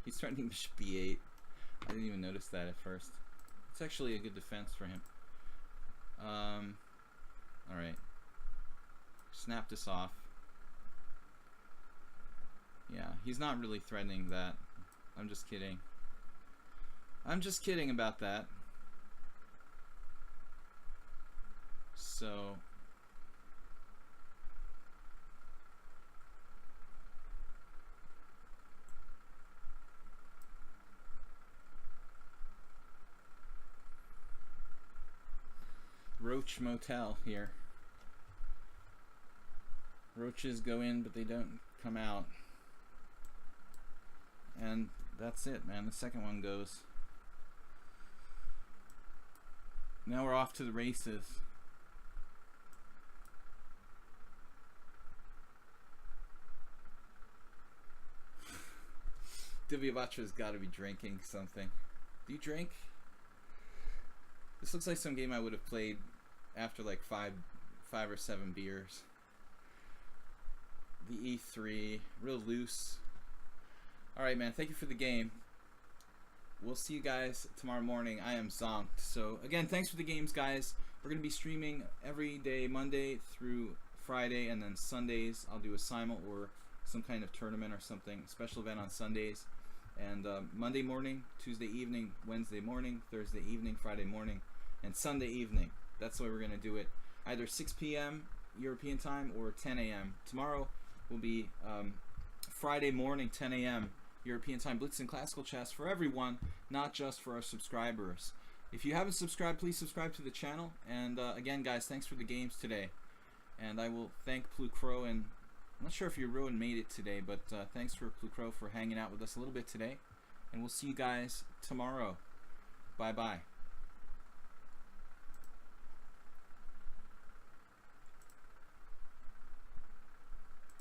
he's threatening bishop b8. I didn't even notice that at first. It's actually a good defense for him. Alright. Snap this off. Yeah, he's not really threatening that. I'm just kidding. I'm just kidding about that. So... Roach Motel here. Roaches go in, but they don't come out. And that's it, man. The second one goes. Now we're off to the races. Divyavatra's got to be drinking something. Do you drink? This looks like some game I would have played after like five or 7 beers. The E3, real loose. Alright, man, thank you for the game. We'll see you guys tomorrow morning. I am zonked. So, again, thanks for the games, guys. We're going to be streaming every day, Monday through Friday, and then Sundays I'll do a simul or some kind of tournament or something, special event on Sundays. And Monday morning, Tuesday evening, Wednesday morning, Thursday evening, Friday morning, and Sunday evening. That's the way we're going to do it. Either 6 p.m. European time or 10 a.m. Tomorrow will be Friday morning, 10 a.m. European time, Blitz and Classical Chess for everyone, not just for our subscribers. If you haven't subscribed, please subscribe to the channel. And again, guys, thanks for the games today. And I will thank Plucro, and I'm not sure if your Rowan made it today, but thanks for Plucro for hanging out with us a little bit today. And we'll see you guys tomorrow. Bye-bye.